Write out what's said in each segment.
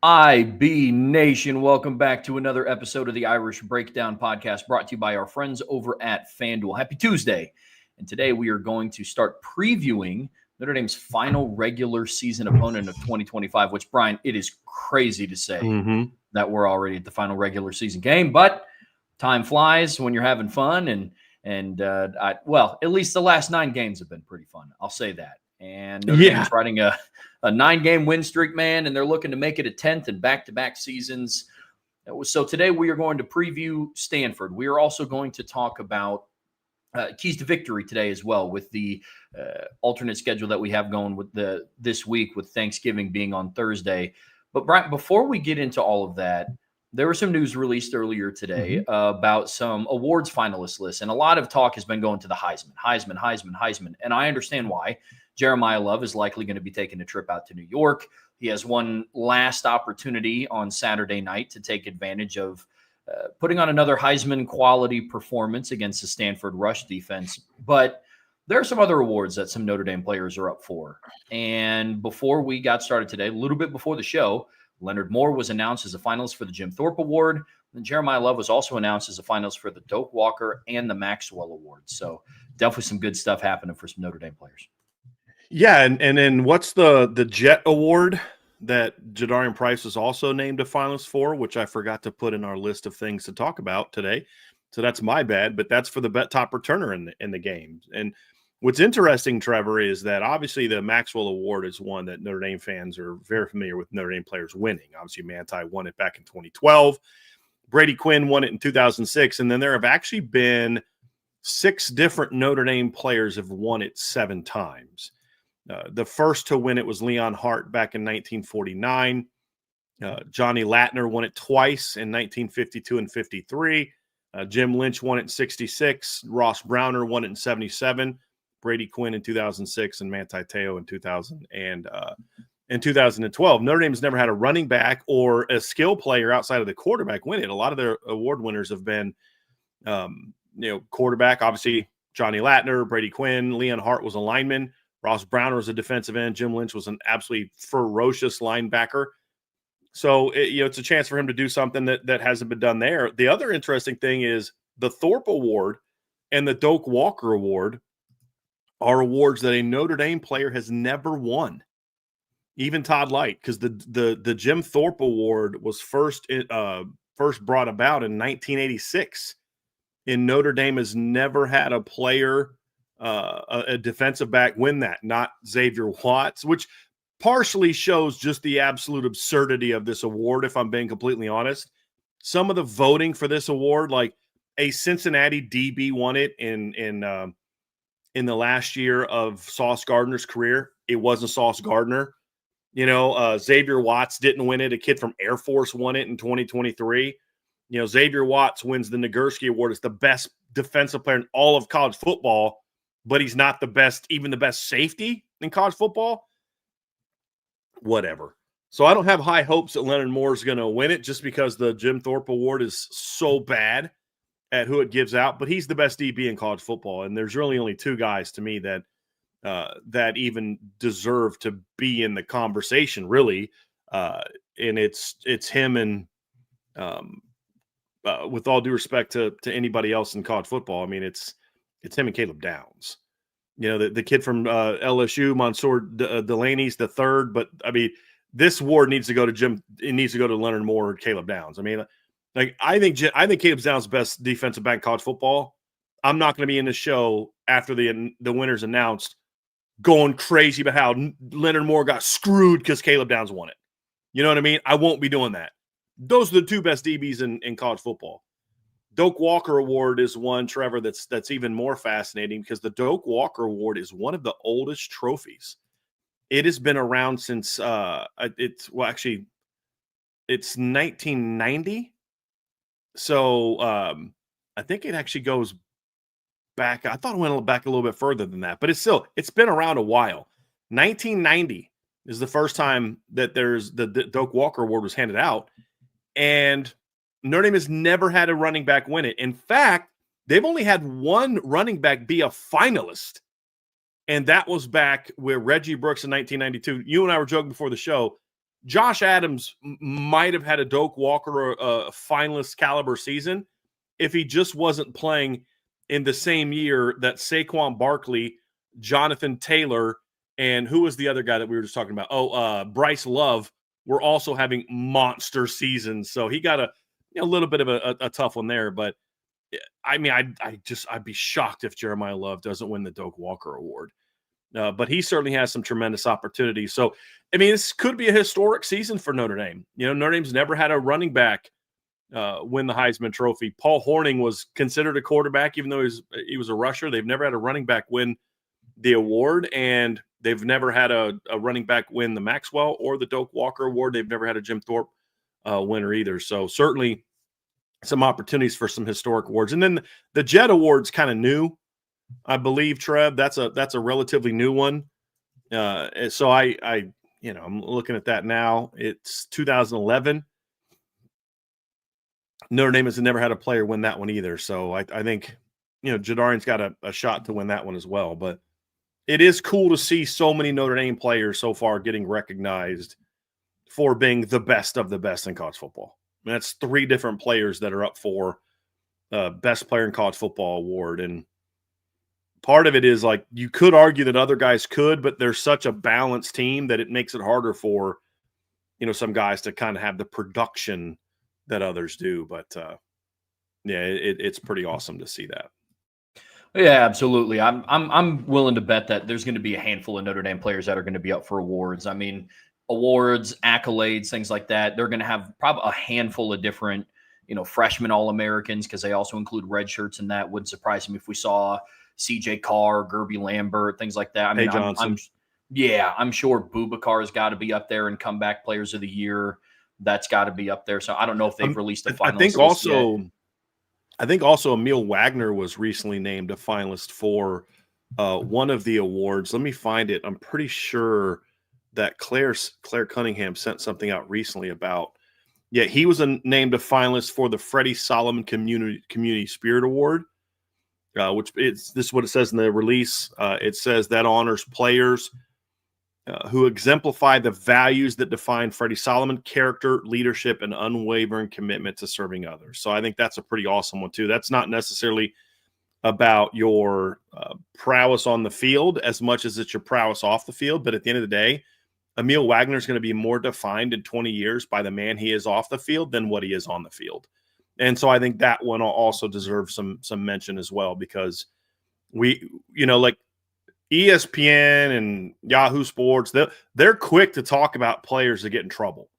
IB Nation, welcome back to another episode of the Irish Breakdown Podcast brought to you by our friends over at FanDuel. Happy Tuesday. And today we are going to start previewing Notre Dame's final regular season opponent of 2025, which, Brian, it is crazy to say that we're already at the final regular season game, but time flies when you're having fun. And at least the last 9 games have been pretty fun. I'll say that. And Notre Dame is riding a 9-game win streak, man, and they're looking to make it a 10th in back-to-back seasons. So today we are going to preview Stanford. We are also going to talk about keys to victory today as well, with the alternate schedule that we have going with this week, with Thanksgiving being on Thursday. But Brian, before we get into all of that, there was some news released earlier today about some awards finalist lists, and a lot of talk has been going to the Heisman. And I understand why. Jeremiah Love is likely going to be taking a trip out to New York. He has one last opportunity on Saturday night to take advantage of putting on another Heisman quality performance against the Stanford rush defense. But there are some other awards that some Notre Dame players are up for. And before we got started today, a little bit before the show, Leonard Moore was announced as a finalist for the Jim Thorpe Award. And Jeremiah Love was also announced as a finalist for the Doak Walker and the Maxwell Awards. So definitely some good stuff happening for some Notre Dame players. Yeah, and then what's the Jet Award that Jadarian Price was also named a finalist for, which I forgot to put in our list of things to talk about today. So that's my bad, but that's for the top returner in the game. And what's interesting, Trevor, is that obviously the Maxwell Award is one that Notre Dame fans are very familiar with Notre Dame players winning. Obviously, Manti won it back in 2012. Brady Quinn won it in 2006. And then there have actually been 6 different Notre Dame players have won it 7 times. The first to win it was Leon Hart back in 1949. Johnny Latner won it twice in 1952 and 53. Jim Lynch won it in 66. Ross Browner won it in 77. Brady Quinn in 2006 and Manti Te'o in 2012. Notre Dame has never had a running back or a skill player outside of the quarterback win it. A lot of their award winners have been, quarterback. Obviously, Johnny Latner, Brady Quinn, Leon Hart was a lineman. Ross Browner was a defensive end. Jim Lynch was an absolutely ferocious linebacker. So, it's a chance for him to do something that hasn't been done there. The other interesting thing is the Thorpe Award and the Doak Walker Award are awards that a Notre Dame player has never won, even Todd Light, because the Jim Thorpe Award was first brought about in 1986. And Notre Dame has never had a player a defensive back win that, not Xavier Watts, which partially shows just the absolute absurdity of this award, if I'm being completely honest. Some of the voting for this award, like a Cincinnati DB won it in the last year of Sauce Gardner's career. It wasn't Sauce Gardner. Xavier Watts didn't win it. A kid from Air Force won it in 2023. Xavier Watts wins the Nagurski Award as the best defensive player in all of college football, but he's not even the best safety in college football. Whatever. So I don't have high hopes that Leonard Moore is going to win it just because the Jim Thorpe Award is so bad at who it gives out. But he's the best DB in college football, and there's really only 2 guys to me that even deserve to be in the conversation, really. And it's him and with all due respect to anybody else in college football, I mean, it's him and Caleb Downs. The kid from LSU, Mansour Delaney's the third. But, I mean, this award needs to go to Jim. It needs to go to Leonard Moore or Caleb Downs. I mean, I think Caleb Downs is the best defensive back in college football. I'm not going to be in the show after the winners announced going crazy about how Leonard Moore got screwed because Caleb Downs won it. You know what I mean? I won't be doing that. Those are the 2 best DBs in college football. Doak Walker Award is one, Trevor, that's even more fascinating because the Doak Walker Award is one of the oldest trophies. It has been around since it's 1990. So I think it actually goes back. I thought it went back a little bit further than that, but it's been around a while. 1990 is the first time that there's the Doak Walker Award was handed out, and Notre Dame has never had a running back win it. In fact, they've only had one running back be a finalist, and that was back where Reggie Brooks in 1992. You and I were joking before the show. Josh Adams might have had a Doak Walker a finalist caliber season if he just wasn't playing in the same year that Saquon Barkley, Jonathan Taylor, and who was the other guy that we were just talking about? Bryce Love were also having monster seasons. So he got a little bit of a tough one there. But I mean, I'd be shocked if Jeremiah Love doesn't win the Doak Walker Award. But he certainly has some tremendous opportunities. So, I mean, this could be a historic season for Notre Dame. Notre Dame's never had a running back win the Heisman Trophy. Paul Hornung was considered a quarterback, even though he was a rusher. They've never had a running back win the award, and they've never had a running back win the Maxwell or the Doak Walker Award. They've never had a Jim Thorpe winner either. So certainly some opportunities for some historic awards. And then the Jet Award's kind of new, I believe, Trev. That's a relatively new one. So I'm looking at that now. It's 2011. Notre Dame has never had a player win that one either. So I think, Jadarian's got a shot to win that one as well. But it is cool to see so many Notre Dame players so far getting recognized for being the best of the best in college football. I mean, that's 3 different players that are up for Best Player in College Football award. And part of it is like you could argue that other guys could, but there's such a balanced team that it makes it harder for, some guys to kind of have the production that others do. But it's pretty awesome to see that. Yeah, absolutely. I'm willing to bet that there's going to be a handful of Notre Dame players that are going to be up for awards. I mean, awards, accolades, things like that. They're going to have probably a handful of different, freshman All-Americans, because they also include red shirts, and that wouldn't surprise me if we saw CJ Carr, Gerby Lambert, things like that. I mean, I'm sure Boubacar's got to be up there, and comeback players of the year. That's got to be up there. So I don't know if they've released a finalist. I think also Emil Wagner was recently named a finalist for one of the awards. Let me find it. I'm pretty sure that Claire Cunningham sent something out recently about. Yeah, he was named a finalist for the Freddie Solomon Community Spirit Award, which this is what it says in the release. It says that honors players who exemplify the values that define Freddie Solomon: character, leadership, and unwavering commitment to serving others. So I think that's a pretty awesome one too. That's not necessarily about your prowess on the field as much as it's your prowess off the field. But at the end of the day, Emil Wagner is going to be more defined in 20 years by the man he is off the field than what he is on the field. And so I think that one also deserves some mention as well, because we, like ESPN and Yahoo Sports, they're quick to talk about players that get in trouble.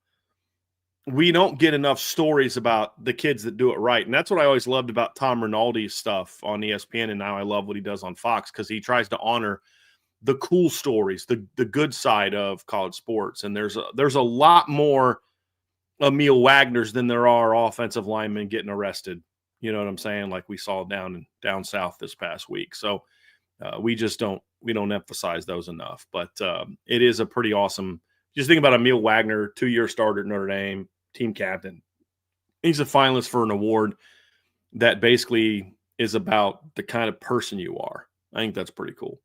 We don't get enough stories about the kids that do it right. And that's what I always loved about Tom Rinaldi's stuff on ESPN. And now I love what he does on Fox, because he tries to honor the cool stories, the good side of college sports. And there's a lot more Emil Wagners than there are offensive linemen getting arrested. You know what I'm saying? Like we saw down south this past week. So we don't emphasize those enough. But it is a pretty awesome. Just think about Emil Wagner, 2-year starter at Notre Dame, team captain. He's a finalist for an award that basically is about the kind of person you are. I think that's pretty cool.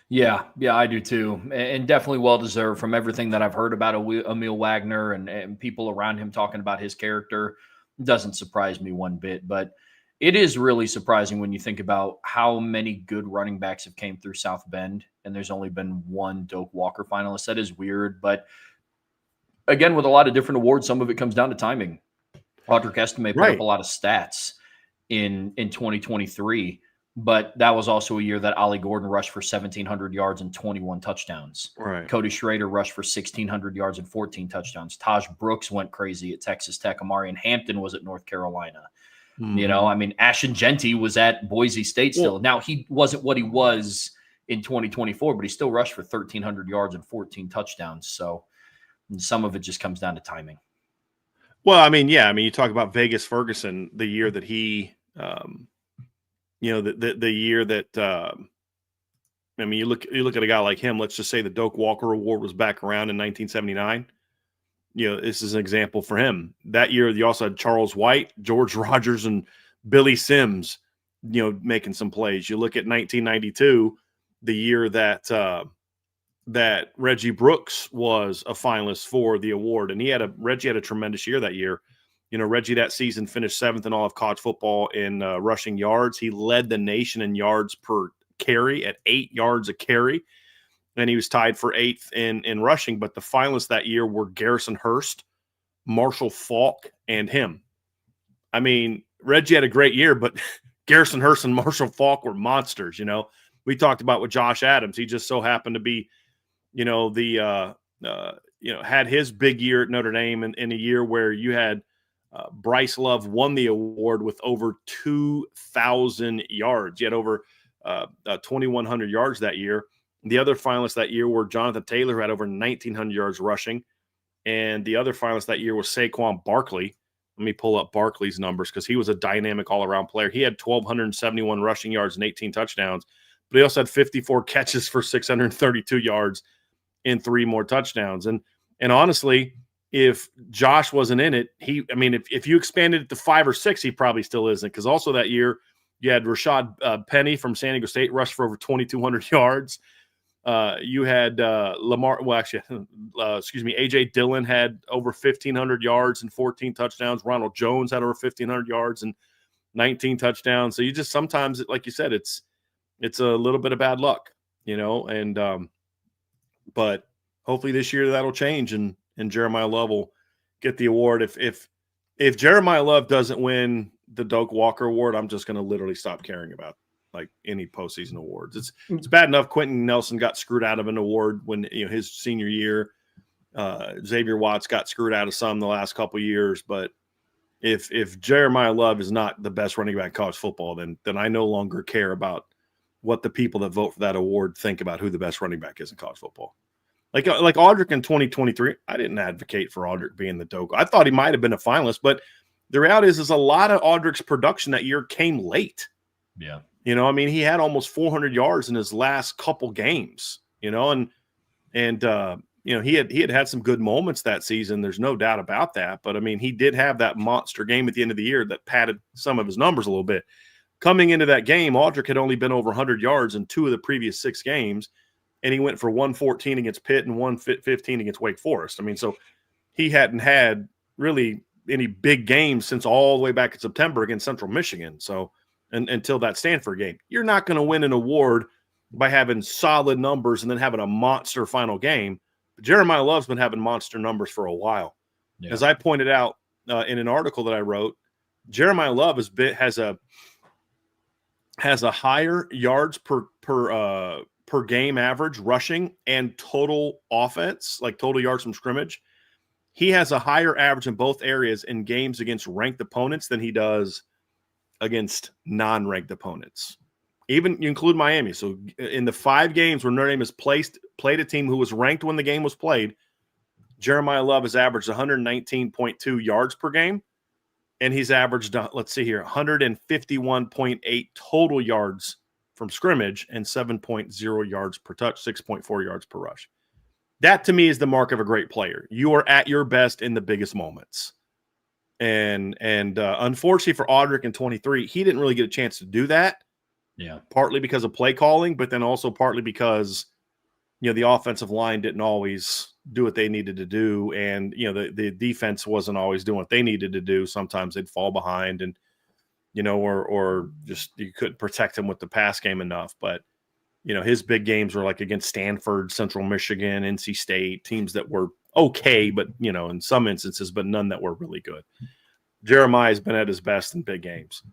Yeah, I do too. And definitely well-deserved from everything that I've heard about Emil Wagner and people around him talking about his character. It doesn't surprise me one bit, but it is really surprising when you think about how many good running backs have came through South Bend, and there's only been one Doak Walker finalist. That is weird, but again, with a lot of different awards, some of it comes down to timing. Audric Estime put up a lot of stats in 2023, but that was also a year that Ollie Gordon rushed for 1,700 yards and 21 touchdowns. Right. Cody Schrader rushed for 1,600 yards and 14 touchdowns. Taj Brooks went crazy at Texas Tech. Amarian Hampton was at North Carolina. Mm-hmm. Ashton Genty was at Boise State still. Now, he wasn't what he was in 2024, but he still rushed for 1,300 yards and 14 touchdowns. So some of it just comes down to timing. Well, you talk about Vegas Ferguson, the year that he the year that you look at a guy like him. Let's just say the Doak Walker Award was back around in 1979. This is an example for him. That year, you also had Charles White, George Rogers, and Billy Sims, making some plays. You look at 1992, the year that that Reggie Brooks was a finalist for the award, and Reggie had a tremendous year that year. Reggie that season finished 7th in all of college football in rushing yards. He led the nation in yards per carry at 8 yards a carry, and he was tied for 8th in rushing. But the finalists that year were Garrison Hurst, Marshall Faulk, and him. I mean, Reggie had a great year, but Garrison Hurst and Marshall Faulk were monsters. We talked about with Josh Adams. He just so happened to be, had his big year at Notre Dame in a year where you had Bryce Love won the award with over 2,000 yards. He had over 2,100 yards that year. The other finalists that year were Jonathan Taylor, who had over 1,900 yards rushing. And the other finalist that year was Saquon Barkley. Let me pull up Barkley's numbers because he was a dynamic all-around player. He had 1,271 rushing yards and 18 touchdowns, but he also had 54 catches for 632 yards and 3 more touchdowns. And honestly, if Josh wasn't in it, if you expanded it to 5 or 6, he probably still isn't. Because also that year, you had Rashad Penny from San Diego State rushed for over 2,200 yards. You had A.J. Dillon had over 1,500 yards and 14 touchdowns. Ronald Jones had over 1,500 yards and 19 touchdowns. So you just sometimes, like you said, it's a little bit of bad luck, but hopefully this year that'll change and Jeremiah Love will get the award. If Jeremiah Love doesn't win the Doak Walker Award, I'm just going to literally stop caring about like any postseason awards. It's bad enough Quentin Nelson got screwed out of an award when his senior year. Xavier Watts got screwed out of some the last couple of years, but if Jeremiah Love is not the best running back in college football, then I no longer care about what the people that vote for that award think about who the best running back is in college football. Like Audric in 2023, I didn't advocate for Audric being the Doak. I thought he might have been a finalist, but the reality is a lot of Audric's production that year came late. Yeah. He had almost 400 yards in his last couple games, and he had some good moments that season. There's no doubt about that. But he did have that monster game at the end of the year that padded some of his numbers a little bit. Coming into that game, Audric had only been over 100 yards in 2 of the previous 6 games, and he went for 114 against Pitt and 115 against Wake Forest. So he hadn't had really any big games since all the way back in September against Central Michigan. So until that Stanford game, you're not going to win an award by having solid numbers and then having a monster final game. But Jeremiah Love's been having monster numbers for a while. Yeah. As I pointed out in an article that I wrote, Jeremiah Love has a higher yards per game average rushing and total offense, like total yards from scrimmage. He has a higher average in both areas in games against ranked opponents than he does against non-ranked opponents. Even you include Miami. So in the 5 games where Notre Dame has played a team who was ranked when the game was played, Jeremiah Love has averaged 119.2 yards per game, and he's averaged, 151.8 total yards from scrimmage and 7.0 yards per touch, 6.4 yards per rush. That, to me, is the mark of a great player. You are at your best in the biggest moments. And unfortunately for Audric in 23, he didn't really get a chance to do that. Yeah. Partly because of play calling, but then also partly because, the offensive line didn't always do what they needed to do. And, the defense wasn't always doing what they needed to do. Sometimes they'd fall behind and, or just you couldn't protect him with the pass game enough. But, his big games were like against Stanford, Central Michigan, NC State, teams that were okay, but, in some instances, but none that were really good. Jeremiah's been at his best in big games,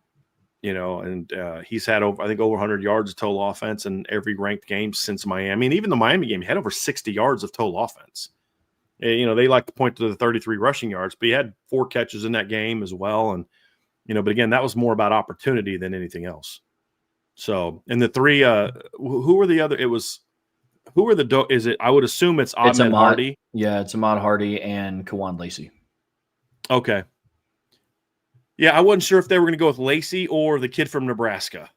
and he's had over 100 yards of total offense in every ranked game since Miami. And even the Miami game, he had over 60 yards of total offense. They like to point to the 33 rushing yards, but he had 4 catches in that game as well. And, but again, that was more about opportunity than anything else. So, and the 3, who were the other? Is it? I would assume it's Ahmed Hardy. Yeah, it's Ahmad Hardy and Kawan Lacey. Okay. Yeah, I wasn't sure if they were going to go with Lacey or the kid from Nebraska.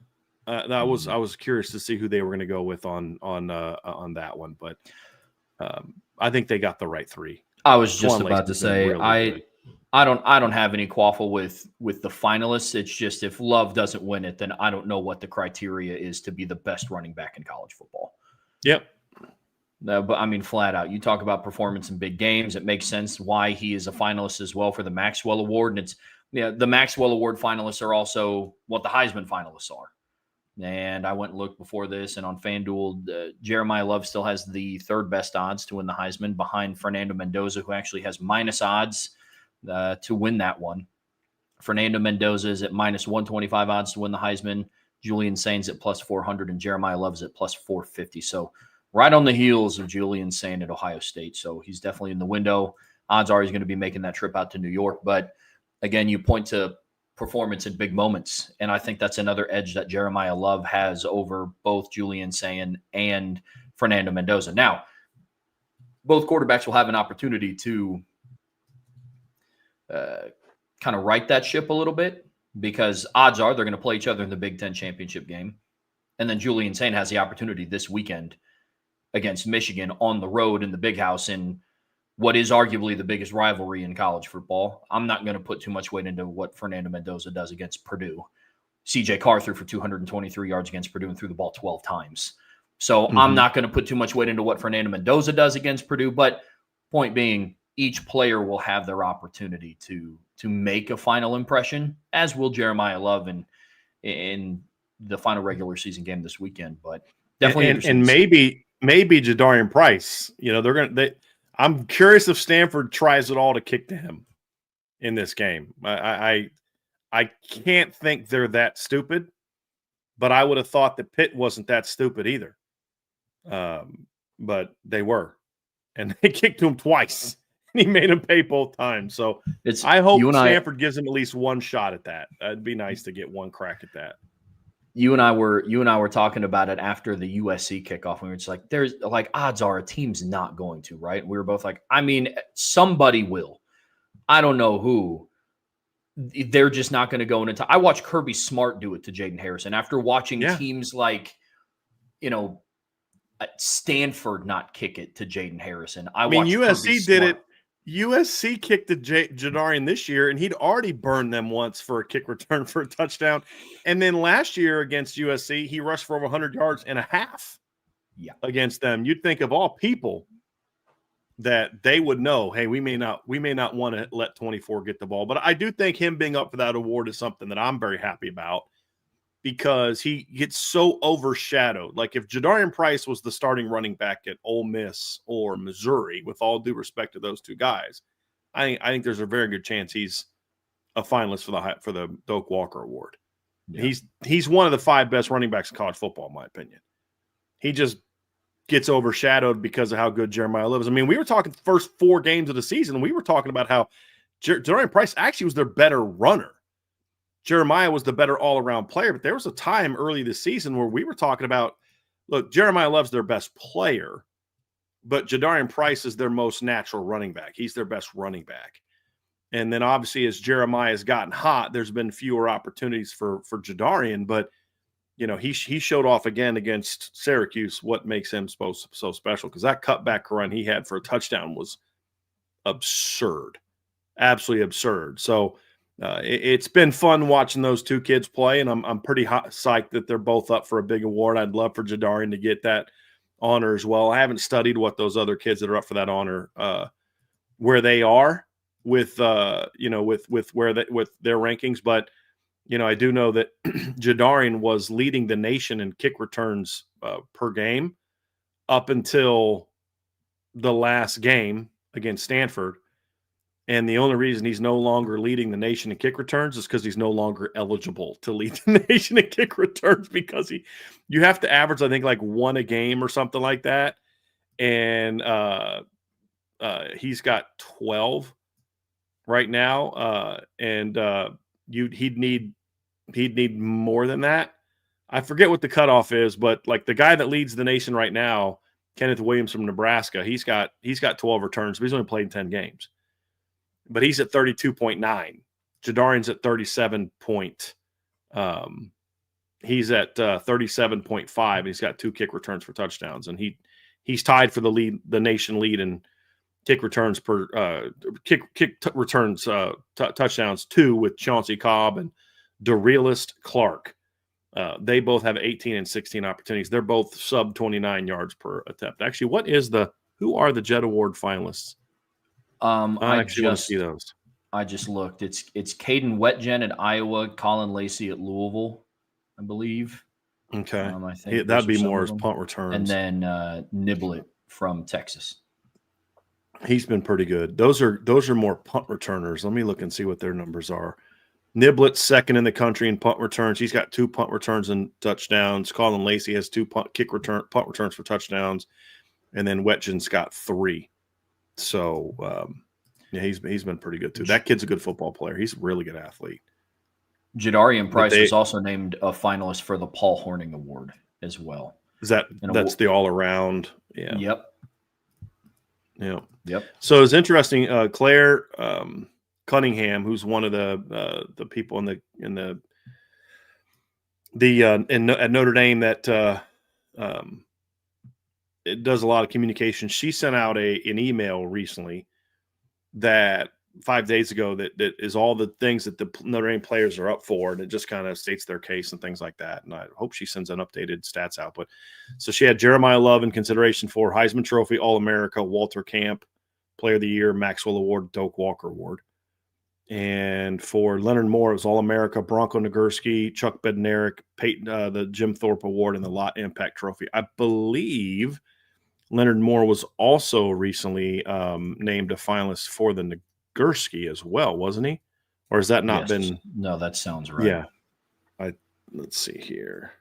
I was curious to see who they were going to go with on that one, but I think they got the right 3. I was just about to say really I don't have any quaffle with the finalists. It's just if Love doesn't win it, then I don't know what the criteria is to be the best running back in college football. Yep. But I mean, flat out, you talk about performance in big games. It makes sense why he is a finalist as well for the Maxwell Award. And it's, the Maxwell Award finalists are also what the Heisman finalists are. And I went and looked before this, and on FanDuel, Jeremiah Love still has the third best odds to win the Heisman behind Fernando Mendoza, who actually has minus odds to win that one. Fernando Mendoza is at minus 125 odds to win the Heisman. Julian Sainz at plus 400, and Jeremiah Love is at plus 450. So right on the heels of Julian Sainz at Ohio State. So he's definitely in the window. Odds are he's going to be making that trip out to New York. But again, you point to performance in big moments. And I think that's another edge that Jeremiah Love has over both Julian Sainz and Fernando Mendoza. Now, both quarterbacks will have an opportunity to kind of right that ship a little bit, because odds are they're going to play each other in the Big Ten championship game. And then Julian Sainz has the opportunity this weekend against Michigan on the road in the Big House in what is arguably the biggest rivalry in college football. I'm not going to put too much weight into what Fernando Mendoza does against Purdue. CJ Carr threw for 223 yards against Purdue and threw the ball 12 times. So I'm not going to put too much weight into what Fernando Mendoza does against Purdue. But point being, each player will have their opportunity to make a final impression, as will Jeremiah Love in the final regular season game this weekend. But definitely, and maybe Jadarian Price. I'm curious if Stanford tries it all to kick to him in this game. I can't think they're that stupid, but I would have thought that Pitt wasn't that stupid either. But they were, and they kicked to him twice. He made him pay both times. So I hope Stanford gives him at least one shot at that. It'd be nice to get one crack at that. You and I were talking about it after the USC kickoff. We were just like, there's like odds are a team's not going to, right? We were both like, I mean, somebody will. I don't know who. They're just not going to go into. I watched Kirby Smart do it to Jaden Harrison after watching teams like, Stanford not kick it to Jaden Harrison. I mean, USC did it. USC kicked to Jadarian this year, and he'd already burned them once for a kick return for a touchdown. And then last year against USC, he rushed for over 100 yards and a half against them. You'd think of all people that they would know, hey, we may not want to let 24 get the ball. But I do think him being up for that award is something that I'm very happy about, because he gets so overshadowed. Like if Jadarian Price was the starting running back at Ole Miss or Missouri, with all due respect to those two guys, I think there's a very good chance he's a finalist for the Doak Walker Award. Yeah. He's one of the 5 best running backs in college football, in my opinion. He just gets overshadowed because of how good Jeremiah Love is. I mean, we were talking the first 4 games of the season, and we were talking about how Jadarian Price actually was their better runner. Jeremiah was the better all-around player, but there was a time early this season where we were talking about, look, Jeremiah Love's their best player, but Jadarian Price is their most natural running back. He's their best running back. And then obviously as Jeremiah has gotten hot, there's been fewer opportunities for Jadarian, but he showed off again against Syracuse what makes him so special, because that cutback run he had for a touchdown was absurd, absolutely absurd. So it's been fun watching those two kids play, and I'm pretty psyched that they're both up for a big award. I'd love for Jadarian to get that honor as well. I haven't studied what those other kids that are up for that honor, where they are with their rankings, but I do know that Jadarian was leading the nation in kick returns per game up until the last game against Stanford. And the only reason he's no longer leading the nation in kick returns is because he's no longer eligible to lead the nation in kick returns, because you have to average, I think, like 1 a game or something like that. And he's got 12 right now. He'd need more than that. I forget what the cutoff is, but like the guy that leads the nation right now, Kenneth Williams from Nebraska, he's got 12 returns, but he's only played 10 games. But he's at 32.9. Jadarian's at 37 point. He's at 37.5. He's got 2 kick returns for touchdowns, and he's tied for the nation lead in kick returns per touchdowns 2 with Chauncey Cobb and DeRealist Clark. They both have 18 and 16 opportunities. They're both sub 29 yards per attempt. Actually, who are the Jet Award finalists? I actually want to see those. I just looked. It's Caden Wetjen at Iowa, Colin Lacey at Louisville, I believe. Okay. I think that'd be more as punt returns. And then Niblett from Texas. He's been pretty good. Those are more punt returners. Let me look and see what their numbers are. Niblett's second in the country in punt returns. He's got 2 punt returns and touchdowns. Colin Lacey has 2 punt returns for touchdowns, and then Wetjen's got 3. So yeah, he's been pretty good too. That kid's a good football player. He's a really good athlete. Jadarian Price was also named a finalist for the Paul Hornung Award as well. That's the all around? Yeah. Yep. Yeah. Yep. So it's interesting. Claire Cunningham, who's one of the people at Notre Dame that it does a lot of communication. She sent out an email recently that 5 days ago that is all the things that the Notre Dame players are up for, and it just kind of states their case and things like that. And I hope she sends an updated stats out. But so she had Jeremiah Love in consideration for Heisman Trophy, All-America, Walter Camp, Player of the Year, Maxwell Award, Doak Walker Award. And for Leonard Moore, it was All-America, Bronco Nagurski, Chuck Bednarik, Peyton, the Jim Thorpe Award, and the Lot Impact Trophy. I believe Leonard Moore was also recently named a finalist for the Nagurski as well, wasn't he? Or has that not been? No, that sounds right. Yeah. Let's see here.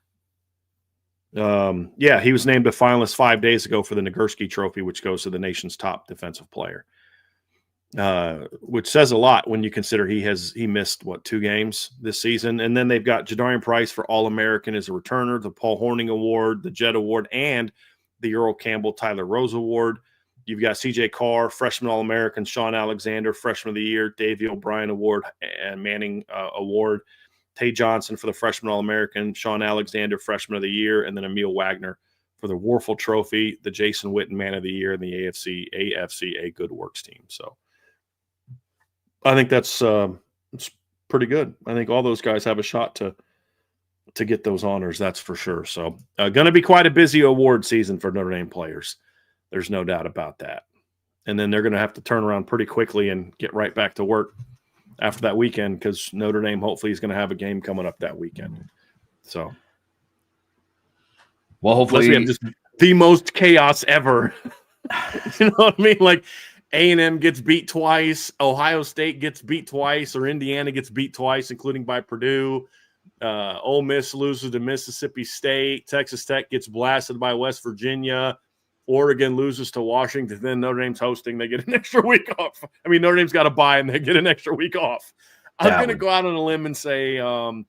Yeah, he was named a finalist 5 days ago for the Nagurski Trophy, which goes to the nation's top defensive player. Which says a lot when you consider he missed 2 games this season. And then they've got Jadarian Price for All-American as a returner, the Paul Hornung Award, the Jet Award, and the Earl Campbell Tyler Rose Award. You've got CJ Carr, freshman All-American, Sean Alexander, freshman of the year, Davey O'Brien Award and Manning Award, Tay Johnson for the freshman All-American, Sean Alexander, freshman of the year, and then Emil Wagner for the Warfel Trophy, the Jason Witten Man of the Year, and the AFCA Good Works team. So I think that's it's pretty good. I think all those guys have a shot to get those honors, that's for sure. So going to be quite a busy award season for Notre Dame players. There's no doubt about that. And then they're going to have to turn around pretty quickly and get right back to work after that weekend, because Notre Dame hopefully is going to have a game coming up that weekend. So, well, hopefully we have just the most chaos ever. You know what I mean? Like A&M gets beat twice, Ohio State gets beat twice, or Indiana gets beat twice, including by Purdue. Ole Miss loses to Mississippi State. Texas Tech gets blasted by West Virginia. Oregon loses to Washington. Then Notre Dame's hosting. They get an extra week off. I mean, Notre Dame's got to bye, and they get an extra week off. I'm going to go out on a limb and say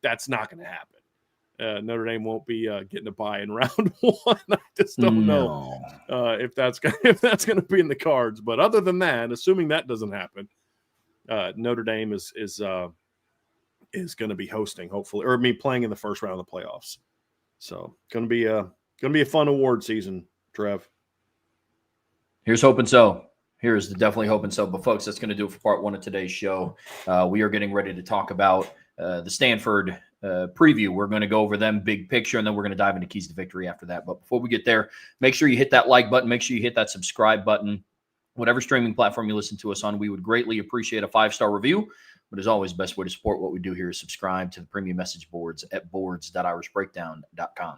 that's not going to happen. Notre Dame won't be getting a bye in round 1. I just don't know if that's going to be in the cards. But other than that, assuming that doesn't happen, Notre Dame is going to be hosting, hopefully, or playing in the first round of the playoffs. So going to be a fun award season, Trev. Here's hoping so. Here's definitely hoping so. But, folks, that's going to do it for part 1 of today's show. We are getting ready to talk about the Stanford preview. We're going to go over them big picture, and then we're going to dive into keys to victory after that. But before we get there, make sure you hit that like button. Make sure you hit that subscribe button. Whatever streaming platform you listen to us on, we would greatly appreciate a 5-star review. But as always, best way to support what we do here is subscribe to the premium message boards at boards.irishbreakdown.com.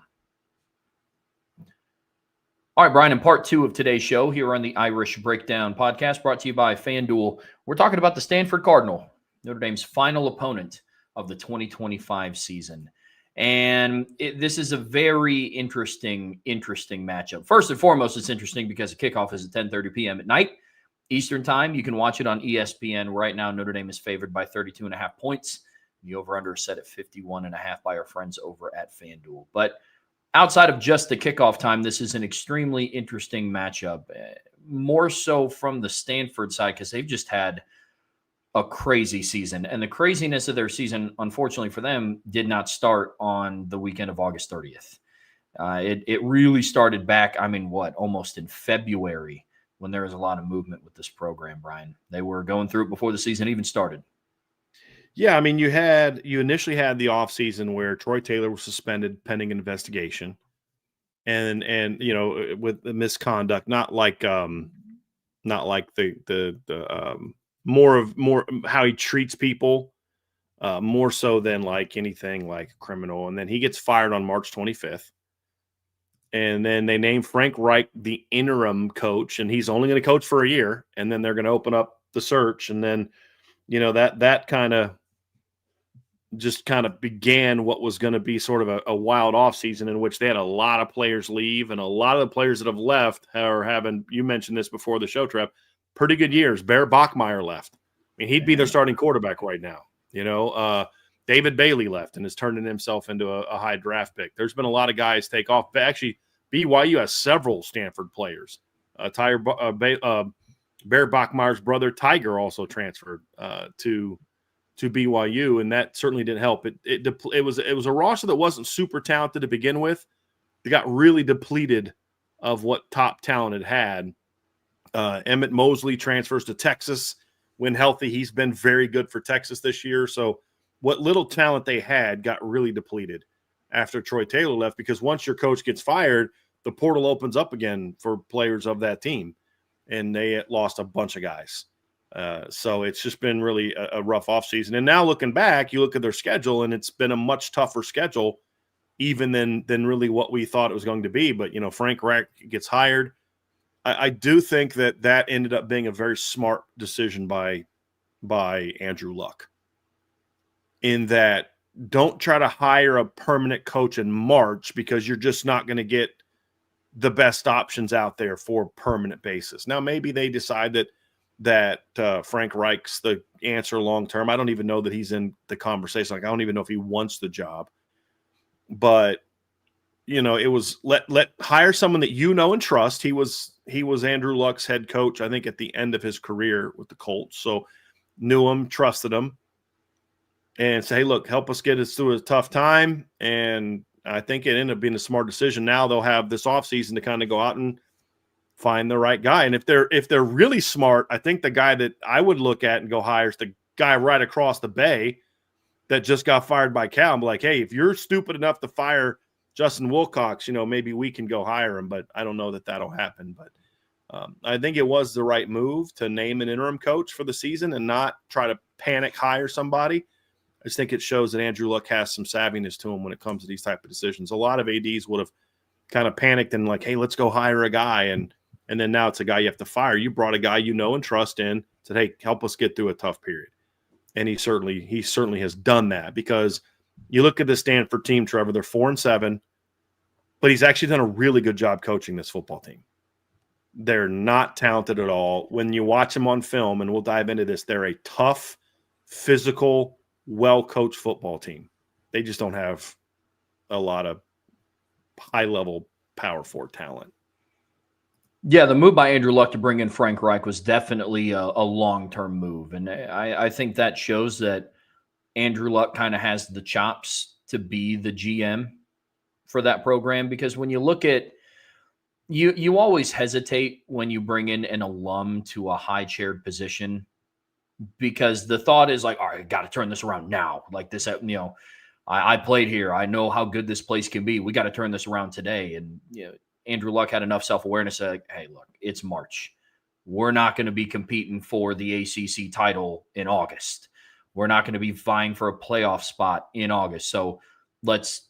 All right, Brian, in part 2 of today's show here on the Irish Breakdown podcast, brought to you by FanDuel, we're talking about the Stanford Cardinal, Notre Dame's final opponent of the 2025 season. And this is a very interesting matchup. First and foremost, it's interesting because the kickoff is at 10:30 p.m. at night, Eastern time. You can watch it on ESPN. Right now, Notre Dame is favored by 32.5 points. The over-under is set at 51.5 by our friends over at FanDuel. But outside of just the kickoff time, this is an extremely interesting matchup, more so from the Stanford side because they've just had a crazy season. And the craziness of their season, unfortunately for them, did not start on the weekend of August 30th. It really started back, almost in February when there was a lot of movement with this program, Brian. They were going through it before the season even started. Yeah, I mean, you initially had the offseason where Troy Taylor was suspended pending an investigation, and with the misconduct, not like the more how he treats people, more so than like anything like criminal. And then he gets fired on March 25th. And then they name Frank Reich the interim coach, and he's only going to coach for a year. And then they're going to open up the search. And then, that kind of began what was going to be sort of a wild offseason in which they had a lot of players leave, and a lot of the players that have left are having, you mentioned this before the show, Trev, pretty good years. Bear Bachmeier left. I mean, he'd be their starting quarterback right now. David Bailey left and is turning himself into a high draft pick. There's been a lot of guys take off. But actually, BYU has several Stanford players. Bear Bachmeier's brother, Tiger, also transferred to BYU, and that certainly didn't help. It was a roster that wasn't super talented to begin with. They got really depleted of what top talent it had. Emmett Mosley transfers to Texas. When healthy, he's been very good for Texas this year. So what little talent they had got really depleted after Troy Taylor left, because once your coach gets fired, the portal opens up again for players of that team, and they lost a bunch of guys. So it's just been really a rough offseason. And now looking back, you look at their schedule, and it's been a much tougher schedule even than really what we thought it was going to be. But, Frank Reich gets hired. I do think that ended up being a very smart decision by Andrew Luck, in that don't try to hire a permanent coach in March, because you're just not going to get the best options out there for a permanent basis. Now, maybe they decide that Frank Reich's the answer long-term. I don't even know that he's in the conversation. Like, I don't even know if he wants the job, but it was let hire someone that and trust. He was Andrew Luck's head coach, I think, at the end of his career with the Colts. So knew him, trusted him, and say, hey, look, help us get us through a tough time. And I think it ended up being a smart decision. Now they'll have this offseason to kind of go out and find the right guy. And if they're really smart, I think the guy that I would look at and go hire is the guy right across the bay that just got fired by Cal. I'm like, hey, if you're stupid enough to fire Justin Wilcox, maybe we can go hire him, but I don't know that that'll happen. But I think it was the right move to name an interim coach for the season and not try to panic hire somebody. I just think it shows that Andrew Luck has some savviness to him when it comes to these type of decisions. A lot of ADs would have kind of panicked and like, hey, let's go hire a guy. And then now it's a guy you have to fire. You brought a guy and trust in, said, hey, help us get through a tough period. And he certainly has done that, because you look at the Stanford team, Trevor, they're 4-7, but he's actually done a really good job coaching this football team. They're not talented at all. When you watch them on film, and we'll dive into this, they're a tough, physical, well-coached football team. They just don't have a lot of high-level Power 4 talent. Yeah, the move by Andrew Luck to bring in Frank Reich was definitely a long-term move. And I think that shows that Andrew Luck kind of has the chops to be the GM for that program, because when you look at you always hesitate when you bring in an alum to a high-chaired position, because the thought is like, all right, got to turn this around now. Like this, I played here. I know how good this place can be. We got to turn this around today. And Andrew Luck had enough self-awareness to, hey, look, it's March. We're not going to be competing for the ACC title in August. We're not going to be vying for a playoff spot in August. So let's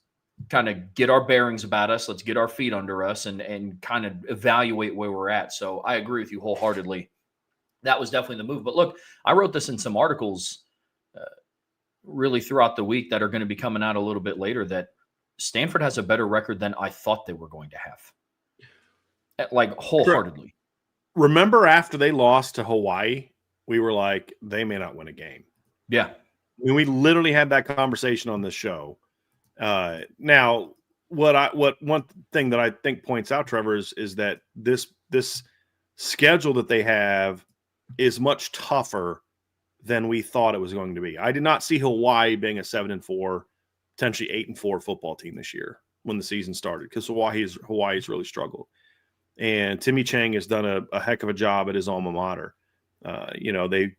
kind of get our bearings about us. Let's get our feet under us and kind of evaluate where we're at. So I agree with you wholeheartedly. That was definitely the move. But look, I wrote this in some articles really throughout the week that are going to be coming out a little bit later, that Stanford has a better record than I thought they were going to have. Like, wholeheartedly. Remember after they lost to Hawaii, we were like, they may not win a game. Yeah. I mean, we literally had that conversation on the show. Now, what one thing that I think points out, Trevor, is that this schedule that they have is much tougher than we thought it was going to be. I did not see Hawaii being a 7-4, potentially 8-4 football team this year when the season started, because Hawaii's really struggled. And Timmy Chang has done a heck of a job at his alma mater. They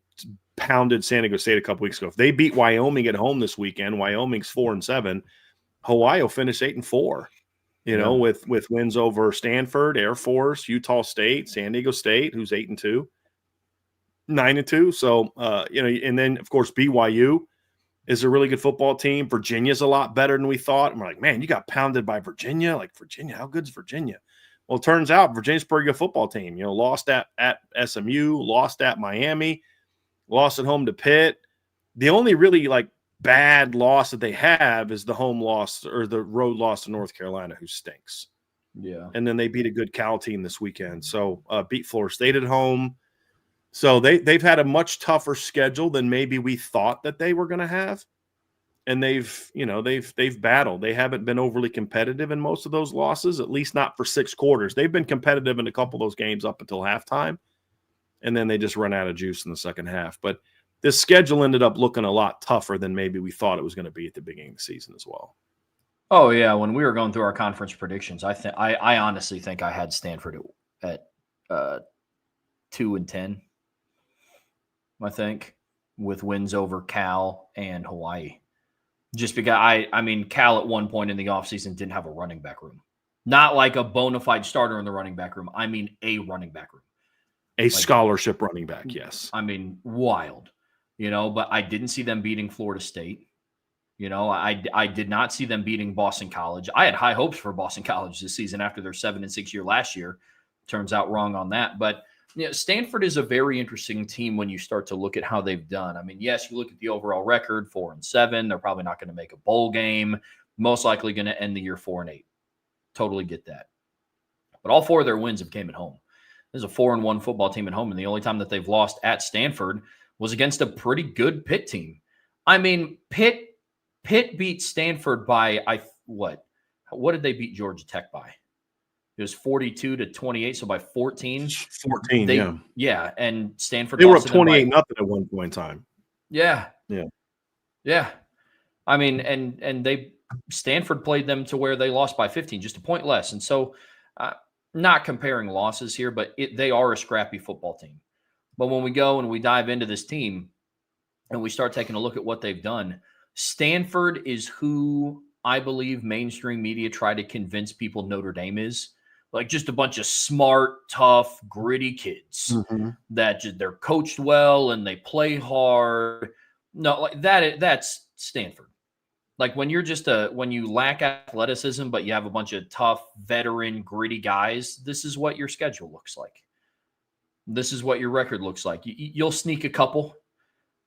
pounded San Diego State a couple weeks ago. If they beat Wyoming at home this weekend, Wyoming's 4-7. Hawaii will finish 8-4. You know, with wins over Stanford, Air Force, Utah State, San Diego State, who's 8-2, 9-2. So, you know, and then of course BYU is a really good football team. Virginia's a lot better than we thought. And we're like, man, you got pounded by Virginia. Like, Virginia, how good is Virginia? Well, it turns out Virginia's a pretty good football team. You know, lost at SMU, lost at Miami, lost at home to Pitt. The only really like bad loss that they have is the home loss or the road loss to North Carolina, who stinks. Yeah. And then they beat a good Cal team this weekend. So beat Florida State at home. So they've had a much tougher schedule than maybe we thought that they were going to have. And they've battled. They haven't been overly competitive in most of those losses, at least not for 6 quarters. They've been competitive in a couple of those games up until halftime. And then they just run out of juice in the second half. But this schedule ended up looking a lot tougher than maybe we thought it was going to be at the beginning of the season as well. Oh yeah, when we were going through our conference predictions, I honestly think I had Stanford at 2-10. I think, with wins over Cal and Hawaii. Just because I mean, Cal at one point in the offseason didn't have a running back room. Not like a bona fide starter in the running back room. I mean a running back room. A scholarship running back, yes. I mean, wild. You know, but I didn't see them beating Florida State. You know, I did not see them beating Boston College. I had high hopes for Boston College this season after their 7-6 year last year. Turns out wrong on that. But you know, Stanford is a very interesting team when you start to look at how they've done. I mean, yes, you look at the overall record, 4-7. They're probably not going to make a bowl game. Most likely going to end the year 4-8. Totally get that. But all 4 of their wins have came at home. There's a 4-1 football team at home, and the only time that they've lost at Stanford was against a pretty good Pitt team. I mean, Pitt beat Stanford by what did they beat Georgia Tech by? It was 42-28, so by 14. 14, yeah. And Stanford. They were up 28-0 at one point in time. Yeah. Yeah. I mean, and Stanford played them to where they lost by 15, just a point less. And so, not comparing losses here, but they are a scrappy football team. But when we go and we dive into this team and we start taking a look at what they've done, Stanford is who I believe mainstream media try to convince people Notre Dame is. Like just a bunch of smart, tough, gritty kids that they're coached well and they play hard. No, like that's Stanford. Like when you lack athleticism, but you have a bunch of tough, veteran, gritty guys, this is what your schedule looks like. This is what your record looks like. You'll sneak a couple.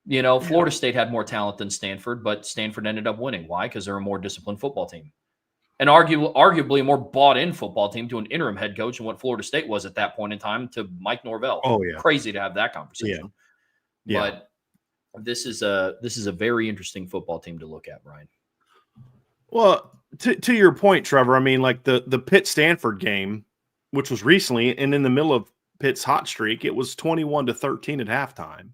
You know, Florida State had more talent than Stanford, but Stanford ended up winning. Why? Because they're a more disciplined football team. And arguably a more bought-in football team to an interim head coach and what Florida State was at that point in time to Mike Norvell. Oh, yeah. Crazy to have that conversation. Yeah. But this is a very interesting football team to look at, Brian. Well, to your point, Trevor, I mean, like the Pitt-Stanford game, which was recently and in the middle of Pitt's hot streak, it was 21-13 at halftime.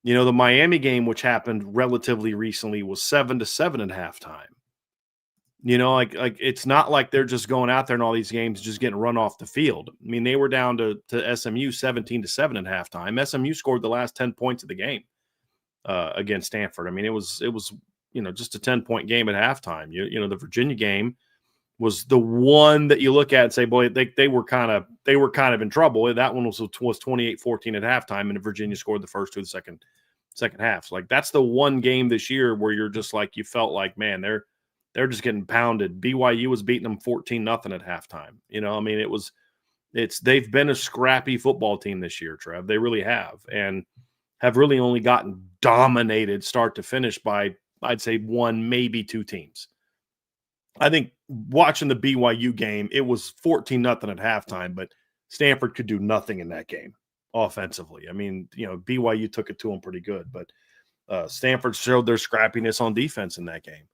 You know, the Miami game, which happened relatively recently, was 7-7 at halftime. You know, like it's not like they're just going out there in all these games just getting run off the field. I mean, they were down to SMU 17-7 at halftime. SMU scored the last 10 points of the game against Stanford. I mean, it was you know, just a 10-point game at halftime. You know, the Virginia game was the one that you look at and say, boy, they were kind of in trouble. That one was 28-14 at halftime, and Virginia scored the first 2 of the second half. So, like, that's the one game this year where you're just like, you felt like, man, they're just getting pounded. BYU was beating them 14-0 at halftime. You know, I mean, they've been a scrappy football team this year, Trev. They really have, and have really only gotten dominated start to finish by, I'd say, 1, maybe 2 teams. I think watching the BYU game, it was 14-0 at halftime, but Stanford could do nothing in that game offensively. I mean, you know, BYU took it to them pretty good, but Stanford showed their scrappiness on defense in that game.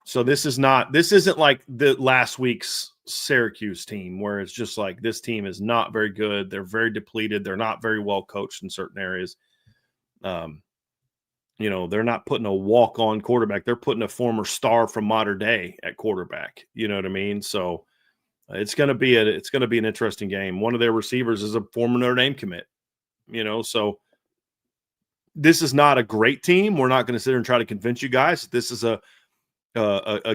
So this isn't like the last week's Syracuse team where it's just like this team is not very good. They're very depleted. They're not very well coached in certain areas. You know, they're not putting a walk-on quarterback. They're putting a former star from modern day at quarterback. You know what I mean? So it's going to be an interesting game. One of their receivers is a former Notre Dame commit. You know, so this is not a great team. We're not going to sit here and try to convince you guys. This is a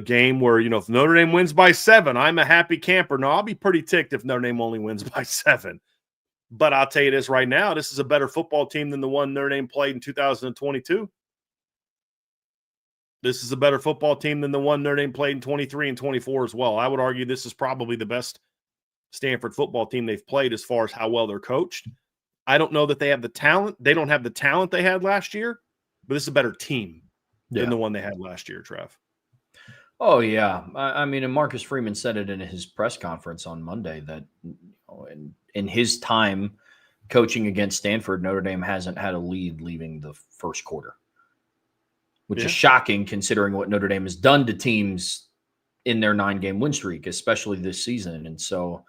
game where, if Notre Dame wins by 7, I'm a happy camper. No, I'll be pretty ticked if Notre Dame only wins by 7. But I'll tell you this right now, this is a better football team than the one Notre Dame played in 2022. This is a better football team than the one Notre Dame played in 23 and 24 as well. I would argue this is probably the best Stanford football team they've played as far as how well they're coached. I don't know that they have the talent. They don't have the talent they had last year, but this is a better team than the one they had last year, Trev. Oh, yeah. I mean, and Marcus Freeman said it in his press conference on Monday that in his time coaching against Stanford, Notre Dame hasn't had a lead leaving the first quarter, which is shocking considering what Notre Dame has done to teams in their 9-game win streak, especially this season. And so,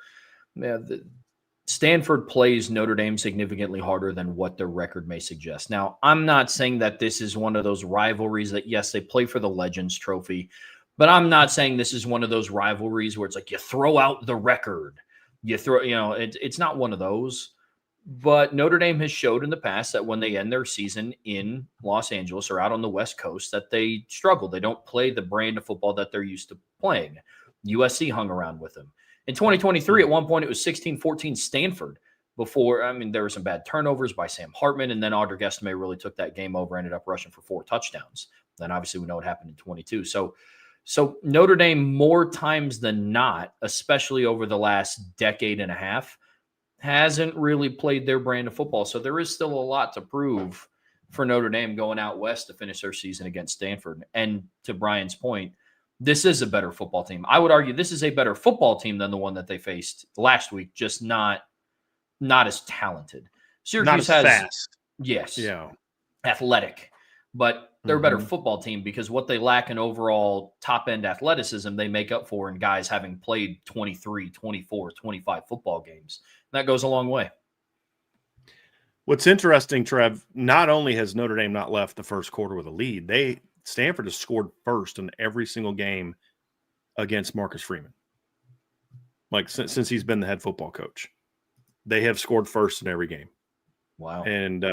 Stanford plays Notre Dame significantly harder than what their record may suggest. Now, I'm not saying that this is one of those rivalries that, yes, they play for the Legends Trophy, but I'm not saying this is one of those rivalries where it's like you throw out the record. It's not one of those. But Notre Dame has showed in the past that when they end their season in Los Angeles or out on the West Coast, that they struggle. They don't play the brand of football that they're used to playing. USC hung around with them. In 2023, at one point, it was 16-14 Stanford before. I mean, there were some bad turnovers by Sam Hartman, and then Audric Estime really took that game over, ended up rushing for 4 touchdowns. Then obviously we know what happened in 22. So Notre Dame, more times than not, especially over the last decade and a half, hasn't really played their brand of football. So there is still a lot to prove for Notre Dame going out west to finish their season against Stanford. And to Brian's point, this is a better football team. I would argue this is a better football team than the one that they faced last week, just not as talented. Syracuse not as has fast. Yes. Yeah. Athletic, but they're a better football team because what they lack in overall top-end athleticism, they make up for in guys having played 23, 24, 25 football games. That goes a long way. What's interesting, Trev, not only has Notre Dame not left the first quarter with a lead, Stanford has scored first in every single game against Marcus Freeman. Like since he's been the head football coach, they have scored first in every game. Wow. And,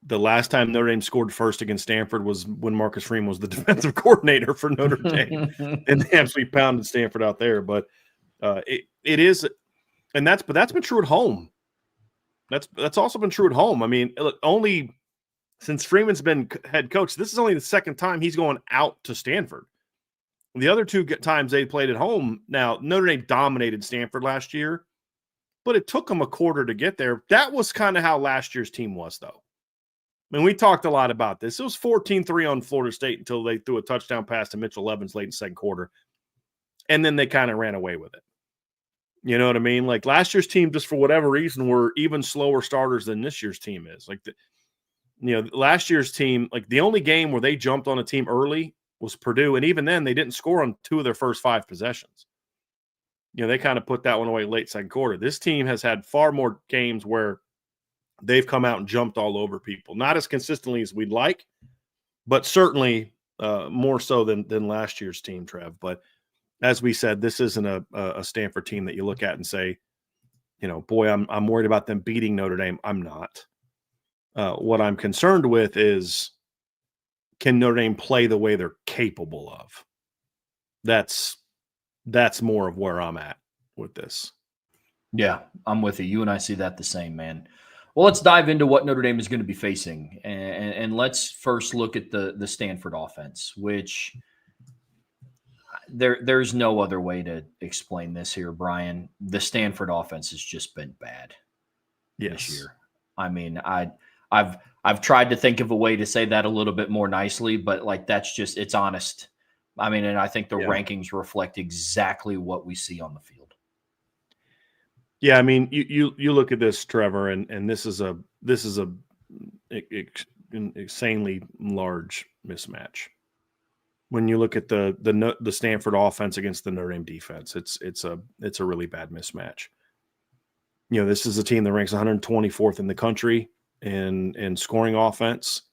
the last time Notre Dame scored first against Stanford was when Marcus Freeman was the defensive coordinator for Notre Dame. And they absolutely pounded Stanford out there. But it is – and that's been true at home. That's also been true at home. I mean, look, only since Freeman's been head coach, this is only the second time he's going out to Stanford. The other 2 times they played at home, now Notre Dame dominated Stanford last year, but it took them a quarter to get there. That was kind of how last year's team was, though. I mean, we talked a lot about this. It was 14-3 on Florida State until they threw a touchdown pass to Mitchell Evans late in second quarter, and then they kind of ran away with it. You know what I mean? Like last year's team, just for whatever reason, were even slower starters than this year's team is. Like, last year's team, like the only game where they jumped on a team early was Purdue, and even then they didn't score on 2 of their first 5 possessions. They kind of put that one away late second quarter. This team has had far more games where they've come out and jumped all over people. Not as consistently as we'd like, but certainly more so than last year's team, Trev. But as we said, this isn't a Stanford team that you look at and say, boy, I'm worried about them beating Notre Dame. I'm not. What I'm concerned with is, can Notre Dame play the way they're capable of? That's more of where I'm at with this. Yeah, I'm with you. You and I see that the same, man. Well, let's dive into what Notre Dame is going to be facing. And let's first look at the Stanford offense, which there's no other way to explain this here, Brian. The Stanford offense has just been bad this year. I mean, I've tried to think of a way to say that a little bit more nicely, but it's honest. I mean, and I think the rankings reflect exactly what we see on the field. Yeah, I mean, you look at this, Trevor, and this is a insanely large mismatch. When you look at the Stanford offense against the Notre Dame defense, it's a really bad mismatch. This is a team that ranks 124th in the country in scoring offense.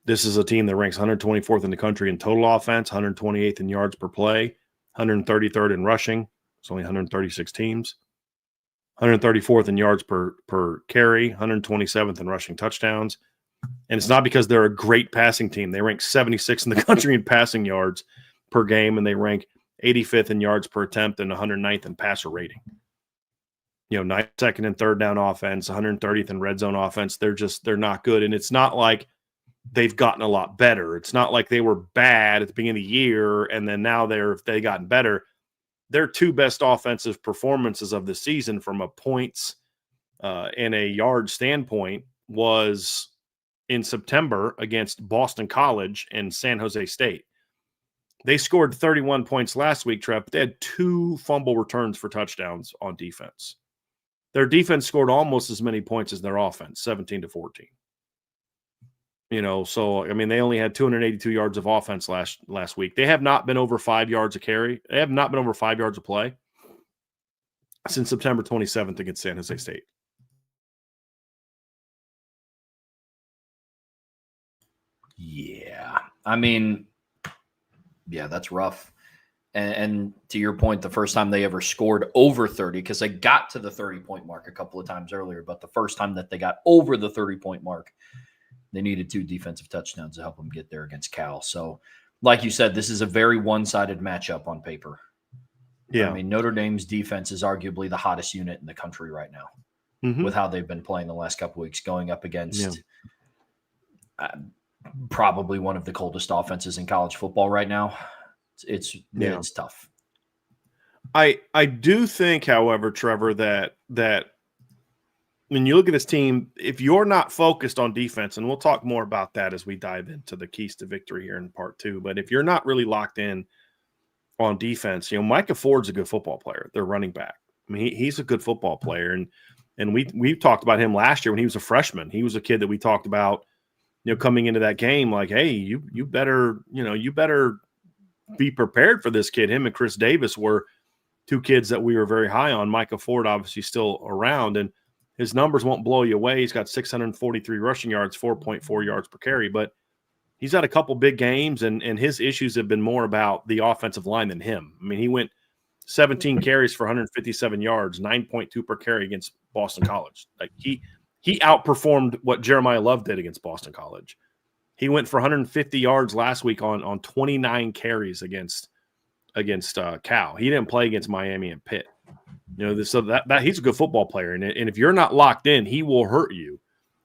This is a team that ranks 124th in the country in total offense, 128th in yards per play, 133rd in rushing. It's only 136 teams. 134th in yards per carry, 127th in rushing touchdowns. And it's not because they're a great passing team. They rank 76th in the country in passing yards per game, and they rank 85th in yards per attempt and 109th in passer rating. 9th, 2nd, and 3rd down offense, 130th in red zone offense. They're not good. And it's not like they've gotten a lot better. It's not like they were bad at the beginning of the year and then now they gotten better. Their two best offensive performances of the season from a points and a yard standpoint was in September against Boston College and San Jose State. They scored 31 points last week, Trev, but they had 2 fumble returns for touchdowns on defense. Their defense scored almost as many points as their offense, 17-14. So, I mean, they only had 282 yards of offense last week. They have not been over 5 yards a carry. They have not been over 5 yards of play since September 27th against San Jose State. Yeah. I mean, yeah, that's rough. And to your point, the first time they ever scored over 30, because they got to the 30-point mark a couple of times earlier, but the first time that they got over the 30-point mark, they needed 2 defensive touchdowns to help them get there against Cal. So, like you said, this is a very one-sided matchup on paper. Yeah. I mean, Notre Dame's defense is arguably the hottest unit in the country right now with how they've been playing the last couple of weeks, going up against probably one of the coldest offenses in college football right now. It's tough. I do think, however, Trevor, that when you look at this team, if you're not focused on defense, and we'll talk more about that as we dive into the keys to victory here in part 2, but if you're not really locked in on defense, Micah Ford's a good football player. They're running back. I mean, he's a good football player, and we talked about him last year when he was a freshman. He was a kid that we talked about, coming into that game, like, hey, you better be prepared for this kid. Him and Chris Davis were 2 kids that we were very high on. Micah Ford obviously still around, and his numbers won't blow you away. He's got 643 rushing yards, 4.4 yards per carry, but he's had a couple big games, and his issues have been more about the offensive line than him. I mean, he went 17 carries for 157 yards, 9.2 per carry against Boston College. Like he outperformed what Jeremiah Love did against Boston College. He went for 150 yards last week on 29 carries against Cal. He didn't play against Miami and Pitt. So that he's a good football player, and if you're not locked in, he will hurt you.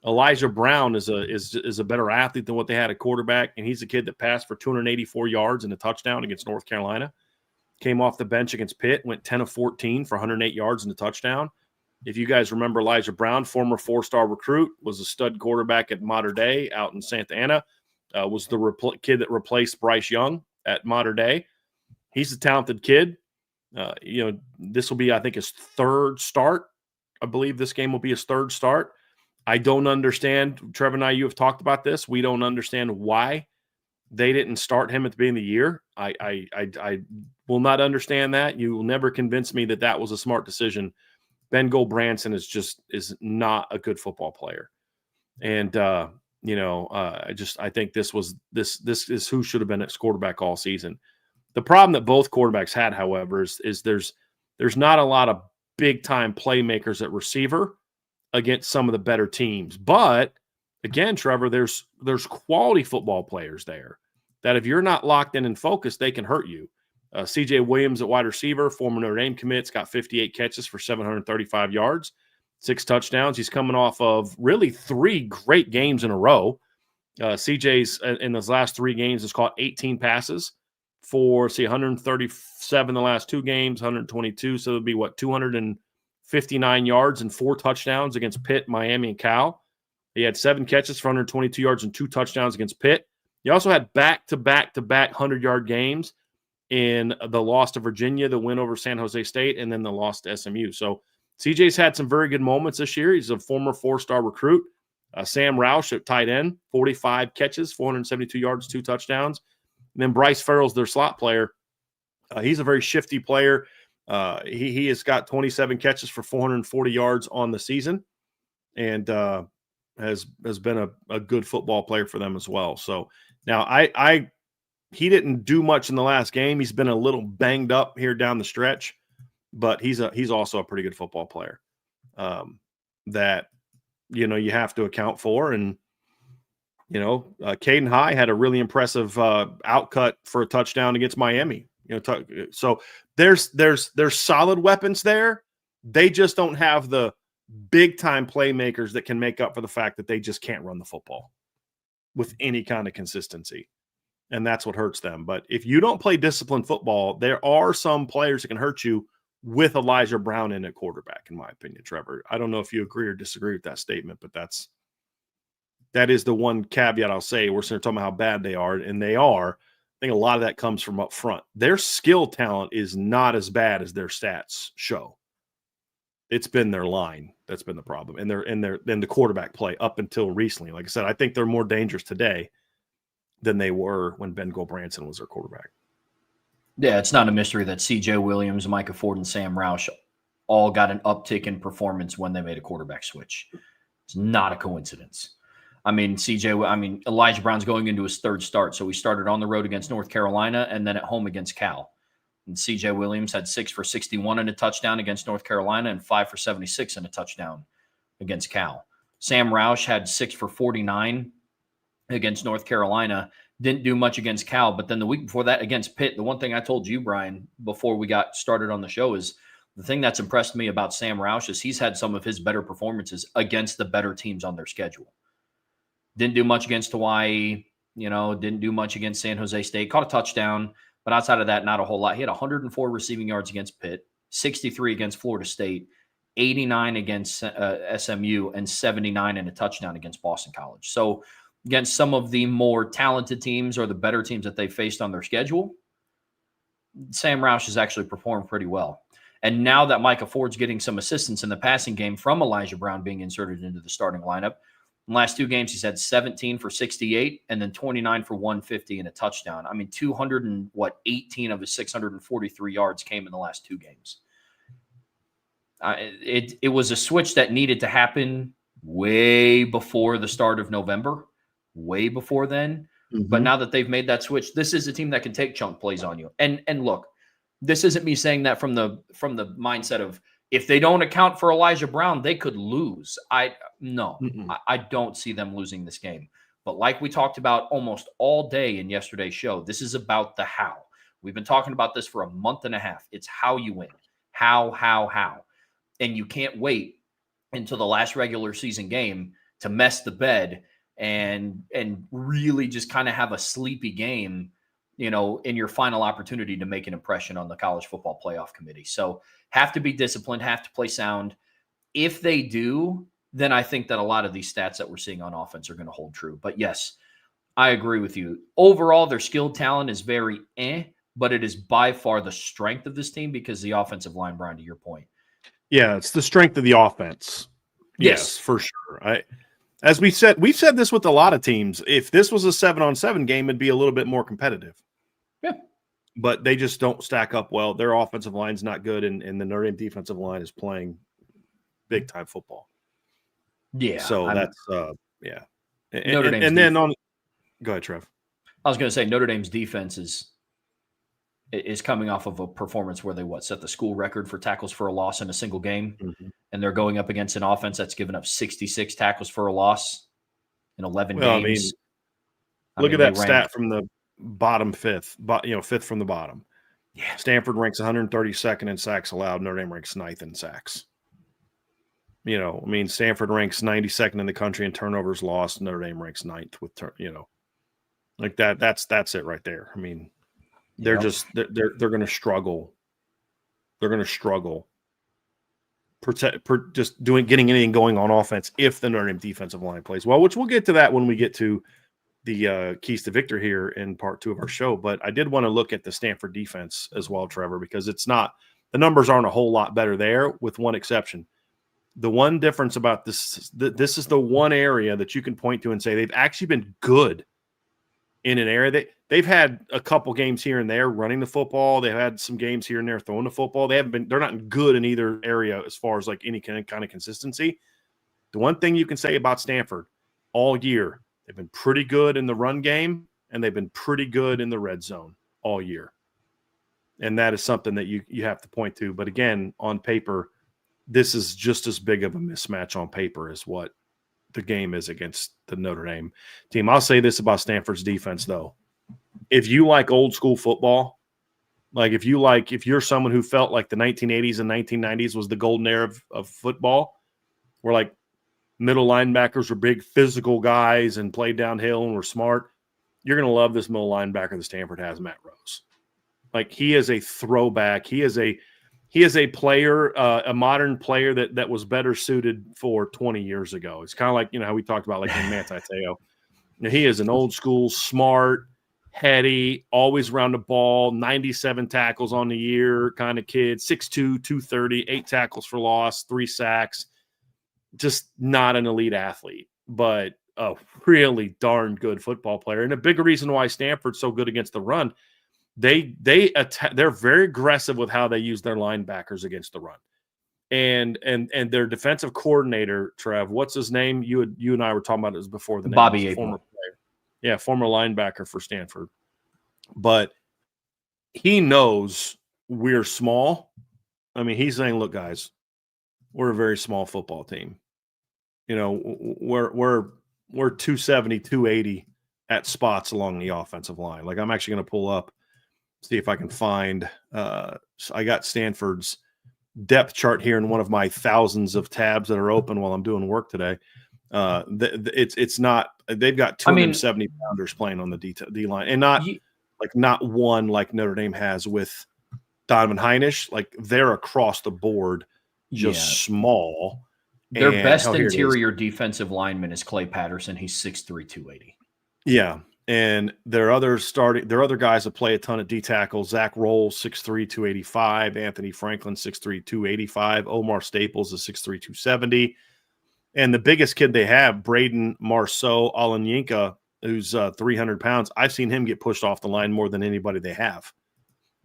Elijah Brown is a better athlete than what they had at quarterback, and he's a kid that passed for 284 yards and a touchdown against North Carolina. Came off the bench against Pitt, went 10 of 14 for 108 yards and a touchdown. If you guys remember Elijah Brown, former 4-star recruit, was a stud quarterback at Mater Dei out in Santa Ana, was the kid that replaced Bryce Young at Mater Dei. He's a talented kid. This will be, I think, his 3rd start. I believe this game will be his 3rd start. I don't understand. Trevor and you have talked about this. We don't understand why they didn't start him at the beginning of the year. I will not understand that. You will never convince me that was a smart decision. Ben Gold-Branson is not a good football player. And, I think this is who should have been at quarterback all season. The problem that both quarterbacks had, however, is there's not a lot of big-time playmakers at receiver against some of the better teams. But, again, Trevor, there's quality football players there that if you're not locked in and focused, they can hurt you. C.J. Williams at wide receiver, former Notre Dame commit, got 58 catches for 735 yards, 6 touchdowns. He's coming off of really 3 great games in a row. CJ's in those last 3 games has caught 18 passes for 137 the last 2 games, 122. So it would be 259 yards and 4 touchdowns against Pitt, Miami, and Cal. He had 7 catches for 122 yards and 2 touchdowns against Pitt. He also had back-to-back 100-yard games in the loss to Virginia, the win over San Jose State, and then the loss to SMU. So CJ's had some very good moments this year. He's a former 4-star recruit. Sam Roush at tight end, 45 catches, 472 yards, 2 touchdowns. And then Bryce Farrell's their slot player. He's a very shifty player. He has got 27 catches for 440 yards on the season, and has been a good football player for them as well. So now he didn't do much in the last game. He's been a little banged up here down the stretch, but he's also a pretty good football player. that, you have to account for. And, Caden High had a really impressive outcut for a touchdown against Miami. So there's solid weapons there. They just don't have the big time playmakers that can make up for the fact that they just can't run the football with any kind of consistency. And that's what hurts them. But if you don't play disciplined football, there are some players that can hurt you with Elijah Brown in at quarterback, in my opinion, Trevor. I don't know if you agree or disagree with that statement, but that is the one caveat I'll say. We're talking about how bad they are, and they are. I think a lot of that comes from up front. Their skill talent is not as bad as their stats show. It's been their line that's been the problem, and the quarterback play up until recently. Like I said, I think they're more dangerous today than they were when Ben Gulbranson was their quarterback. Yeah, it's not a mystery that C.J. Williams, Micah Ford, and Sam Roush all got an uptick in performance when they made a quarterback switch. It's not a coincidence. Elijah Brown's going into his third start, so he started on the road against North Carolina and then at home against Cal. And C.J. Williams had 6 for 61 and a touchdown against North Carolina and 5 for 76 and a touchdown against Cal. Sam Roush had 6 for 49 against North Carolina. Didn't do much against Cal, but then the week before that against Pitt, the one thing I told you, Brian, before we got started on the show is the thing that's impressed me about Sam Roush is he's had some of his better performances against the better teams on their schedule. Didn't do much against Hawaii, didn't do much against San Jose State. Caught a touchdown, but outside of that, not a whole lot. He had 104 receiving yards against Pitt, 63 against Florida State, 89 against SMU, and 79 and a touchdown against Boston College. So against some of the more talented teams or the better teams that they faced on their schedule, Sam Roush has actually performed pretty well. And now that Micah Ford's getting some assistance in the passing game from Elijah Brown being inserted into the starting lineup, in the last 2 games, he's had 17 for 68 and then 29 for 150 and a touchdown. 218 of his 643 yards came in the last 2 games. It was a switch that needed to happen way before the start of November. Way before then. Mm-hmm. But now that they've made that switch, this is a team that can take chunk plays on you. And look, this isn't me saying that from the mindset of if they don't account for Elijah Brown, they could lose. I don't see them losing this game. But like we talked about almost all day in yesterday's show, this is about the how. We've been talking about this for a month and a half. It's how you win. How. And you can't wait until the last regular season game to mess the bed and really just kind of have a sleepy game, in your final opportunity to make an impression on the college football playoff committee. So have to be disciplined, have to play sound. If they do, then I think that a lot of these stats that we're seeing on offense are going to hold true. But yes, I agree with you. Overall, their skilled talent is very but it is by far the strength of this team because the offensive line, Brian, to your point. Yeah, it's the strength of the offense. Yes, for sure. As we've said this with a lot of teams. If this was a 7-on-7 game, it'd be a little bit more competitive. Yeah. But they just don't stack up well. Their offensive line's not good, and the Notre Dame defensive line is playing big-time football. Yeah. So that's yeah. Notre Dame's and then on – go ahead, Trev. I was going to say Notre Dame's defense is coming off of a performance where they set the school record for tackles for a loss in a single game. Mm-hmm. And they're going up against an offense that's given up 66 tackles for a loss in 11 games. Look at that stat from the bottom fifth, fifth from the bottom. Yeah. Stanford ranks 132nd in sacks allowed. Notre Dame ranks 9th in sacks. Stanford ranks 92nd in the country in turnovers lost. Notre Dame ranks 9th with like that. That's it right there. They're they're going to struggle. They're going to struggle. Getting anything going on offense if the Notre Dame defensive line plays well, which we'll get to that when we get to the keys to victor here in part 2 of our show. But I did want to look at the Stanford defense as well, Trevor, because the numbers aren't a whole lot better there with one exception. The one difference about this is the one area that you can point to and say they've actually been good in an area. They've had a couple games here and there running the football. They've had some games here and there throwing the football. They're not good in either area as far as like any kind of consistency. The one thing you can say about Stanford all year, they've been pretty good in the run game and they've been pretty good in the red zone all year. And that is something that you have to point to. But again, on paper, this is just as big of a mismatch on paper as what the game is against the Notre Dame team. I'll say this about Stanford's defense, though. If you like old school football, if you're someone who felt like the 1980s and 1990s was the golden era of football, where like middle linebackers were big physical guys and played downhill and were smart, you're going to love this middle linebacker that Stanford has, Matt Rose. Like, he is a throwback. He is a player, a modern player that was better suited for 20 years ago. It's kind of like, how we talked about like in Manti Te'o. He is an old school, smart, heady, always around the ball, 97 tackles on the year kind of kid, 6'2", 230, 8 tackles for loss, 3 sacks. Just not an elite athlete, but a really darn good football player. And a big reason why Stanford's so good against the run, they're very aggressive with how they use their linebackers against the run. And their defensive coordinator, Trev, what's his name? You and I were talking about it before the name. Bobby April. Former linebacker for Stanford. But he knows we're small. I mean, he's saying, look, guys, we're a very small football team. We're 270, 280 at spots along the offensive line. Like, I'm actually going to pull up, see if I can find I got Stanford's depth chart here in one of my thousands of tabs that are open while I'm doing work today. It's not, they've got 270 pounders playing on the D line, and not one like Notre Dame has with Donovan Heinisch. Like, they're across the board, just small. Their best interior defensive lineman is Clay Patterson. He's 6'3", 280. Yeah. And their other guys that play a ton of D tackles: Zach Roll, 6'3", 285. Anthony Franklin, 6'3", 285. Omar Staples is 6'3", 270. And the biggest kid they have, Braden Marceau Alanyinka, who's 300 pounds. I've seen him get pushed off the line more than anybody they have.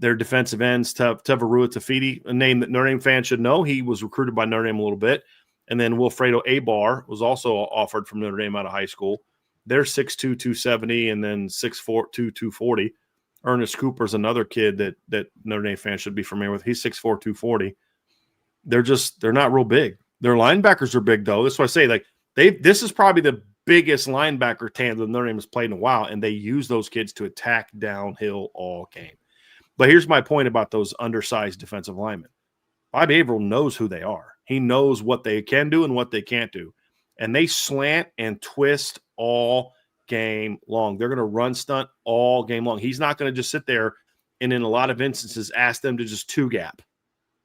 Their defensive ends, Tevarua Tafiti, a name that Notre Dame fans should know. He was recruited by Notre Dame a little bit. And then Wilfredo Abar was also offered from Notre Dame out of high school. They're 6'2", 270, and then 6'4", 240. Ernest Cooper's another kid that Notre Dame fans should be familiar with. He's 6'4", 240. They're not real big. Their linebackers are big, though. That's why I say, this is probably the biggest linebacker tandem Notre Dame has played in a while, and they use those kids to attack downhill all game. But here's my point about those undersized defensive linemen. Bobby April knows who they are. He knows what they can do and what they can't do. And they slant and twist all game long. They're going to run stunt all game long. He's not going to just sit there and, in a lot of instances, ask them to just two-gap.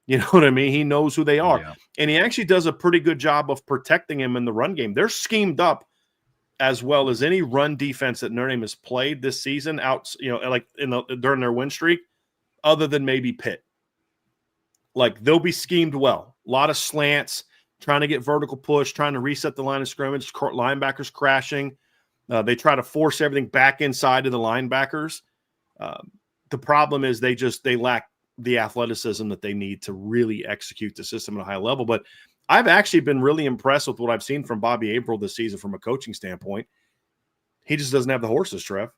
You know what I mean? He knows who they are. Yeah. And he actually does a pretty good job of protecting him in the run game. They're schemed up as well as any run defense that Notre Dame has played this season out, like during their win streak, other than maybe Pitt. Like, they'll be schemed well. A lot of slants, trying to get vertical push, trying to reset the line of scrimmage, linebackers crashing. They try to force everything back inside of the linebackers. The problem is they lack the athleticism that they need to really execute the system at a high level. But I've actually been really impressed with what I've seen from Bobby April this season from a coaching standpoint. He just doesn't have the horses, Trev.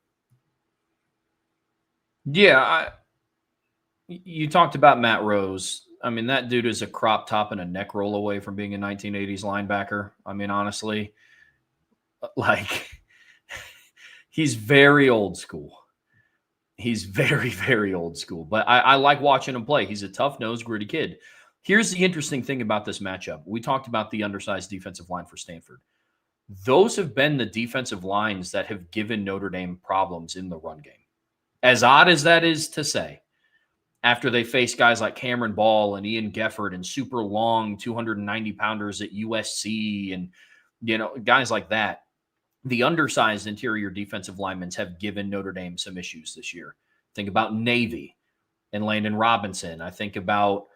Yeah, you talked about Matt Rose. I mean, that dude is a crop top and a neck roll away from being a 1980s linebacker. I mean, honestly, he's very old school. He's very, very old school. But I like watching him play. He's a tough-nosed, gritty kid. Here's the interesting thing about this matchup. We talked about the undersized defensive line for Stanford. Those have been the defensive lines that have given Notre Dame problems in the run game. As odd as that is to say, after they face guys like Cameron Ball and Ian Gefford and super long 290-pounders at USC and, guys like that, the undersized interior defensive linemen have given Notre Dame some issues this year. Think about Navy and Landon Robinson. I think about,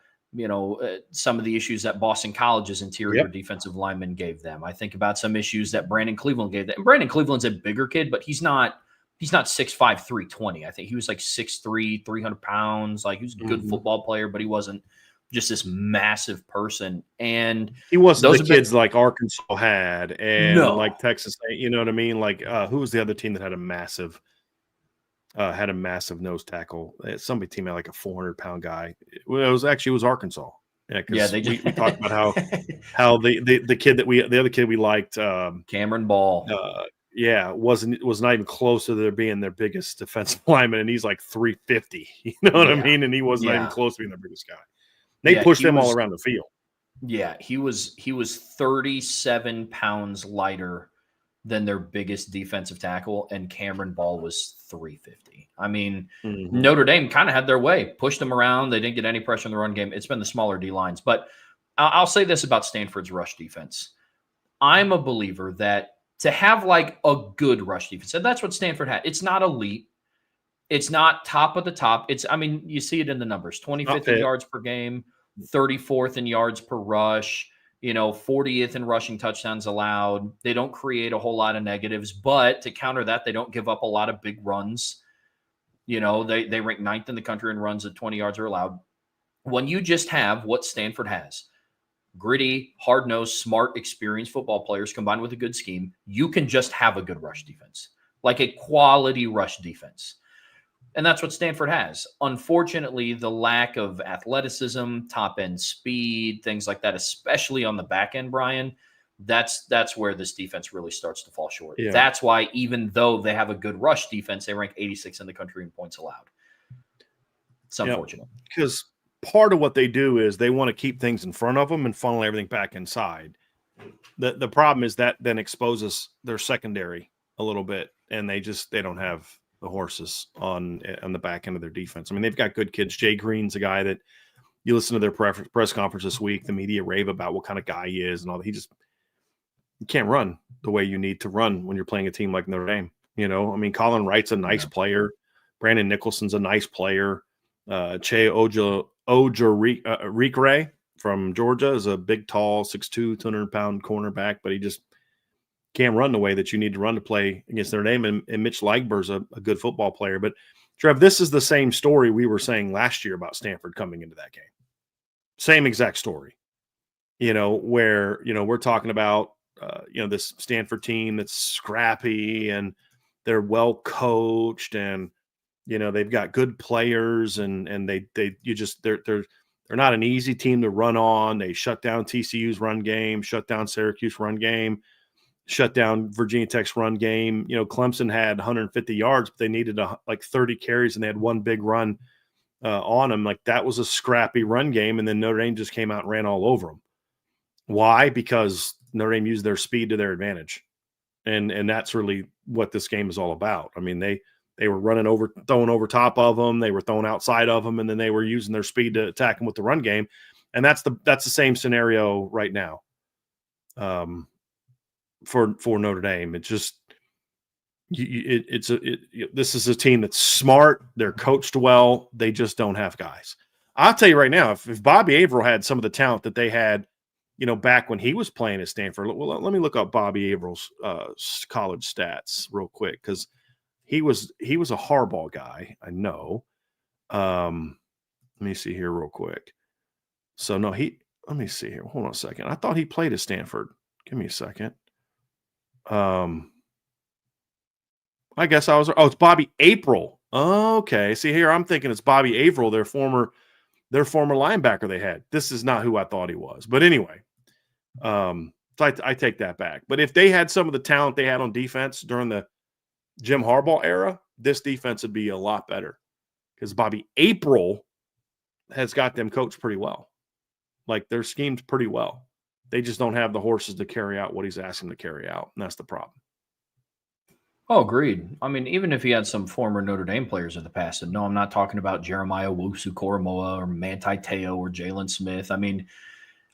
some of the issues that Boston College's interior defensive linemen gave them. I think about some issues that Brandon Cleveland gave them. And Brandon Cleveland's a bigger kid, but he's not 6'5", 320. I think he was like 6'3", 300 pounds. Like, he was a good football player, but he wasn't just this massive person. And he wasn't the kids like Arkansas had and like Texas State. You know what I mean? Like, who was the other team that had a massive nose tackle? Somebody team had like a 400-pound guy. It was Arkansas. Yeah, Yeah, because they just we talked about how the other kid we liked, Cameron Ball. was not even close to their being their biggest defensive lineman, and he's like 350. You know what I Yeah. mean? And he was not even Yeah. close to being their biggest guy. They Yeah, pushed him all around the field. Yeah, he was 37 pounds lighter than their biggest defensive tackle, and Cameron Ball was 350. I mean, Mhm. Notre Dame kind of had their way, pushed them around. They didn't get any pressure in the run game. It's been the smaller D lines. But I'll say this about Stanford's rush defense. I'm a believer that to have like a good rush defense, and that's what Stanford had. It's not elite. It's not top of the top. I mean, you see it in the numbers, Not 25th in Pitt. yards per game, 34th in yards per rush, 40th in rushing touchdowns allowed. They don't create a whole lot of negatives, but to counter that, they don't give up a lot of big runs. They rank 9th in the country in runs at 20 yards are allowed. When you just have what Stanford has, gritty, hard-nosed, smart, experienced football players combined with a good scheme, you can just have a good rush defense, like a quality rush defense. And that's what Stanford has. Unfortunately, the lack of athleticism, top-end speed, things like that, especially on the back end, Brian, that's where this defense really starts to fall short. Yeah. That's why even though they have a good rush defense, they rank 86 in the country in points allowed. It's unfortunate. Because part of what they do is they want to keep things in front of them and funnel everything back inside. The problem is that then exposes their secondary a little bit, and they don't have the horses on the back end of their defense. I mean, they've got good kids. Jay Green's a guy that you listen to their press conference this week. The media rave about what kind of guy he is and all that. You can't run the way you need to run when you're playing a team like Notre Dame. I mean, Colin Wright's a nice player. Brandon Nicholson's a nice player. Che Ojorikre from Georgia is a big, tall, 6'2", 200-pound cornerback, but he just can't run the way that you need to run to play against Notre Dame. And Mitch Legber's a good football player. But, Trev, this is the same story we were saying last year about Stanford coming into that game. Same exact story, where, we're talking about, this Stanford team that's scrappy and they're well coached and, they've got good players and they're not an easy team to run on. They shut down TCU's run game, shut down Syracuse run game, shut down Virginia Tech's run game. Clemson had 150 yards, but they needed 30 carries and they had one big run on them. Like, that was a scrappy run game. And then Notre Dame just came out and ran all over them. Why? Because Notre Dame used their speed to their advantage. And that's really what this game is all about. I mean, they were throwing over top of them. They were throwing outside of them. And then they were using their speed to attack them with the run game. And that's the same scenario right now. For Notre Dame, it's just this is a team that's smart. They're coached well. They just don't have guys. I'll tell you right now, if Bobby Averill had some of the talent that they had, back when he was playing at Stanford. Well, let me look up Bobby Averill's college stats real quick, because he was a Harbaugh guy. I know. Let me see here real quick. So no, let me see here. Hold on a second. I thought he played at Stanford. Give me a second. I guess it's Bobby April. Okay. See here, I'm thinking it's Bobby Averill, their former linebacker they had. This is not who I thought he was. But anyway, so I take that back. But if they had some of the talent they had on defense during the Jim Harbaugh era, this defense would be a lot better, because Bobby April has got them coached pretty well. Like, they're schemed pretty well. They just don't have the horses to carry out what he's asking to carry out, and that's the problem. Oh, agreed. I mean, even if he had some former Notre Dame players in the past, and no, I'm not talking about Jeremiah Owusu-Koramoah or Manti Te'o or Jalen Smith. I mean,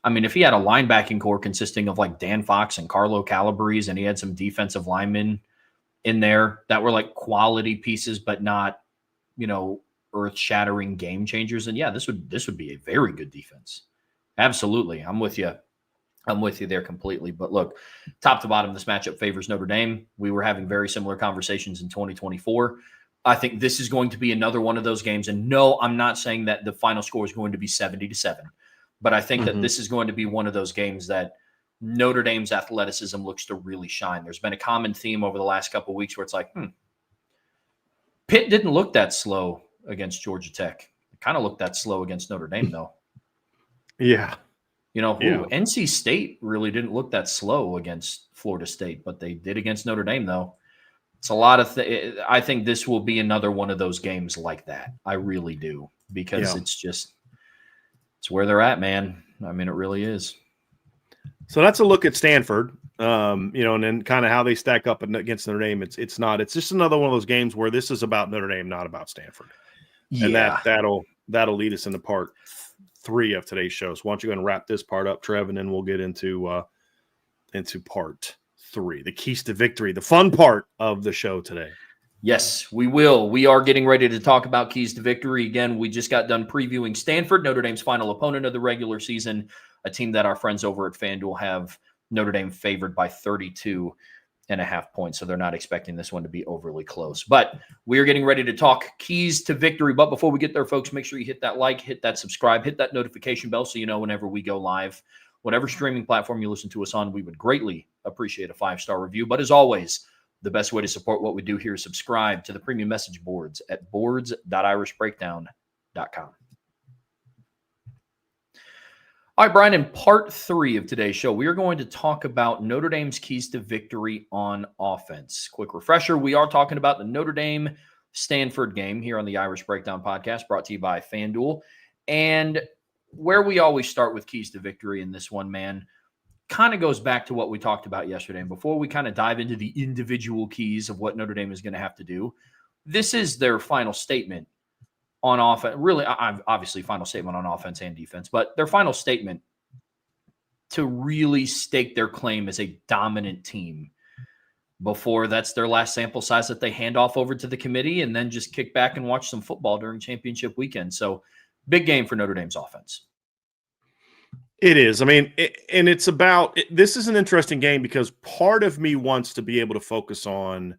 if he had a linebacking core consisting of like Dan Fox and Carlo Calabrese, and he had some defensive linemen in there that were like quality pieces, but not, earth-shattering game changers, and yeah, this would be a very good defense. Absolutely, I'm with you there completely. But look, top to bottom, this matchup favors Notre Dame. We were having very similar conversations in 2024. I think this is going to be another one of those games. And no, I'm not saying that the final score is going to be 70-7, but I think that this is going to be one of those games that Notre Dame's athleticism looks to really shine. There's been a common theme over the last couple of weeks where it's like, Pitt didn't look that slow against Georgia Tech. It kind of looked that slow against Notre Dame, though. Yeah. NC State really didn't look that slow against Florida State, but they did against Notre Dame, though. It's a lot of I think this will be another one of those games like that. I really do, because it's where they're at, man. I mean, it really is. So that's a look at Stanford, and then kind of how they stack up against Notre Dame. It's just another one of those games where this is about Notre Dame, not about Stanford. Yeah. And that'll lead us into part 3 of today's show. So why don't you go and wrap this part up, Trev, and then we'll get into part 3, the keys to victory, the fun part of the show today. Yes, we will. We are getting ready to talk about keys to victory. Again, we just got done previewing Stanford, Notre Dame's final opponent of the regular season, a team that our friends over at FanDuel have Notre Dame favored by 32.5 points. So they're not expecting this one to be overly close. But we are getting ready to talk keys to victory. But before we get there, folks, make sure you hit that like, hit that subscribe, hit that notification bell so you know whenever we go live. Whatever streaming platform you listen to us on, we would greatly appreciate a 5-star review. But as always, the best way to support what we do here is subscribe to the premium message boards at boards.irishbreakdown.com. All right, Brian, in part 3 of today's show, we are going to talk about Notre Dame's keys to victory on offense. Quick refresher, we are talking about the Notre Dame-Stanford game here on the Irish Breakdown podcast, brought to you by FanDuel. And where we always start with keys to victory in this one, man, kind of goes back to what we talked about yesterday. And before we kind of dive into the individual keys of what Notre Dame is going to have to do, this is their final statement on offense. Really, obviously, final statement on offense and defense, but their final statement to really stake their claim as a dominant team before that's their last sample size that they hand off over to the committee and then just kick back and watch some football during championship weekend. So big game for Notre Dame's offense. It is. I mean, this is an interesting game because part of me wants to be able to focus on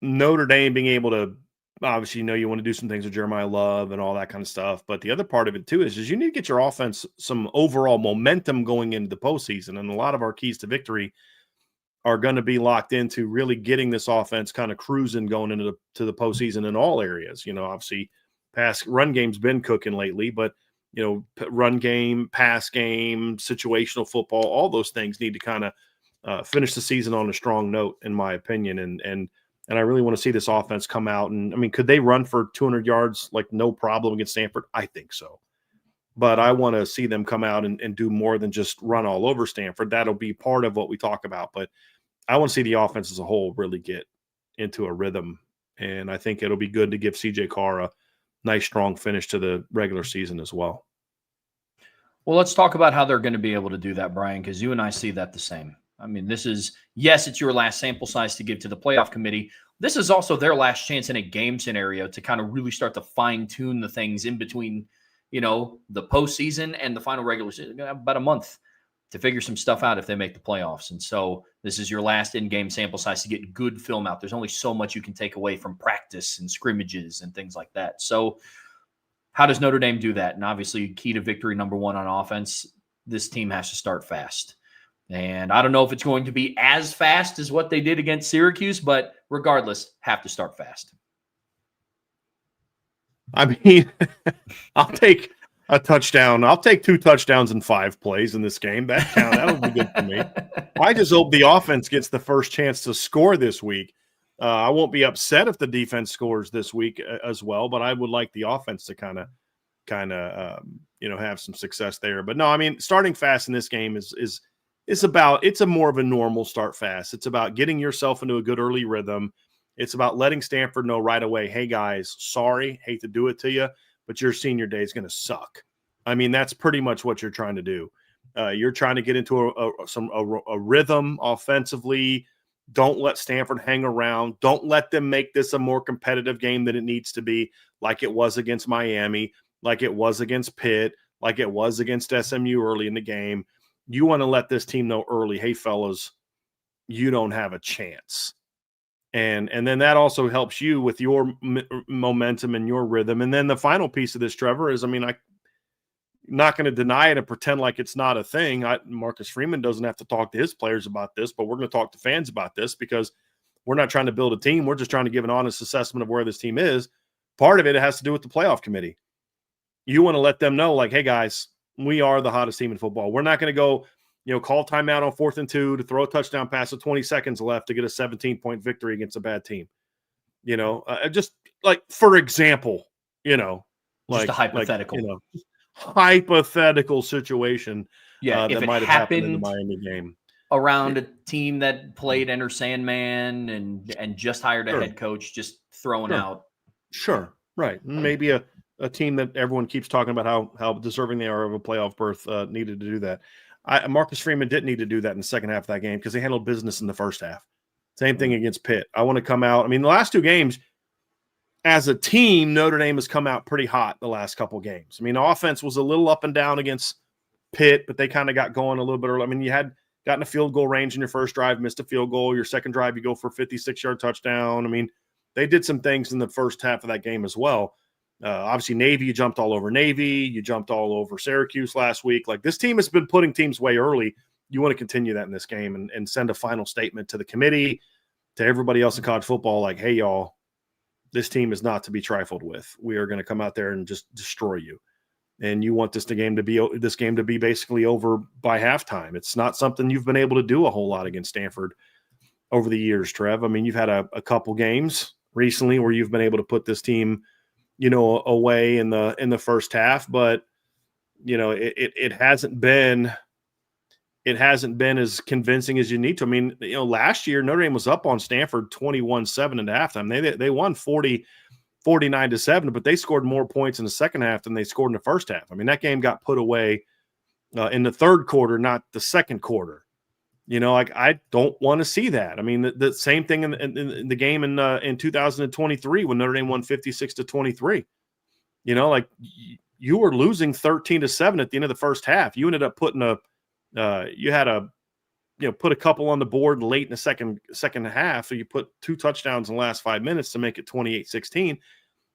Notre Dame being able to, obviously, you want to do some things with Jeremiah Love and all that kind of stuff. But the other part of it, too, is you need to get your offense some overall momentum going into the postseason. And a lot of our keys to victory are going to be locked into really getting this offense kind of cruising going into the postseason in all areas. Obviously, run game's been cooking lately, but run game, pass game, situational football, all those things need to kind of finish the season on a strong note, in my opinion. And I really want to see this offense come out. And I mean, could they run for 200 yards like no problem against Stanford? I think so. But I want to see them come out and do more than just run all over Stanford. That'll be part of what we talk about. But I want to see the offense as a whole really get into a rhythm. And I think it'll be good to give CJ Carr a nice, strong finish to the regular season as well. Well, let's talk about how they're going to be able to do that, Brian, because you and I see that the same. I mean, yes, it's your last sample size to give to the playoff committee. This is also their last chance in a game scenario to kind of really start to fine-tune the things in between, the postseason and the final regular season. About a month to figure some stuff out if they make the playoffs. And so this is your last in-game sample size to get good film out. There's only so much you can take away from practice and scrimmages and things like that. So how does Notre Dame do that? And obviously, key to victory number 1 on offense, this team has to start fast. And I don't know if it's going to be as fast as what they did against Syracuse, but regardless, have to start fast. I mean, I'll take a touchdown. I'll take 2 touchdowns in 5 plays in this game. That'll be good for me. I just hope the offense gets the first chance to score this week. I won't be upset if the defense scores this week as well, but I would like the offense to kind of have some success there. But no, I mean, starting fast in this game it's a more of a normal start fast. It's about getting yourself into a good early rhythm. It's about letting Stanford know right away, hey guys, sorry, hate to do it to you, but your senior day is going to suck. I mean, that's pretty much what you're trying to do. You're trying to get into a rhythm offensively. Don't let Stanford hang around. Don't let them make this a more competitive game than it needs to be, like it was against Miami, like it was against Pitt, like it was against SMU early in the game. You want to let this team know early, hey, fellas, you don't have a chance. And then that also helps you with your momentum and your rhythm. And then the final piece of this, Trevor, is, I'm not going to deny it and pretend like it's not a thing. Marcus Freeman doesn't have to talk to his players about this, but we're going to talk to fans about this because we're not trying to build a team. We're just trying to give an honest assessment of where this team is. Part of it has to do with the playoff committee. You want to let them know, like, hey, guys, we are the hottest team in football. We're not going to go, call timeout on 4th and 2 to throw a touchdown pass with 20 seconds left to get a 17-point victory against a bad team. Just like, for example, just a hypothetical. Hypothetical situation if that it might have happened in the Miami game. Around a team that played Enter Sandman and just hired a head coach, just throwing out. Sure, right. Maybe a team that everyone keeps talking about how deserving they are of a playoff berth needed to do that. Marcus Freeman didn't need to do that in the second half of that game because they handled business in the first half. Same thing against Pitt. I want to come out. I mean, the last 2 games, as a team, Notre Dame has come out pretty hot the last couple games. I mean, offense was a little up and down against Pitt, but they kind of got going a little bit early. I mean, you had gotten a field goal range in your first drive, missed a field goal. Your second drive, you go for a 56-yard touchdown. I mean, they did some things in the first half of that game as well. Obviously, Navy, you jumped all over Navy. You jumped all over Syracuse last week. Like, this team has been putting teams way early. You want to continue that in this game and send a final statement to the committee, to everybody else in college football, like, hey, y'all, this team is not to be trifled with. We are going to come out there and just destroy you. And you want this game to be basically over by halftime. It's not something you've been able to do a whole lot against Stanford over the years, Trev. I mean, you've had a couple games recently where you've been able to put this team, away in the first half, but it hasn't been as convincing as you need to. I mean, last year Notre Dame was up on Stanford 21-7 at halftime. They won 49-7, but they scored more points in the second half than they scored in the first half. I mean, that game got put away in the third quarter, not the second quarter. I don't want to see that. I mean, the same thing in the game in 2023 when Notre Dame won 56-23. You were losing 13-7 at the end of the first half. You ended up putting put a couple on the board late in the second half. So you put 2 touchdowns in the last 5 minutes to make it 28-16.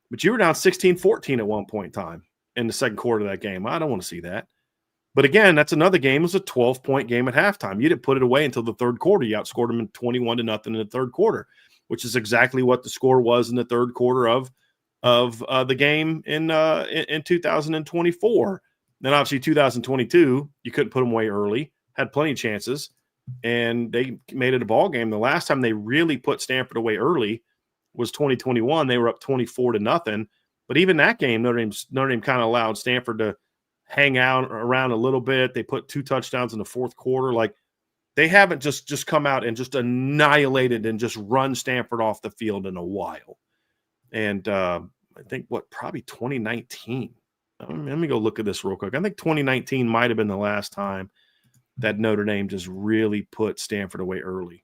But you were down 16-14 at one point in time in the second quarter of that game. I don't want to see that. But again, that's another game. It was a 12-point game at halftime. You didn't put it away until the third quarter. You outscored them 21-0 in the third quarter, which is exactly what the score was in the third quarter of the game in 2024. Then obviously 2022, you couldn't put them away early, had plenty of chances, and they made it a ball game. The last time they really put Stanford away early was 2021. They were up 24-0. But even that game, Notre Dame kind of allowed Stanford to hang out around a little bit. They put 2 touchdowns in the fourth quarter. Like, they haven't just come out and just annihilated and just run Stanford off the field in a while. And I think probably 2019. Let me go look at this real quick. I think 2019 might have been the last time that Notre Dame just really put Stanford away early.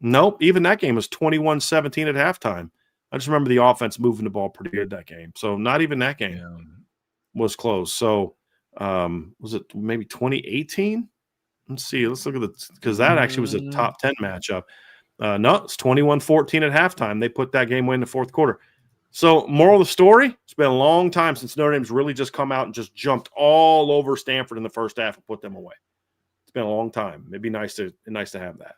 Nope, even that game was 21-17 at halftime. I just remember the offense moving the ball pretty good that game. So not even that game was close. So was it maybe 2018? Let's see. Let's look at because that actually was a top 10 matchup. No, it's 21-14 at halftime. They put that game away in the fourth quarter. So moral of the story, it's been a long time since Notre Dame's really just come out and just jumped all over Stanford in the first half and put them away. It's been a long time. It'd be nice to have that.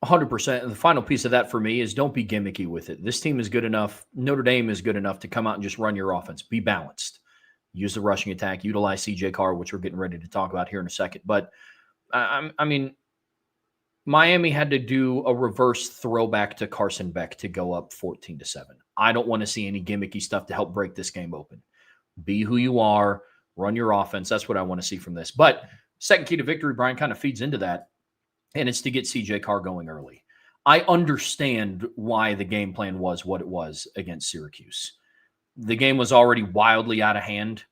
100%. And the final piece of that for me is don't be gimmicky with it. This team is good enough. Notre Dame is good enough to come out and just run your offense. Be balanced. Use the rushing attack. Utilize CJ Carr, which we're getting ready to talk about here in a second. But, I mean, Miami had to do a reverse throwback to Carson Beck to go up 14-7. I don't want to see any gimmicky stuff to help break this game open. Be who you are. Run your offense. That's what I want to see from this. But second key to victory, Brian, kind of feeds into that. And it's to get CJ Carr going early. I understand why the game plan was what it was against Syracuse. The game was already wildly out of hand.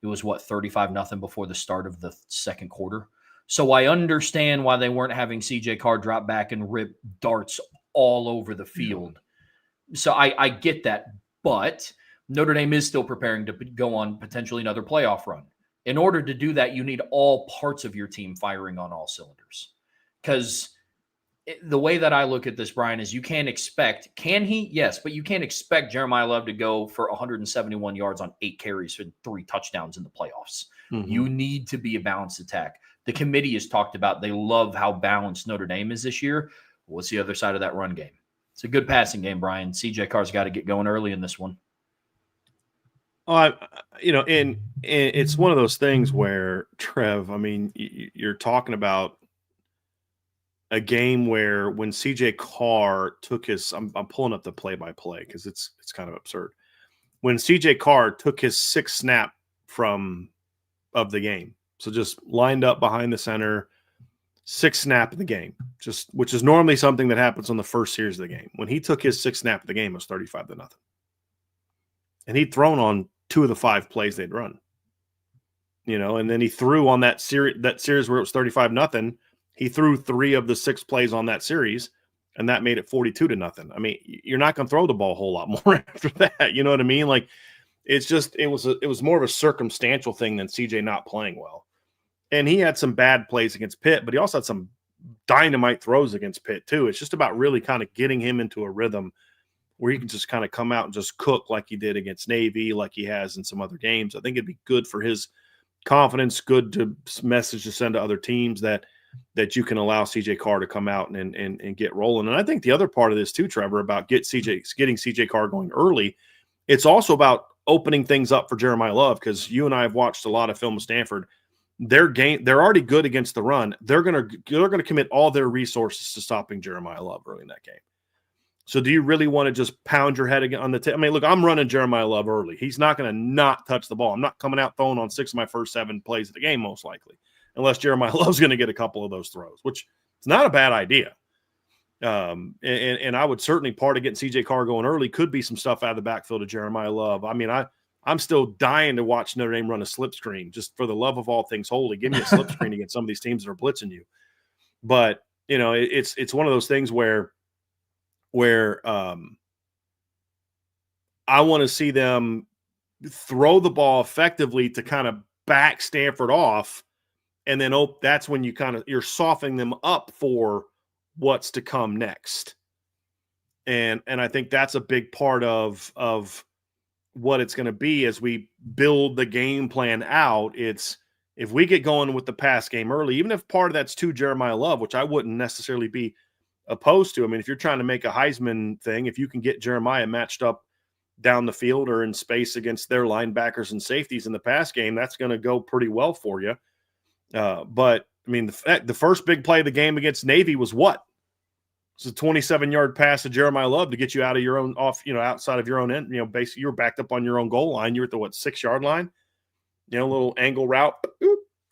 It was, 35-0 before the start of the second quarter. So I understand why they weren't having CJ Carr drop back and rip darts all over the field. So I get that. But Notre Dame is still preparing to go on potentially another playoff run. In order to do that, you need all parts of your team firing on all cylinders. Because the way that I look at this, Brian, is you can't expect – can he? Yes, but you can't expect Jeremiah Love to go for 171 yards on 8 carries and 3 touchdowns in the playoffs. Mm-hmm. You need to be a balanced attack. The committee has talked about they love how balanced Notre Dame is this year. What's the other side of that run game? It's a good passing game, Brian. CJ Carr's got to get going early in this one. And it's one of those things where, Trev, I mean, you're talking about a game where when CJ Carr took his, I'm pulling up the play-by-play because it's kind of absurd. When CJ Carr took his sixth snap of the game, so just lined up behind the center, sixth snap of the game, which is normally something that happens on the first series of the game. When he took his sixth snap of the game, it was 35-0. And he'd thrown on 2 of the 5 plays they'd run. And then he threw on that series where it was 35-0. He threw 3 of the 6 plays on that series, and that made it 42-0. I mean, you're not going to throw the ball a whole lot more after that. You know what I mean? Like, it was more of a circumstantial thing than CJ not playing well. And he had some bad plays against Pitt, but he also had some dynamite throws against Pitt too. It's just about really kind of getting him into a rhythm where he can just kind of come out and just cook like he did against Navy, like he has in some other games. I think it'd be good for his confidence, good to message to send to other teams that you can allow CJ Carr to come out and get rolling. And I think the other part of this too, Trevor, about getting CJ Carr going early, it's also about opening things up for Jeremiah Love, because you and I have watched a lot of film of Stanford. They're already good against the run. They're gonna commit all their resources to stopping Jeremiah Love early in that game. So do you really want to just pound your head on the tip? I mean, look, I'm running Jeremiah Love early. He's not going to not touch the ball. I'm not coming out throwing on 6 of my first 7 plays of the game, most likely, unless Jeremiah Love's going to get a couple of those throws, which is not a bad idea. And I would certainly, part of getting CJ Carr going early could be some stuff out of the backfield of Jeremiah Love. I mean, I'm still dying to watch Notre Dame run a slip screen, just for the love of all things holy. Give me a slip screen against some of these teams that are blitzing you. But, it's one of those things where I want to see them throw the ball effectively to kind of back Stanford off. And then that's when you're softening them up for what's to come next. And I think that's a big part of what it's going to be as we build the game plan out. It's, if we get going with the pass game early, even if part of that's to Jeremiah Love, which I wouldn't necessarily be opposed to. I mean, if you're trying to make a Heisman thing, if you can get Jeremiah matched up down the field or in space against their linebackers and safeties in the pass game, that's going to go pretty well for you. But I mean, the first big play of the game against Navy was what? It's a 27-yard pass to Jeremiah Love to get you out of your own outside of your own end. Basically you were backed up on your own goal line. You're at the 6-yard line, a little angle route,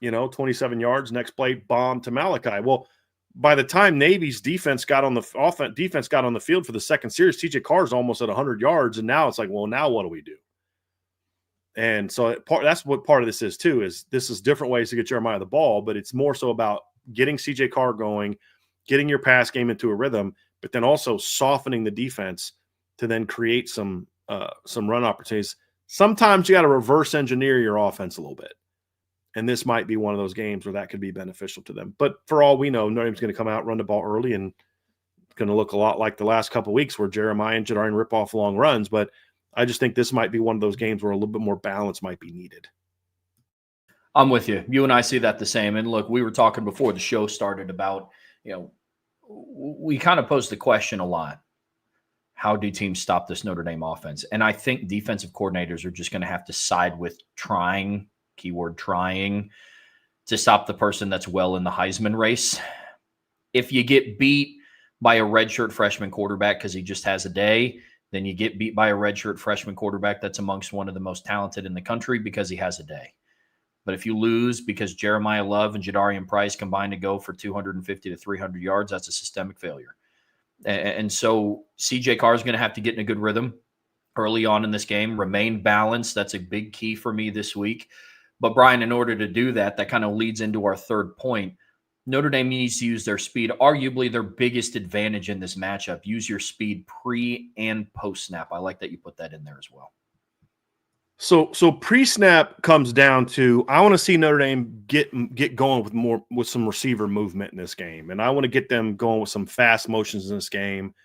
27 yards. Next play, bomb to Malachi. Well, by the time Navy's defense got on the field for the second series, TJ Carr's almost at 100 yards, and now it's like, well, now what do we do? And so that's what part of this is too. Is this is different ways to get Jeremiah the ball, but it's more so about getting CJ Carr going, getting your pass game into a rhythm, but then also softening the defense to then create some run opportunities. Sometimes you got to reverse engineer your offense a little bit. And this might be one of those games where that could be beneficial to them. But for all we know, Notre Dame's going to come out, run the ball early, and it's going to look a lot like the last couple of weeks where Jeremiah and Jadarian rip off long runs. But I just think this might be one of those games where a little bit more balance might be needed. I'm with you. You and I see that the same. And look, we were talking before the show started about, we kind of posed the question a lot. How do teams stop this Notre Dame offense? And I think defensive coordinators are just going to have to side with trying, keyword trying, to stop the person that's well in the Heisman race. If you get beat by a redshirt freshman quarterback because he just has a day, then you get beat by a redshirt freshman quarterback that's amongst one of the most talented in the country because he has a day. But if you lose because Jeremiah Love and Jadarian Price combined to go for 250 to 300 yards, that's a systemic failure. And so CJ Carr is going to have to get in a good rhythm early on in this game, remain balanced. That's a big key for me this week. But Brian, in order to do that, that kind of leads into our third point. Notre Dame needs to use their speed, arguably their biggest advantage in this matchup. Use your speed pre and post snap. I like that you put that in there as well. So pre-snap comes down to, I want to see Notre Dame get going with some receiver movement in this game, and I want to get them going with some fast motions in this game.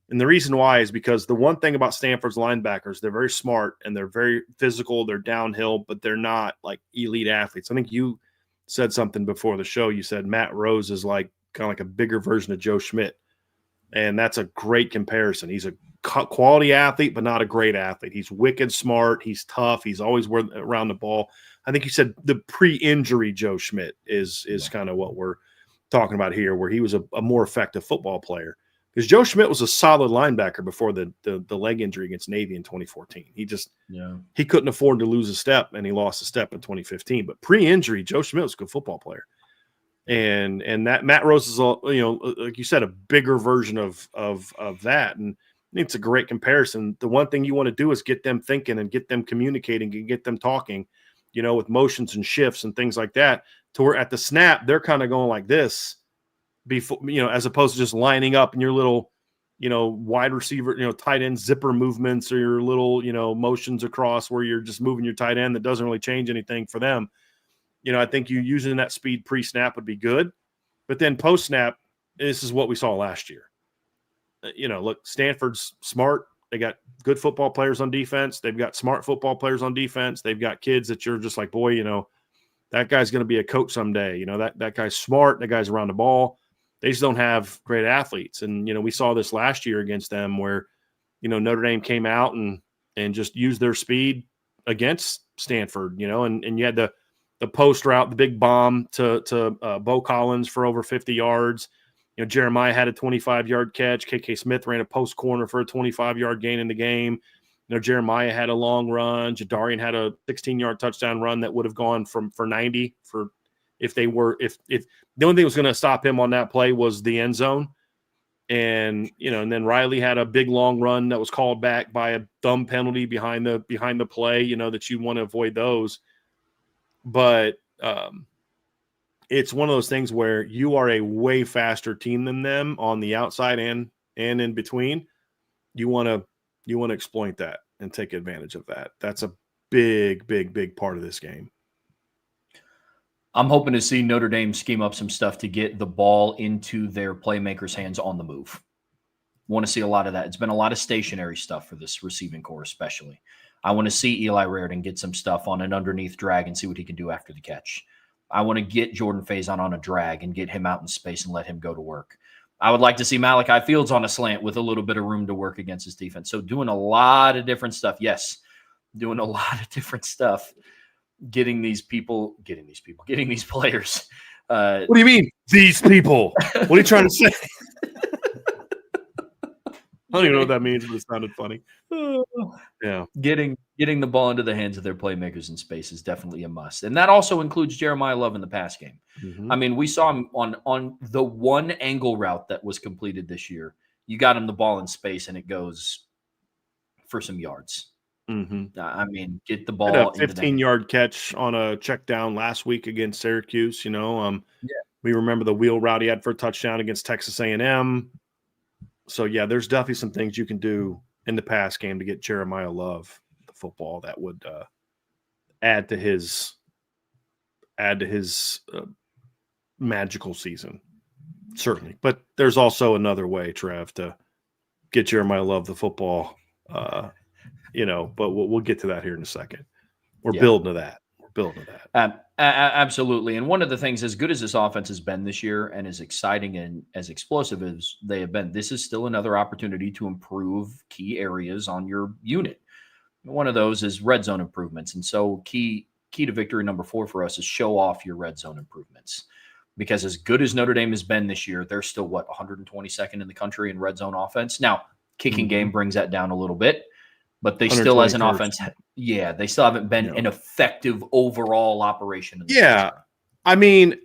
And the reason why is because the one thing about Stanford's linebackers, they're very smart and they're very physical. They're downhill, but they're not like elite athletes. I think you said something before the show. You said Matt Rose is like kind of like a bigger version of Joe Schmidt. And that's a great comparison. He's a quality athlete, but not a great athlete. He's wicked smart. He's tough. He's always around the ball. I think you said the pre-injury Joe Schmidt is kind of what we're talking about here, where he was a more effective football player. Because Joe Schmidt was a solid linebacker before the leg injury against Navy in 2014. He couldn't afford to lose a step, and he lost a step in 2015. But pre-injury, Joe Schmidt was a good football player. And that Matt Rose is, like you said, a bigger version of that. And I think it's a great comparison. The one thing you want to do is get them thinking and get them communicating and get them talking, with motions and shifts and things like that, to where at the snap, they're kind of going like this before, as opposed to just lining up in your little, wide receiver, tight end zipper movements, or your little, motions across where you're just moving your tight end that doesn't really change anything for them. I think you using that speed pre-snap would be good. But then post-snap, this is what we saw last year. Look, Stanford's smart. They got good football players on defense. They've got smart football players on defense. They've got kids that you're just like, boy, that guy's going to be a coach someday. That guy's smart. That guy's around the ball. They just don't have great athletes. And, we saw this last year against them where, Notre Dame came out and just used their speed against Stanford, and you had the post route, the big bomb to Bo Collins for over 50 yards. Jeremiah had a 25-yard catch. KK Smith ran a post corner for a 25-yard gain in the game. Jeremiah had a long run. Jadarian had a 16-yard touchdown run that would have gone for 90 if the only thing that was going to stop him on that play was the end zone. And, and then Riley had a big long run that was called back by a thumb penalty behind the play, that you want to avoid those. But it's one of those things where you are a way faster team than them on the outside and in between. You want to exploit that and take advantage of that. That's a big, big, big part of this game. I'm hoping to see Notre Dame scheme up some stuff to get the ball into their playmakers' hands on the move. Want to see a lot of that. It's been a lot of stationary stuff for this receiving core, especially. I want to see Eli Raridan get some stuff on an underneath drag and see what he can do after the catch. I want to get Jordan Faison on a drag and get him out in space and let him go to work. I would like to see Malachi Fields on a slant with a little bit of room to work against his defense. So doing a lot of different stuff. Yes, doing a lot of different stuff. Getting these players. What do you mean, these people? What are you trying to say? I don't even know what that means, but it sounded funny. Yeah. Getting the ball into the hands of their playmakers in space is definitely a must. And that also includes Jeremiah Love in the pass game. Mm-hmm. I mean, we saw him on the one angle route that was completed this year. You got him the ball in space, and it goes for some yards. Mm-hmm. I mean, get the ball. A 15-yard catch on a check down last week against Syracuse. We remember the wheel route he had for a touchdown against Texas A&M. So, yeah, there's definitely some things you can do in the pass game to get Jeremiah Love the football that would add to his magical season, certainly. But there's also another way, Trev, to get Jeremiah Love the football, but we'll get to that here in a second. We're building to that. Absolutely. And one of the things, as good as this offense has been this year and as exciting and as explosive as they have been, this is still another opportunity to improve key areas on your unit. One of those is red zone improvements. And so key to victory number 4 for us is show off your red zone improvements. Because as good as Notre Dame has been this year, they're still, 122nd in the country in red zone offense. Now, kicking game brings that down a little bit. But they still, as an offense, they still haven't been an effective overall operation. I mean,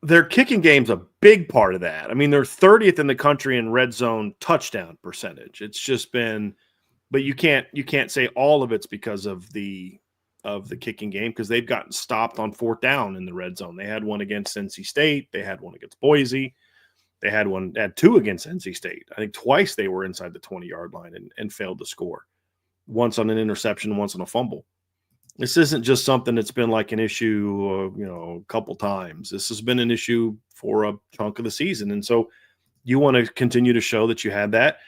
their kicking game's a big part of that. I mean, they're 30th in the country in red zone touchdown percentage. It's just been, but you can't say all of it's because of the kicking game, because they've gotten stopped on 4th down in the red zone. They had one against NC State. They had one against Boise. They had 2 against NC State. I think twice they were inside the 20-yard line and failed to score. Once on an interception, once on a fumble. This isn't just something that's been like an issue, a couple times. This has been an issue for a chunk of the season. And so you want to continue to show that you had that.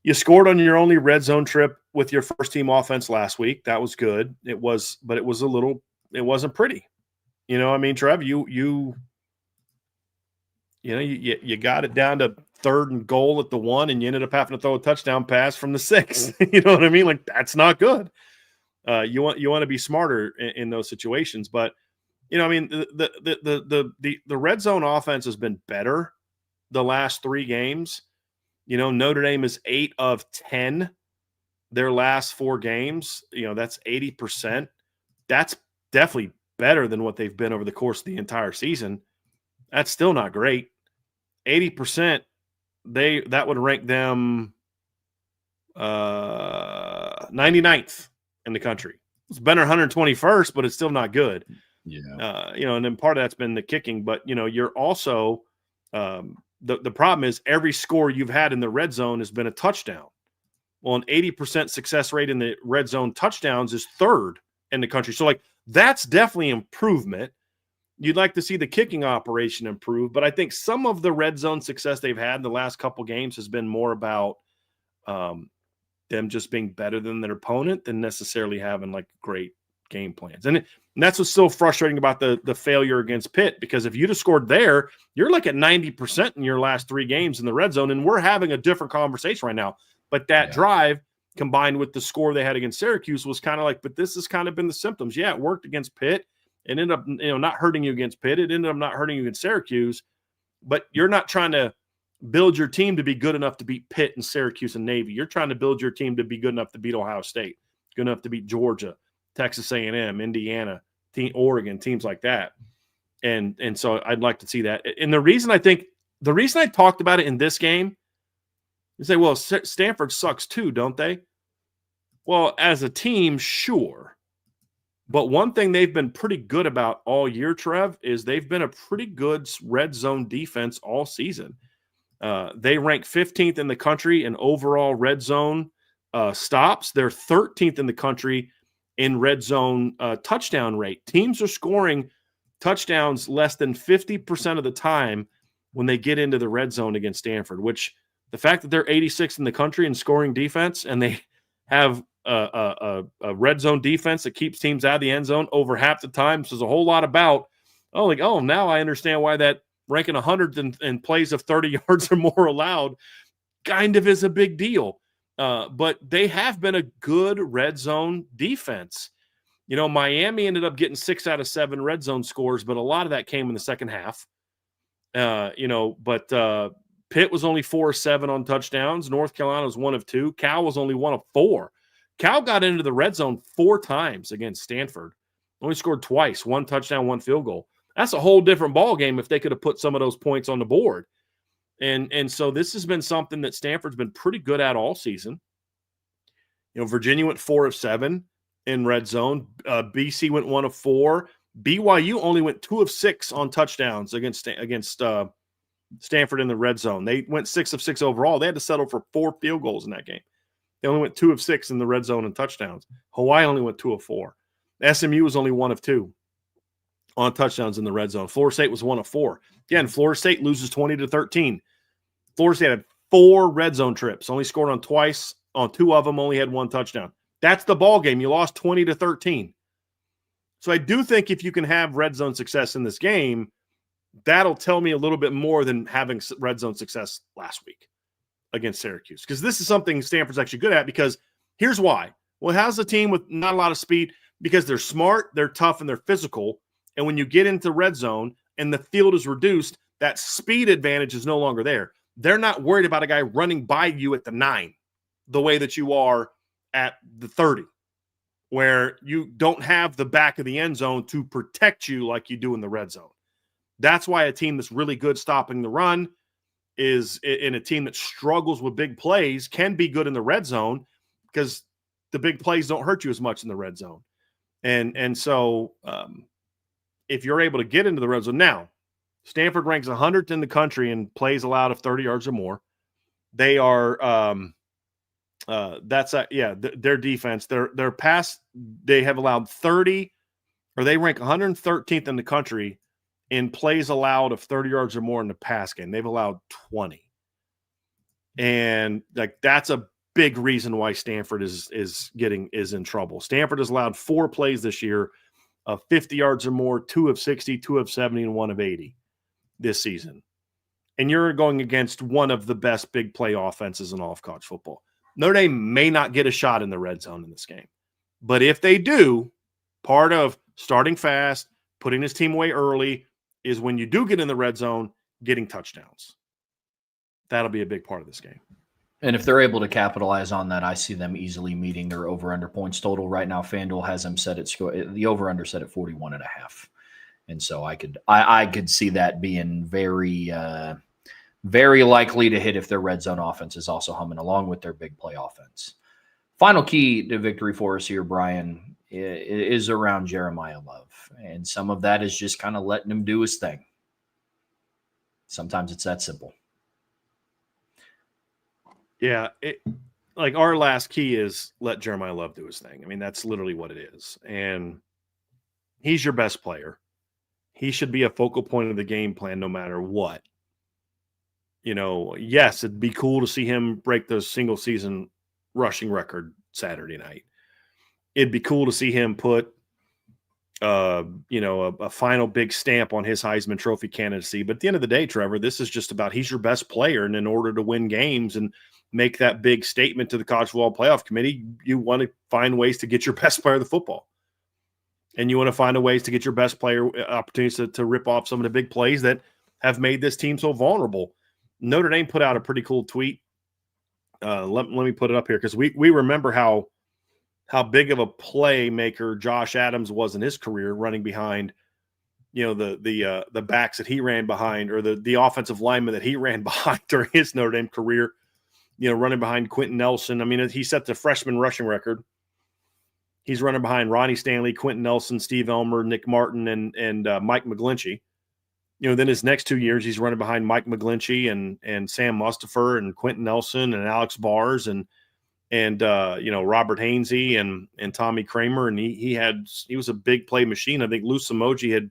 You scored on your only red zone trip with your first team offense last week. That was good. It wasn't pretty. Trev, you got it down to 3rd and goal at the 1, and you ended up having to throw a touchdown pass from the 6. You know what I mean? Like, that's not good. You want to be smarter in those situations. But, you know, I mean, the red zone offense has been better the last 3 games. You know, Notre Dame is 8 of 10 their last 4 games. You know, that's 80%. That's definitely better than what they've been over the course of the entire season. That's still not great. 80%, that would rank them 99th in the country. It's better 121st, but it's still not good. Yeah. You know, and then part of that's been the kicking, but you know, you're also the problem is every score you've had in the red zone has been a touchdown. Well, an 80% success rate in the red zone touchdowns is 3rd in the country. So, like, that's definitely improvement. You'd like to see the kicking operation improve, but I think some of the red zone success they've had in the last couple games has been more about them just being better than their opponent than necessarily having like great game plans. And that's what's so frustrating about the failure against Pitt, because if you'd have scored there, you're like at 90% in your last 3 games in the red zone, and we're having a different conversation right now. But that drive combined with the score they had against Syracuse was kind of like, but this has kind of been the symptoms. Yeah, it worked against Pitt. It ended up, you know, not hurting you against Pitt. It ended up not hurting you against Syracuse. But you're not trying to build your team to be good enough to beat Pitt and Syracuse and Navy. You're trying to build your team to be good enough to beat Ohio State, good enough to beat Georgia, Texas A&M, Indiana, Oregon, teams like that. And so I'd like to see that. And the reason I talked about it in this game, you say, well, Stanford sucks too, don't they? Well, as a team, sure. But one thing they've been pretty good about all year, Trev, is they've been a pretty good red zone defense all season. They rank 15th in the country in overall red zone stops. They're 13th in the country in red zone touchdown rate. Teams are scoring touchdowns less than 50% of the time when they get into the red zone against Stanford, which the fact that they're 86th in the country in scoring defense and they have a red zone defense that keeps teams out of the end zone over half the time says a whole lot about, now I understand why that ranking 100th in plays of 30 yards or more allowed kind of is a big deal. But they have been a good red zone defense. You know, Miami ended up getting 6 out of 7 red zone scores, but a lot of that came in the second half. But Pitt was only 4 of 7 on touchdowns. North Carolina was 1 of 2. Cal was only 1 of 4. Cal got into the red zone 4 times against Stanford. Only scored twice, 1 touchdown, 1 field goal. That's a whole different ball game if they could have put some of those points on the board. And so this has been something that Stanford's been pretty good at all season. You know, Virginia went 4 of 7 in red zone. BC went 1 of 4. BYU only went 2 of 6 on touchdowns against Stanford in the red zone. They went 6 of 6 overall. They had to settle for 4 field goals in that game. They only went 2 of 6 in the red zone and touchdowns. Hawaii only went 2 of 4. SMU was only 1 of 2 on touchdowns in the red zone. Florida State was 1 of 4. Again, Florida State loses 20-13. Florida State had 4 red zone trips, only scored on twice. On 2 of them, only had 1 touchdown. That's the ball game. You lost 20-13. So I do think if you can have red zone success in this game, that'll tell me a little bit more than having red zone success last week against Syracuse. Because this is something Stanford's actually good at, because here's why. Well, it has a team with not a lot of speed because they're smart, they're tough, and they're physical. And when you get into red zone and the field is reduced, that speed advantage is no longer there. They're not worried about a guy running by you at the 9 the way that you are at the 30, where you don't have the back of the end zone to protect you like you do in the red zone. That's why a team that's really good stopping the run is in a team that struggles with big plays can be good in the red zone, because the big plays don't hurt you as much in the red zone. And so if you're able to get into the red zone now, Stanford ranks 100th in the country in plays allowed of 30 yards or more. They are their defense, their pass, they have allowed 30, or they rank 113th in the country in plays allowed of 30 yards or more in the pass game. They've allowed 20. And like that's a big reason why Stanford is in trouble. Stanford has allowed 4 plays this year of 50 yards or more, 2 of 60, 2 of 70, and 1 of 80 this season. and you're going against one of the best big play offenses in all of college football. Notre Dame may not get a shot in the red zone in this game. But if they do, part of starting fast, putting his team away early, is when you do get in the red zone, getting touchdowns. That'll be a big part of this game. And if they're able to capitalize on that, I see them easily meeting their over-under points total. Right now, FanDuel has them set at the over-under set at 41.5. And so I could see that being very, very likely to hit if their red zone offense is also humming along with their big play offense. Final key to victory for us here, Brian, is around Jeremiah Love. And some of that is just kind of letting him do his thing. Sometimes it's that simple. Yeah, like our last key is let Jeremiah Love do his thing. I mean, that's literally what it is. And he's your best player. He should be a focal point of the game plan no matter what. Yes, it'd be cool to see him break the single season rushing record Saturday night. It'd be cool to see him put a final big stamp on his Heisman Trophy candidacy. But at the end of the day, Trevor, this is just about he's your best player. And in order to win games and make that big statement to the College Football Playoff Committee, you want to find ways to get your best player of the football. And you want to find ways to get your best player opportunities to rip off some of the big plays that have made this team so vulnerable. Notre Dame put out a pretty cool tweet. Let me put it up here because we remember how big of a playmaker Josh Adams was in his career, running behind, the backs that he ran behind, or the offensive linemen that he ran behind during his Notre Dame career. Running behind Quentin Nelson. I mean, he set the freshman rushing record. He's running behind Ronnie Stanley, Quentin Nelson, Steve Elmer, Nick Martin, and Mike McGlinchey. Then his next 2 years, he's running behind Mike McGlinchey and Sam Mustipher and Quentin Nelson and Alex Bars and Robert Hainsey and Tommy Kramer. And he was a big play machine. I think Lou Emoji had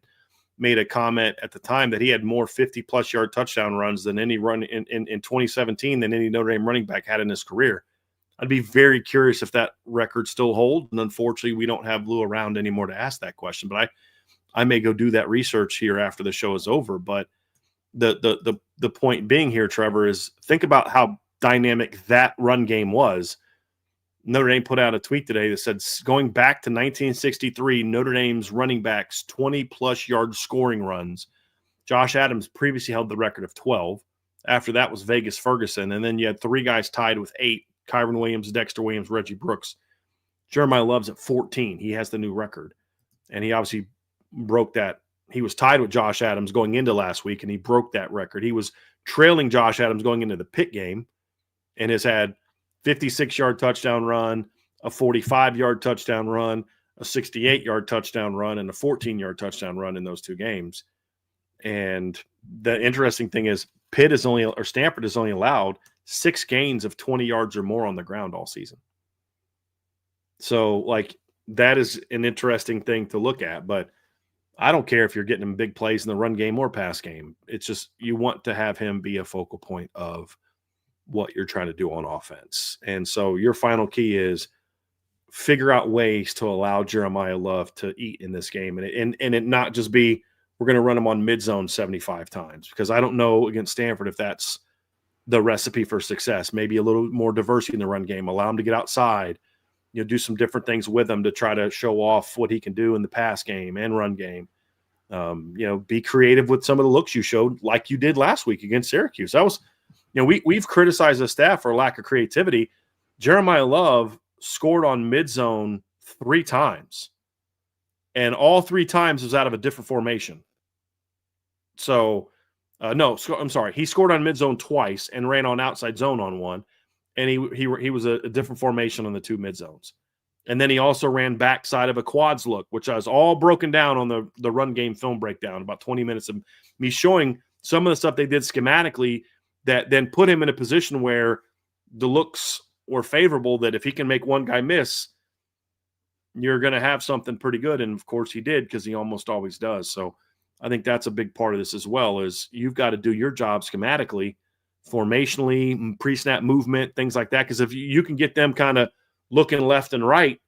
made a comment at the time that he had more 50-plus yard touchdown runs than any run in 2017 than any Notre Dame running back had in his career. I'd be very curious if that record still holds. And unfortunately, we don't have Lou around anymore to ask that question. But I may go do that research here after the show is over. But the point being here, Trevor, is think about how dynamic that run game was. Notre Dame put out a tweet today that said, going back to 1963, Notre Dame's running backs 20-plus yard scoring runs. Josh Adams previously held the record of 12. After that was Vegas Ferguson. And then you had 3 guys tied with 8, Kyron Williams, Dexter Williams, Reggie Brooks. Jeremiah Love's at 14. He has the new record. And he obviously broke that. He was tied with Josh Adams going into last week, and he broke that record. He was trailing Josh Adams going into the Pitt game and has had 56-yard touchdown run, a 45-yard touchdown run, a 68-yard touchdown run, and a 14-yard touchdown run in those 2 games. And the interesting thing is Stanford is only allowed 6 gains of 20 yards or more on the ground all season. So, that is an interesting thing to look at. But I don't care if you're getting him big plays in the run game or pass game. It's just you want to have him be a focal point of what you're trying to do on offense. And so your final key is figure out ways to allow Jeremiah Love to eat in this game. And it not just be, we're going to run him on mid-zone 75 times, because I don't know against Stanford if that's the recipe for success. Maybe a little more diversity in the run game, allow him to get outside, do some different things with him to try to show off what he can do in the pass game and run game. Be creative with some of the looks you showed, like you did last week against Syracuse. That was, we've criticized the staff for lack of creativity. Jeremiah Love scored on mid-zone 3 times, and all 3 times was out of a different formation. So, I'm sorry. He scored on mid-zone twice and ran on outside zone on one, and he was a different formation on the 2 mid-zones. And then he also ran backside of a quads look, which I was all broken down on the run game film breakdown, about 20 minutes of me showing some of the stuff they did schematically that then put him in a position where the looks were favorable, that if he can make one guy miss, you're going to have something pretty good. And of course he did, because he almost always does. So I think that's a big part of this as well, is you've got to do your job schematically, formationally, pre-snap movement, things like that. Because if you can get them kind of looking left and right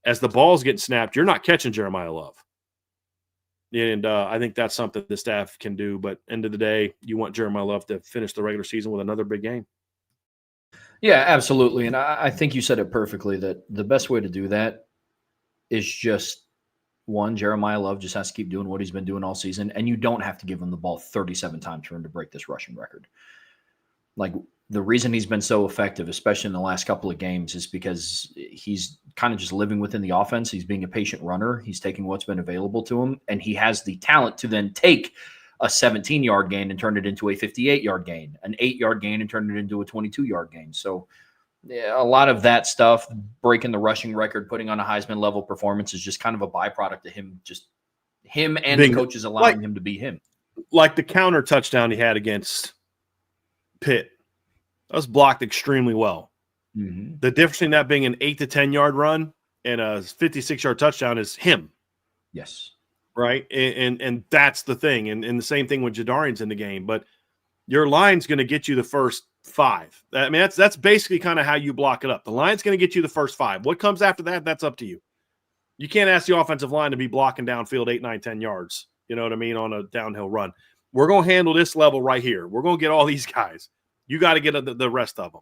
as the ball's getting snapped, you're not catching Jeremiah Love. And I think that's something the staff can do. But end of the day, you want Jeremiah Love to finish the regular season with another big game. Yeah, absolutely. And I think you said it perfectly that the best way to do that is just one, Jeremiah Love just has to keep doing what he's been doing all season. And you don't have to give him the ball 37 times for him to break this rushing record. Like, the reason he's been so effective, especially in the last couple of games, is because he's kind of just living within the offense. He's being a patient runner. He's taking what's been available to him, and he has the talent to then take a 17-yard gain and turn it into a 58-yard gain, an 8-yard gain and turn it into a 22-yard gain. So yeah, a lot of that stuff, breaking the rushing record, putting on a Heisman level performance, is just kind of a byproduct of him and the coaches allowing him to be him. Like the counter touchdown he had against Pitt. That was blocked extremely well. Mm-hmm. The difference between that being an 8 to 10-yard run and a 56-yard touchdown is him. Yes. Right? And that's the thing. And the same thing when Jadarian's in the game. But your line's going to get you the first 5. I mean, that's basically kind of how you block it up. The line's going to get you the first 5. What comes after that, that's up to you. You can't ask the offensive line to be blocking downfield 8, 9, 10 yards, you know what I mean, on a downhill run. We're going to handle this level right here. We're going to get all these guys. You got to get the rest of them.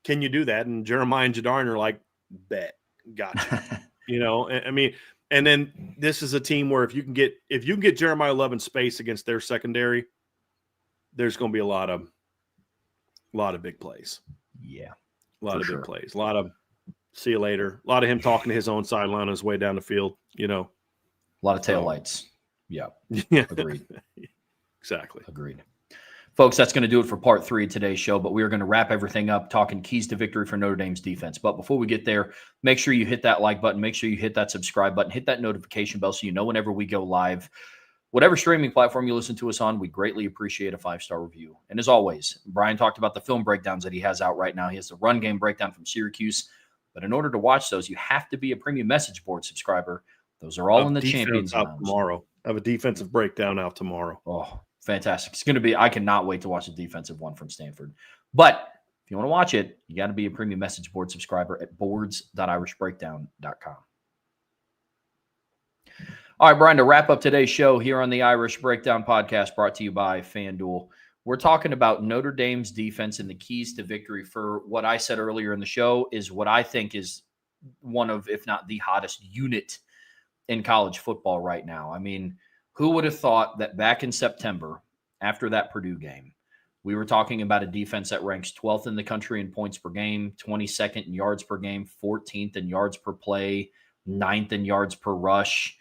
Can you do that? And Jeremiah and Jadarian are like, bet, gotcha. You know, I mean, and then this is a team where if you can get Jeremiah Love in space against their secondary, there's going to be a lot of big plays. Yeah, a lot of big plays. A lot of see you later. A lot of him talking to his own sideline on his way down the field. You know, a lot of taillights. Yeah, agreed. Exactly. Agreed. Folks, that's going to do it for part 3 of today's show, but we are going to wrap everything up talking keys to victory for Notre Dame's defense. But before we get there, make sure you hit that like button, make sure you hit that subscribe button, hit that notification bell so you know whenever we go live. Whatever streaming platform you listen to us on, we greatly appreciate a 5-star review. And as always, Brian talked about the film breakdowns that he has out right now. He has the run game breakdown from Syracuse. But in order to watch those, you have to be a premium message board subscriber. Those are all in the Champions Lounge. Tomorrow. I have a defensive breakdown out tomorrow. Oh, fantastic. It's going to be, I cannot wait to watch the defensive one from Stanford. But if you want to watch it, you got to be a premium message board subscriber at boards.irishbreakdown.com. All right, Brian, to wrap up today's show here on the Irish Breakdown podcast brought to you by FanDuel, we're talking about Notre Dame's defense and the keys to victory for what I said earlier in the show is what I think is one of, if not the hottest unit in college football right now. I mean, who would have thought that back in September, after that Purdue game, we were talking about a defense that ranks 12th in the country in points per game, 22nd in yards per game, 14th in yards per play, 9th in yards per rush,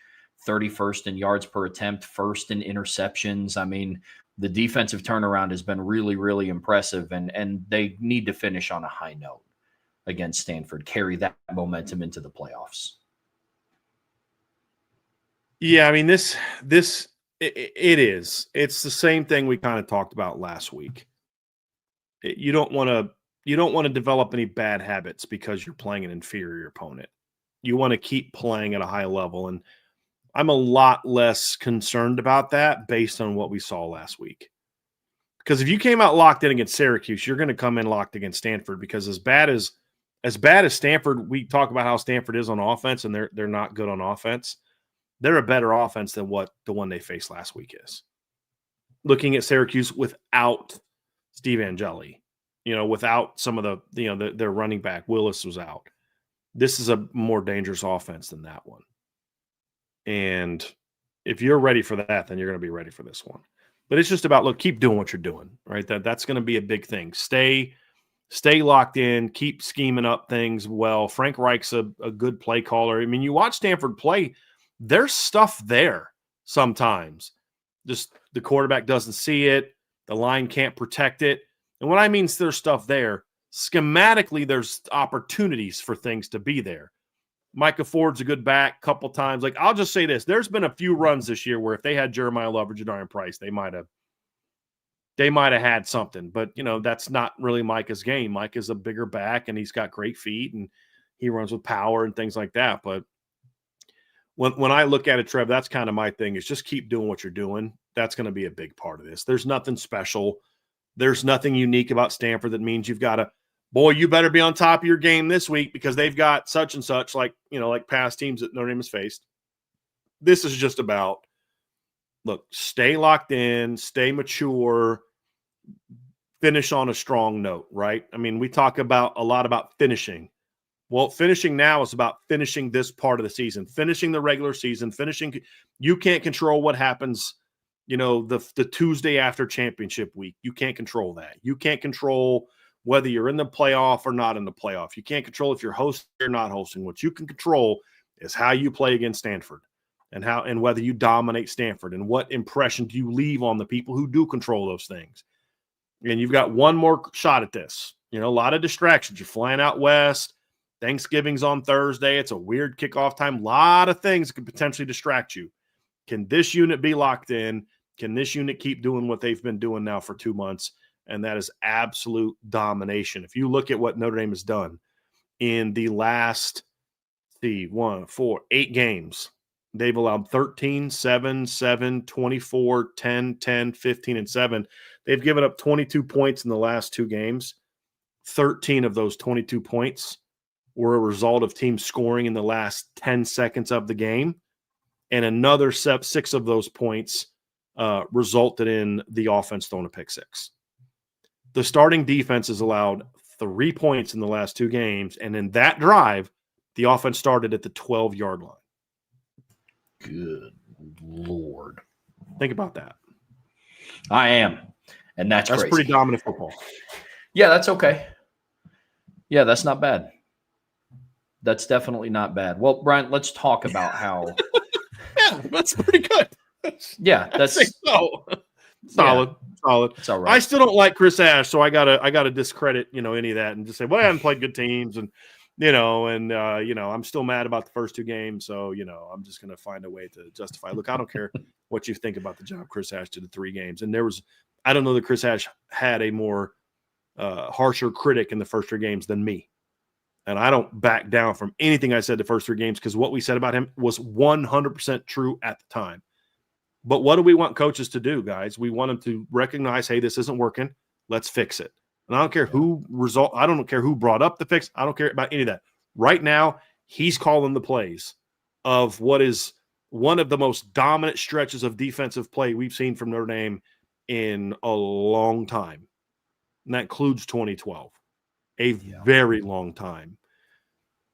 31st in yards per attempt, 1st in interceptions. I mean, the defensive turnaround has been really, really impressive, and they need to finish on a high note against Stanford, carry that momentum into the playoffs. Yeah, I mean, it is. It's the same thing we kind of talked about last week. You don't want to develop any bad habits because you're playing an inferior opponent. You want to keep playing at a high level, and I'm a lot less concerned about that based on what we saw last week. Because if you came out locked in against Syracuse, you're going to come in locked against Stanford, because as bad as Stanford, we talk about how Stanford is on offense, and they're not good on offense. They're a better offense than what the one they faced last week is. Looking at Syracuse without Steve Angeli, without some of their running back, Willis was out. This is a more dangerous offense than that one. And if you're ready for that, then you're going to be ready for this one. But it's just about, keep doing what you're doing, right? That's going to be a big thing. Stay locked in, keep scheming up things well. Frank Reich's a good play caller. I mean, you watch Stanford play, there's stuff there sometimes. Just the quarterback doesn't see it. The line can't protect it. And what I mean is there's stuff there. Schematically, there's opportunities for things to be there. Micah Ford's a good back, couple times. I'll just say this. There's been a few runs this year where if they had Jeremiah Love or Jadarian Price, they might have had something. But, that's not really Micah's game. Micah's a bigger back, and he's got great feet, and he runs with power and things like that. But when I look at it, Trev, that's kind of my thing, is just keep doing what you're doing. That's going to be a big part of this. There's nothing special. There's nothing unique about Stanford that means you've got to, boy, you better be on top of your game this week because they've got such and such, like past teams that Notre Dame has faced. This is just about look, stay locked in, stay mature, finish on a strong note, right? I mean, we talk about a lot about finishing. Well, finishing now is about finishing this part of the season, finishing the regular season, finishing. You can't control what happens, the Tuesday after championship week. You can't control that. You can't control whether you're in the playoff or not in the playoff. You can't control if you're hosting or not hosting. What you can control is how you play against Stanford and whether you dominate Stanford and what impression do you leave on the people who do control those things. And you've got one more shot at this. A lot of distractions. You're flying out west. Thanksgiving's on Thursday. It's a weird kickoff time. A lot of things could potentially distract you. Can this unit be locked in? Can this unit keep doing what they've been doing now for 2 months? And that is absolute domination. If you look at what Notre Dame has done in the last 8 games, they've allowed 13, 7, 7, 24, 10, 10, 15, and 7. They've given up 22 points in the last 2 games. 13 of those 22 points were a result of teams scoring in the last 10 seconds of the game. And another 6 of those points resulted in the offense throwing a pick 6. The starting defense has allowed 3 points in the last 2 games. And in that drive, the offense started at the 12-yard line. Good Lord. Think about that. I am. And that's crazy. Pretty dominant football. Yeah, that's okay. Yeah, that's not bad. That's definitely not bad. Well, Brian, let's talk about how. Yeah, that's pretty good. Yeah, that's so. Solid. It's all right. I still don't like Chris Ash, so I gotta discredit any of that and just say, well, I haven't played good teams, and I'm still mad about the first 2 games, so I'm just gonna find a way to justify. Look, I don't care what you think about the job Chris Ash did in 3 games, and I don't know that Chris Ash had a more harsher critic in the first 3 games than me. And I don't back down from anything I said the first 3 games because what we said about him was 100% true at the time. But what do we want coaches to do, guys? We want them to recognize, hey, this isn't working. Let's fix it. And I don't care I don't care who brought up the fix. I don't care about any of that. Right now, he's calling the plays of what is one of the most dominant stretches of defensive play we've seen from Notre Dame in a long time. And that includes 2012. Very long time.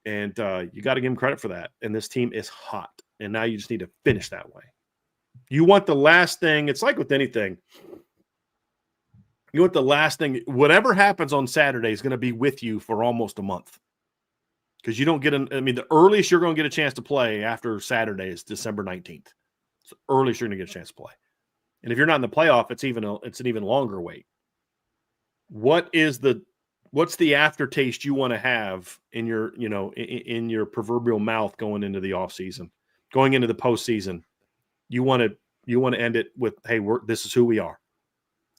And you got to give him credit for that. And this team is hot. And now you just need to finish that way. You want the last thing. It's like with anything. You want the last thing. Whatever happens on Saturday is going to be with you for almost a month. Because you don't get the earliest you're going to get a chance to play after Saturday is December 19th. It's the earliest you're going to get a chance to play. And if you're not in the playoff, it's an even longer wait. What's the aftertaste you want to have in your, in your proverbial mouth going into the offseason, going into the postseason? You want to end it with, hey, this is who we are.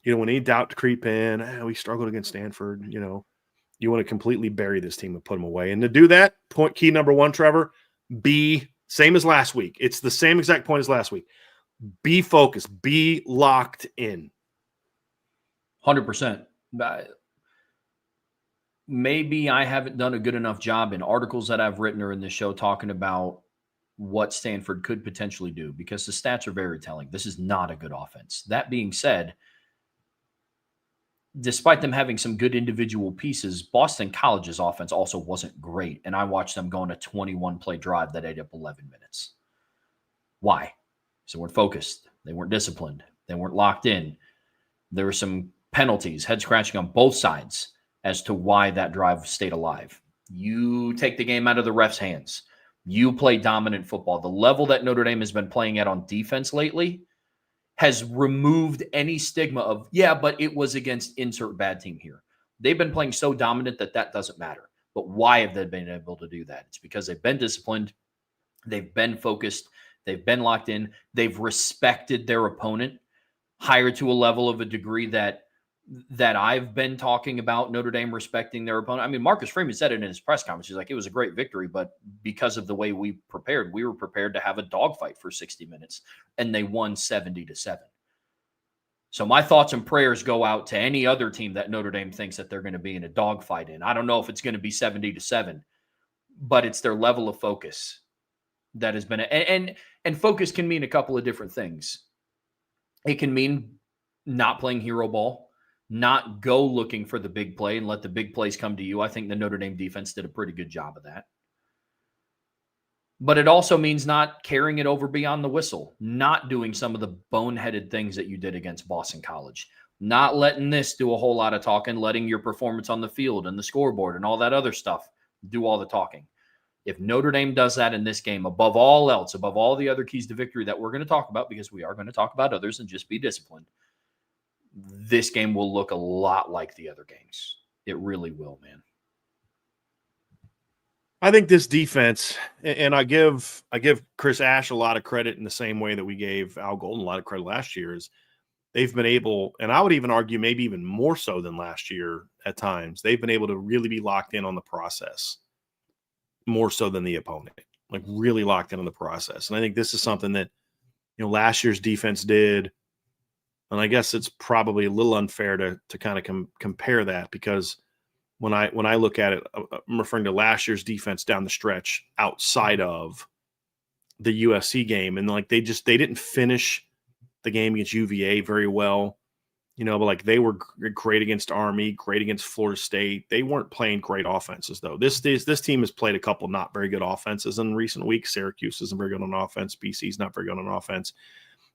You don't want any doubt to creep in. We struggled against Stanford. You want to completely bury this team and put them away. And to do that, key number 1, Trevor, be same as last week. It's the same exact point as last week. Be focused. Be locked in. 100%. Maybe I haven't done a good enough job in articles that I've written or in this show talking about what Stanford could potentially do because the stats are very telling. This is not a good offense. That being said, despite them having some good individual pieces, Boston College's offense also wasn't great. And I watched them go on a 21-play drive that ate up 11 minutes. Why? Because they weren't focused. They weren't disciplined. They weren't locked in. There were some penalties, head scratching on both sides as to why that drive stayed alive. You take the game out of the ref's hands. You play dominant football. The level that Notre Dame has been playing at on defense lately has removed any stigma of, but it was against insert bad team here. They've been playing so dominant that doesn't matter. But why have they been able to do that? It's because they've been disciplined. They've been focused. They've been locked in. They've respected their opponent higher to a level of a degree that I've been talking about Notre Dame respecting their opponent. I mean, Marcus Freeman said it in his press conference. He's like, it was a great victory, but because of the way we were prepared to have a dogfight for 60 minutes, and they won 70-7. So my thoughts and prayers go out to any other team that Notre Dame thinks that they're going to be in a dogfight in. I don't know if it's going to be 70-7, but it's their level of focus that has been and focus can mean a couple of different things. It can mean not playing hero ball, not go looking for the big play and let the big plays come to you. I think the Notre Dame defense did a pretty good job of that. But it also means not carrying it over beyond the whistle, not doing some of the boneheaded things that you did against Boston College, not letting this do a whole lot of talking, letting your performance on the field and the scoreboard and all that other stuff do all the talking. If Notre Dame does that in this game, above all else, above all the other keys to victory that we're going to talk about, because we are going to talk about others and just be disciplined, this game will look a lot like the other games. It really will, man. I think this defense, and I give Chris Ash a lot of credit in the same way that we gave Al Golden a lot of credit last year, is they've been able, and I would even argue maybe even more so than last year at times, they've been able to really be locked in on the process more so than the opponent, like really locked in on the process. And I think this is something that, last year's defense did. And I guess it's probably a little unfair to kind of compare that, because when I look at it, I'm referring to last year's defense down the stretch outside of the USC game. And like they didn't finish the game against UVA very well, but like they were great against Army, great against Florida State. They weren't playing great offenses though. This team has played a couple not very good offenses in recent weeks. Syracuse isn't very good on offense. BC's not very good on offense.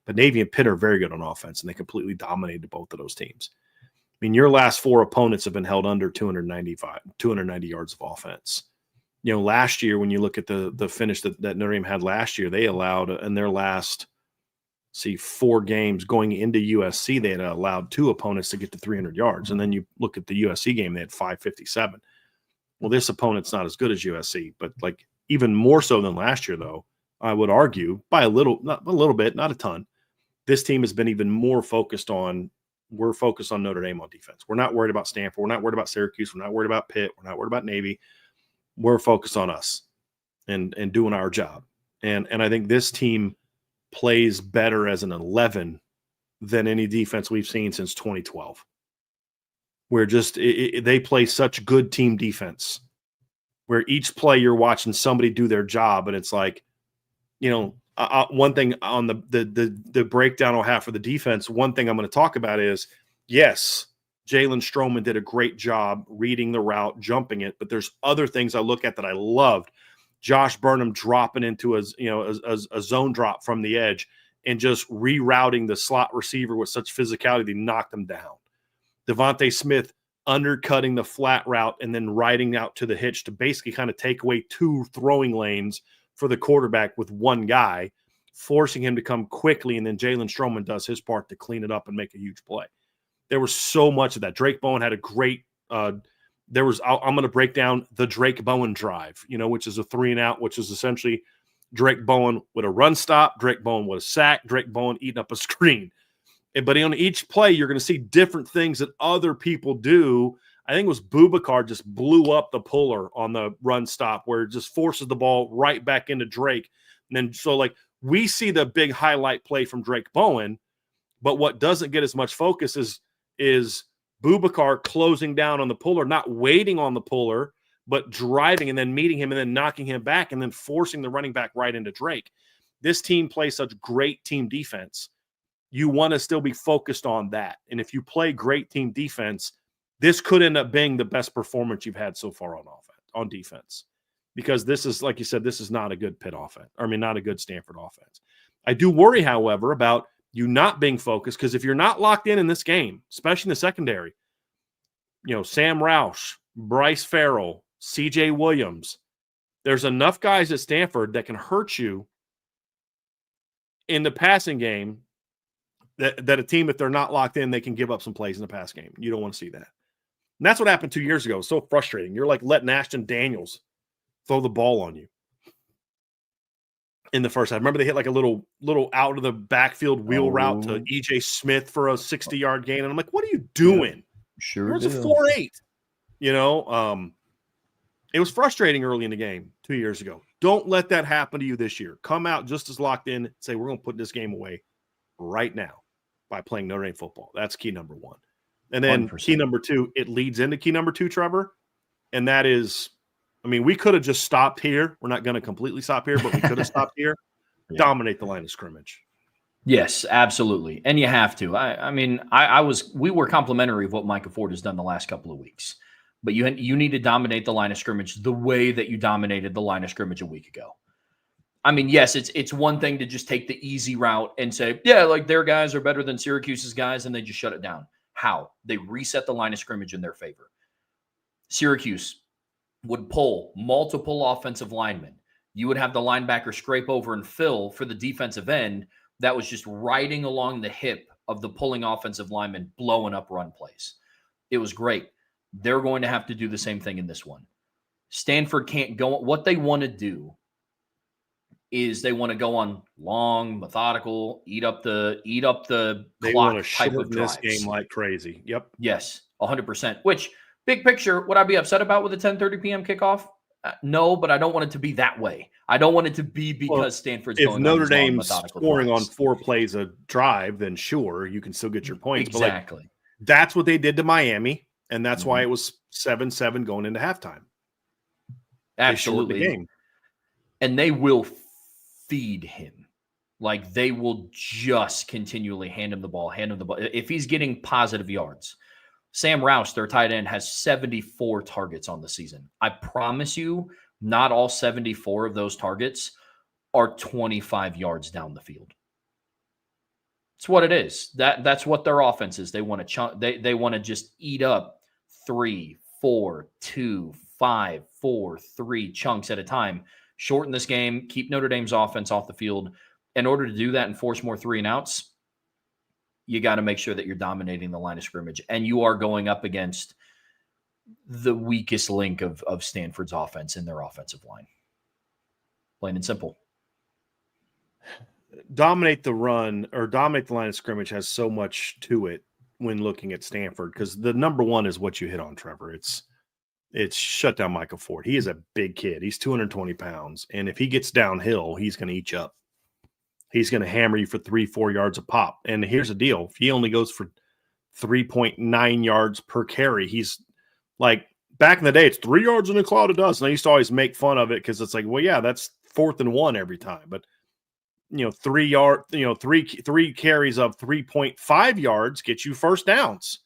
But Navy and Pitt are very good on offense, and they completely dominated both of those teams. I mean, your last four opponents have been held under 290 yards of offense. Last year, when you look at the finish that Notre Dame had last year, they allowed in their last, four games going into USC, they had allowed two opponents to get to 300 yards. And then you look at the USC game, they had 557. Well, this opponent's not as good as USC, but like even more so than last year, though, I would argue by a little bit, not a ton. This team has been even more focused on, we're focused on Notre Dame on defense. We're not worried about Stanford. We're not worried about Syracuse. We're not worried about Pitt. We're not worried about Navy. We're focused on us and doing our job. And I think this team plays better as an 11 than any defense we've seen since 2012. Where they play such good team defense, where each play you're watching somebody do their job, and it's like, one thing on the breakdown I'll have for the defense, one thing I'm going to talk about is, yes, Jalen Stroman did a great job reading the route, jumping it, but there's other things I look at that I loved. Josh Burnham dropping into a zone drop from the edge and just rerouting the slot receiver with such physicality they knocked him down. Devontae Smith undercutting the flat route and then riding out to the hitch to basically kind of take away two throwing lanes for the quarterback with one guy, forcing him to come quickly, and then Jalen Stroman does his part to clean it up and make a huge play. There was so much of that. Drake Bowen had a great I'm going to break down the Drake Bowen drive, which is a 3-and-out, which is essentially Drake Bowen with a run stop, Drake Bowen with a sack, Drake Bowen eating up a screen. But on each play, you're going to see different things that other people do. I think it was Boubacar just blew up the puller on the run stop, where it just forces the ball right back into Drake. And then we see the big highlight play from Drake Bowen, but what doesn't get as much focus is Boubacar closing down on the puller, not waiting on the puller, but driving and then meeting him and then knocking him back and then forcing the running back right into Drake. This team plays such great team defense. You want to still be focused on that. And if you play great team defense, this could end up being the best performance you've had so far on defense, because this is, like you said, this is not a good Pitt offense. Not a good Stanford offense. I do worry, however, about you not being focused, because if you're not locked in this game, especially in the secondary, Sam Roush, Bryce Farrell, CJ Williams, there's enough guys at Stanford that can hurt you in the passing game that a team, if they're not locked in, they can give up some plays in the pass game. You don't want to see that. And that's what happened 2 years ago. It's so frustrating. You're like letting Ashton Daniels throw the ball on you in the first half. Remember they hit like a little out of the backfield wheel route to E.J. Smith for a 60-yard gain. And I'm like, what are you doing? Yeah, sure. Where's a 4.8? It was frustrating early in the game 2 years ago. Don't let that happen to you this year. Come out just as locked in. Say, we're going to put this game away right now by playing Notre Dame football. That's key number one. And then 100%. Key number two, it leads into key number two, Trevor. And that is, we could have just stopped here. We're not going to completely stop here, but we could have stopped here. Yeah. Dominate the line of scrimmage. Yes, absolutely. And you have to. I mean, we were complimentary of what Micah Ford has done the last couple of weeks, but you need to dominate the line of scrimmage the way that you dominated the line of scrimmage a week ago. I mean, yes, it's one thing to just take the easy route and say, yeah, like their guys are better than Syracuse's guys, and they just shut it down. How? They reset the line of scrimmage in their favor. Syracuse would pull multiple offensive linemen. You would have the linebacker scrape over and fill for the defensive end that was just riding along the hip of the pulling offensive lineman, blowing up run plays. It was great. They're going to have to do the same thing in this one. Stanford can't go. What they want to do is they want to go on long, methodical, eat up the They clock want to type of shorten this drives. game like crazy. Yep. Yes, 100%. Which, big picture, would I be upset about with a 10:30 p.m. kickoff? No, but I don't want it to be that way. I don't want it to be because Stanford's If going on Notre these long, Dame's methodical scoring on drives. 4 plays a drive, then sure, you can still get your points. Exactly. But that's what they did to Miami, and that's why Mhm. it was 7-7 going into halftime. They shortened the Absolutely. game. And they will feed him. Like they will just continually hand him the ball. If he's getting positive yards, Sam Rouse, their tight end, has 74 targets on the season. I promise you, not all 74 of those targets are 25 yards down the field. It's what it is. That's what their offense is. They want to they want to just eat up 3, 4, 2, 5, 4, 3 chunks at a time. Shorten this game, keep Notre Dame's offense off the field. In order to do that and force more 3 and outs, you got to make sure that you're dominating the line of scrimmage, and you are going up against the weakest link of Stanford's offense in their offensive line. Plain and simple. Dominate the run or dominate the line of scrimmage has so much to it when looking at Stanford, because the number one is what you hit on, Trevor. It's shut down Micah Ford. He is a big kid. He's 220 pounds, and if he gets downhill, he's going to eat you up. He's going to hammer you for 3-4 yards a pop. And here's the deal: if he only goes for 3.9 yards per carry, he's like, back in the day, it's 3 yards in a cloud of dust. And I used to always make fun of it because it's like, well, yeah, that's 4th and 1 every time. But 3 carries of 3.5 yards get you first downs.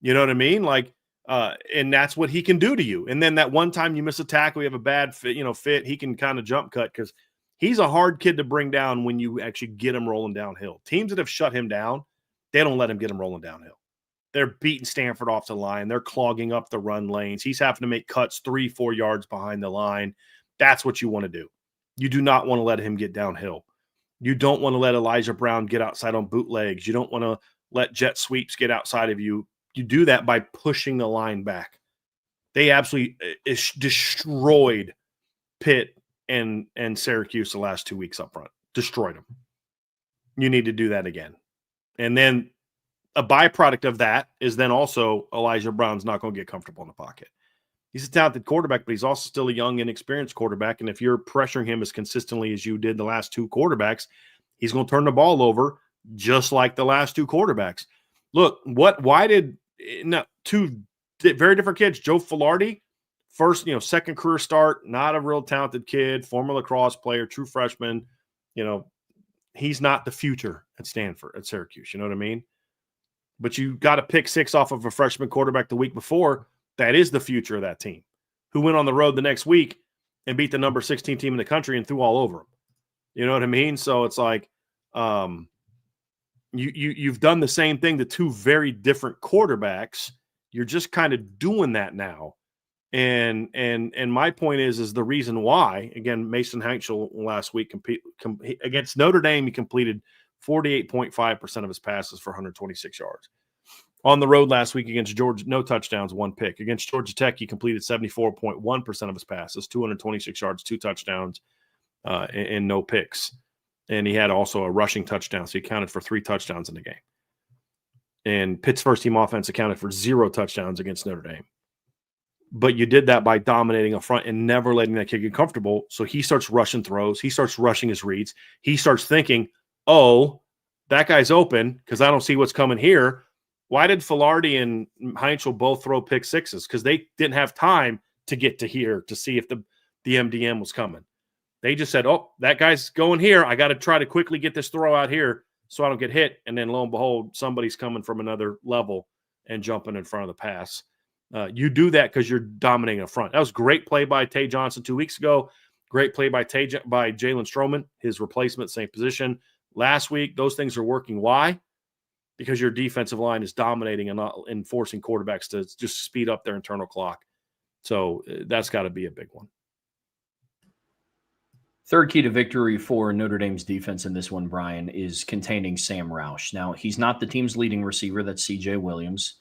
You know what I mean? Like, and that's what he can do to you. And then that one time you miss a tackle, you have a bad fit, he can kind of jump cut because he's a hard kid to bring down when you actually get him rolling downhill. Teams that have shut him down, they don't let him get him rolling downhill. They're beating Stanford off the line. They're clogging up the run lanes. He's having to make cuts 3-4 yards behind the line. That's what you want to do. You do not want to let him get downhill. You don't want to let Elijah Brown get outside on bootlegs. You don't want to let jet sweeps get outside of you. You do that by pushing the line back. They absolutely destroyed Pitt and Syracuse the last 2 weeks up front. Destroyed them. You need to do that again. And then a byproduct of that is then also Elijah Brown's not going to get comfortable in the pocket. He's a talented quarterback, but he's also still a young, inexperienced quarterback. And if you're pressuring him as consistently as you did the last 2 quarterbacks, he's going to turn the ball over just like the last 2 quarterbacks. Look, two very different kids. Joe Filardi, second career start, not a real talented kid, former lacrosse player, true freshman. He's not the future at Syracuse. You know what I mean? But you got a pick 6 off of a freshman quarterback the week before. That is the future of that team, who went on the road the next week and beat the number 16 team in the country and threw all over them. You know what I mean? So it's like you've done the same thing to 2 very different quarterbacks. You're just kind of doing that now. And my point is the reason why, again, Mason Heinkel last week against Notre Dame, he completed 48.5% of his passes for 126 yards. On the road last week against Georgia, no touchdowns, 1 pick. Against Georgia Tech, he completed 74.1% of his passes, 226 yards, 2 touchdowns, and no picks. And he had also a rushing touchdown, so he counted for 3 touchdowns in the game. And Pitt's first-team offense accounted for 0 touchdowns against Notre Dame. But you did that by dominating up front and never letting that kid get comfortable. So he starts rushing throws. He starts rushing his reads. He starts thinking, oh, that guy's open because I don't see what's coming here. Why did Filardi and Heinkel both throw pick 6s? Because they didn't have time to get to here to see if the MDM was coming. They just said, oh, that guy's going here. I got to try to quickly get this throw out here so I don't get hit. And then lo and behold, somebody's coming from another level and jumping in front of the pass. You do that because you're dominating up front. That was great play by Tay Johnson 2 weeks ago. Great play by Jalen Stroman, his replacement, same position. Last week, those things are working. Why? Because your defensive line is dominating and not forcing quarterbacks to just speed up their internal clock. So that's got to be a big one. Third key to victory for Notre Dame's defense in this one, Brian, is containing Sam Roush. Now, he's not the team's leading receiver. That's C.J. Williams.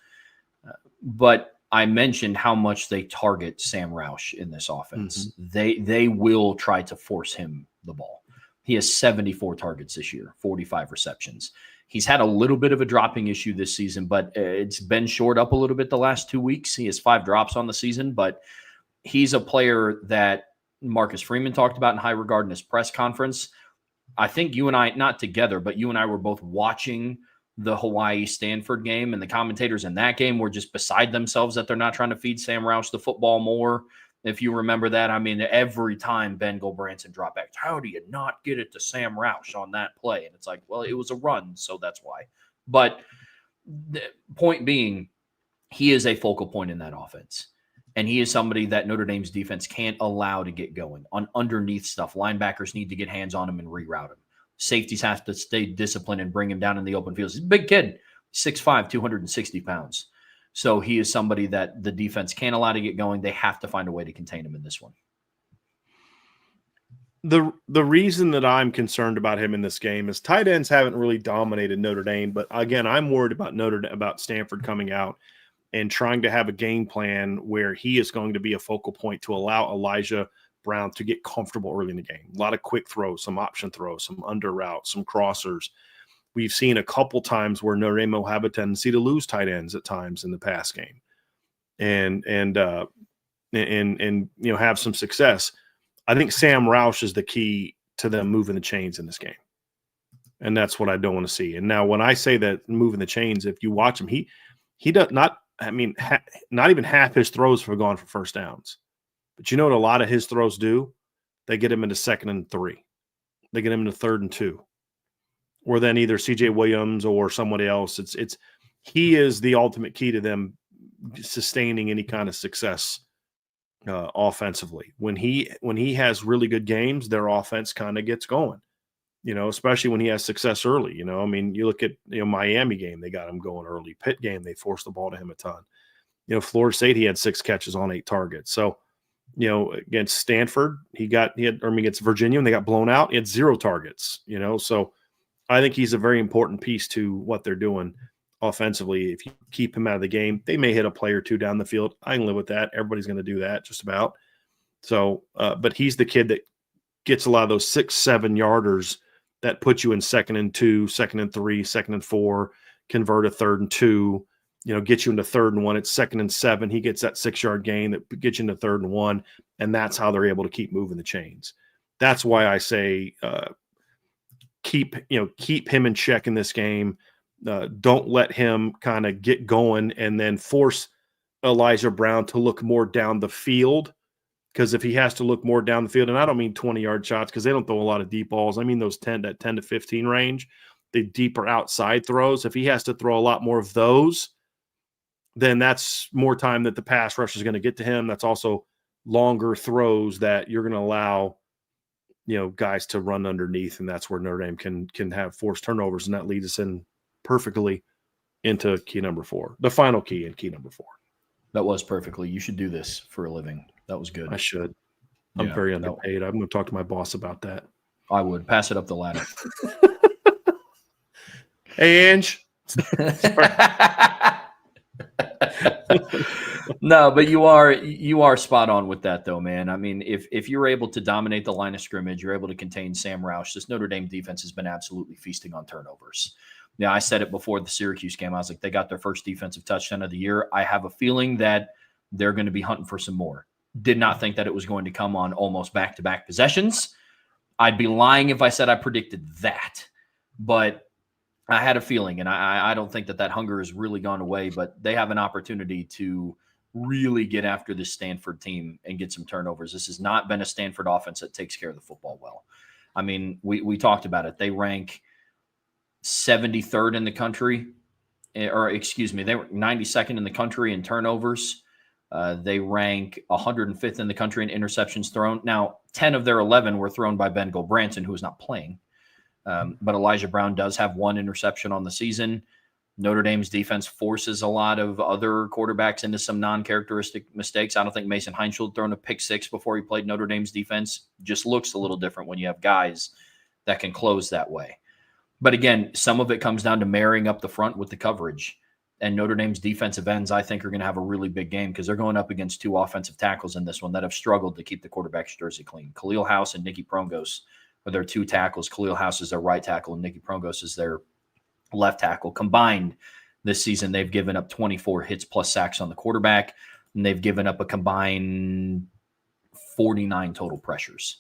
But I mentioned how much they target Sam Roush in this offense. Mm-hmm. They will try to force him the ball. He has 74 targets this year, 45 receptions. He's had a little bit of a dropping issue this season, but it's been shored up a little bit the last 2 weeks. He has 5 drops on the season, but he's a player that Marcus Freeman talked about in high regard in his press conference. I think you and I, not together, but you and I were both watching the Hawaii-Stanford game, and the commentators in that game were just beside themselves that they're not trying to feed Sam Roush the football more. If you remember that, I mean, every time Ben Gulbranson dropped back, how do you not get it to Sam Roush on that play? And it's like, well, it was a run, so that's why. But the point being, he is a focal point in that offense. And he is somebody that Notre Dame's defense can't allow to get going on underneath stuff. Linebackers need to get hands on him and reroute him. Safeties have to stay disciplined and bring him down in the open field. He's a big kid, 6'5", 260 pounds. So he is somebody that the defense can't allow to get going. They have to find a way to contain him in this one. The reason that I'm concerned about him in this game is tight ends haven't really dominated Notre Dame. But again, I'm worried about Stanford coming out and trying to have a game plan where he is going to be a focal point to allow Elijah Brown to get comfortable early in the game. A lot of quick throws, some option throws, some under routes, some crossers. We've seen a couple times where Notre Dame will have a tendency to lose tight ends at times in the pass game, and have some success. I think Sam Roush is the key to them moving the chains in this game, and that's what I don't want to see. And now, when I say that moving the chains, if you watch him, he does not. I mean, not even half his throws have gone for first downs. But you know what a lot of his throws do? They get him into 2nd and 3. They get him into 3rd and 2. Or then either C.J. Williams or somebody else. He is the ultimate key to them sustaining any kind of success offensively. When he has really good games, their offense kind of gets going. Especially when he has success early. I mean, you look at Miami game, they got him going early. Pitt game, they forced the ball to him a ton. Florida State, he had 6 catches on 8 targets. So, against Stanford, against Virginia, when they got blown out, he had 0 targets. So I think he's a very important piece to what they're doing offensively. If you keep him out of the game, they may hit a play or 2 down the field. I can live with that. Everybody's going to do that, just about. So, but he's the kid that gets a lot of those 6-7 yarders that put you in 2nd and 2, 2nd and 3, 2nd and 4, convert a 3rd and 2, get you into 3rd and 1. It's 2nd and 7. He gets that 6-yard gain that gets you into 3rd and 1, and that's how they're able to keep moving the chains. That's why I say keep him in check in this game. Don't let him kind of get going and then force Elijah Brown to look more down the field. Because if he has to look more down the field, and I don't mean 20-yard shots because they don't throw a lot of deep balls. I mean those 10 to 15 range, the deeper outside throws. If he has to throw a lot more of those, then that's more time that the pass rush is going to get to him. That's also longer throws that you're going to allow, guys to run underneath, and that's where Notre Dame can have forced turnovers, and that leads us in perfectly into key number 4, the final key in key number 4. That was perfectly. You should do this for a living. That was good. I should. I'm very underpaid. I'm going to talk to my boss about that. I would. Pass it up the ladder. Hey, Ange. No, but you are spot on with that, though, man. I mean, if you're able to dominate the line of scrimmage, you're able to contain Sam Roush. This Notre Dame defense has been absolutely feasting on turnovers. Yeah, I said it before the Syracuse game. I was like, they got their first defensive touchdown of the year. I have a feeling that they're going to be hunting for some more. Did not think that it was going to come on almost back-to-back possessions. I'd be lying if I said I predicted that. But I had a feeling, and I don't think that hunger has really gone away, but they have an opportunity to really get after this Stanford team and get some turnovers. This has not been a Stanford offense that takes care of the football well. I mean, we talked about it. They rank 73rd in the country, or excuse me, they were 92nd in the country in turnovers. They rank 105th in the country in interceptions thrown. Now, 10 of their 11 were thrown by Ben Branson, who is not playing. But Elijah Brown does have one interception on the season. Notre Dame's defense forces a lot of other quarterbacks into some non-characteristic mistakes. I don't think Mason Heinschel thrown a pick six before he played Notre Dame's defense. Just looks a little different when you have guys that can close that way. But again, some of it comes down to marrying up the front with the coverage. And Notre Dame's defensive ends, I think, are going to have a really big game because they're going up against two offensive tackles in this one that have struggled to keep the quarterback's jersey clean. Khalil House and Nicky Prongos are their two tackles. Khalil House is their right tackle, and Nicky Prongos is their left tackle. Combined this season, they've given up 24 hits plus sacks on the quarterback, and they've given up a combined 49 total pressures.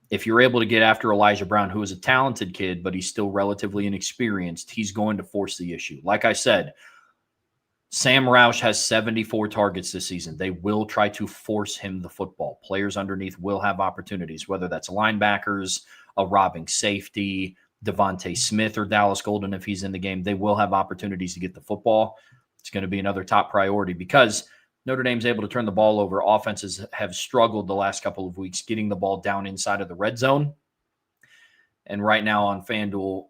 If you're able to get after Elijah Brown, who is a talented kid, but he's still relatively inexperienced, he's going to force the issue. Like I said, Sam Roush has 74 targets this season. They will try to force him the football. Players underneath will have opportunities, whether that's linebackers, a robbing safety, Devontae Smith or Dallas Golden if he's in the game. They will have opportunities to get the football. It's going to be another top priority because Notre Dame's able to turn the ball over. Offenses have struggled the last couple of weeks getting the ball down inside of the red zone. And right now on FanDuel,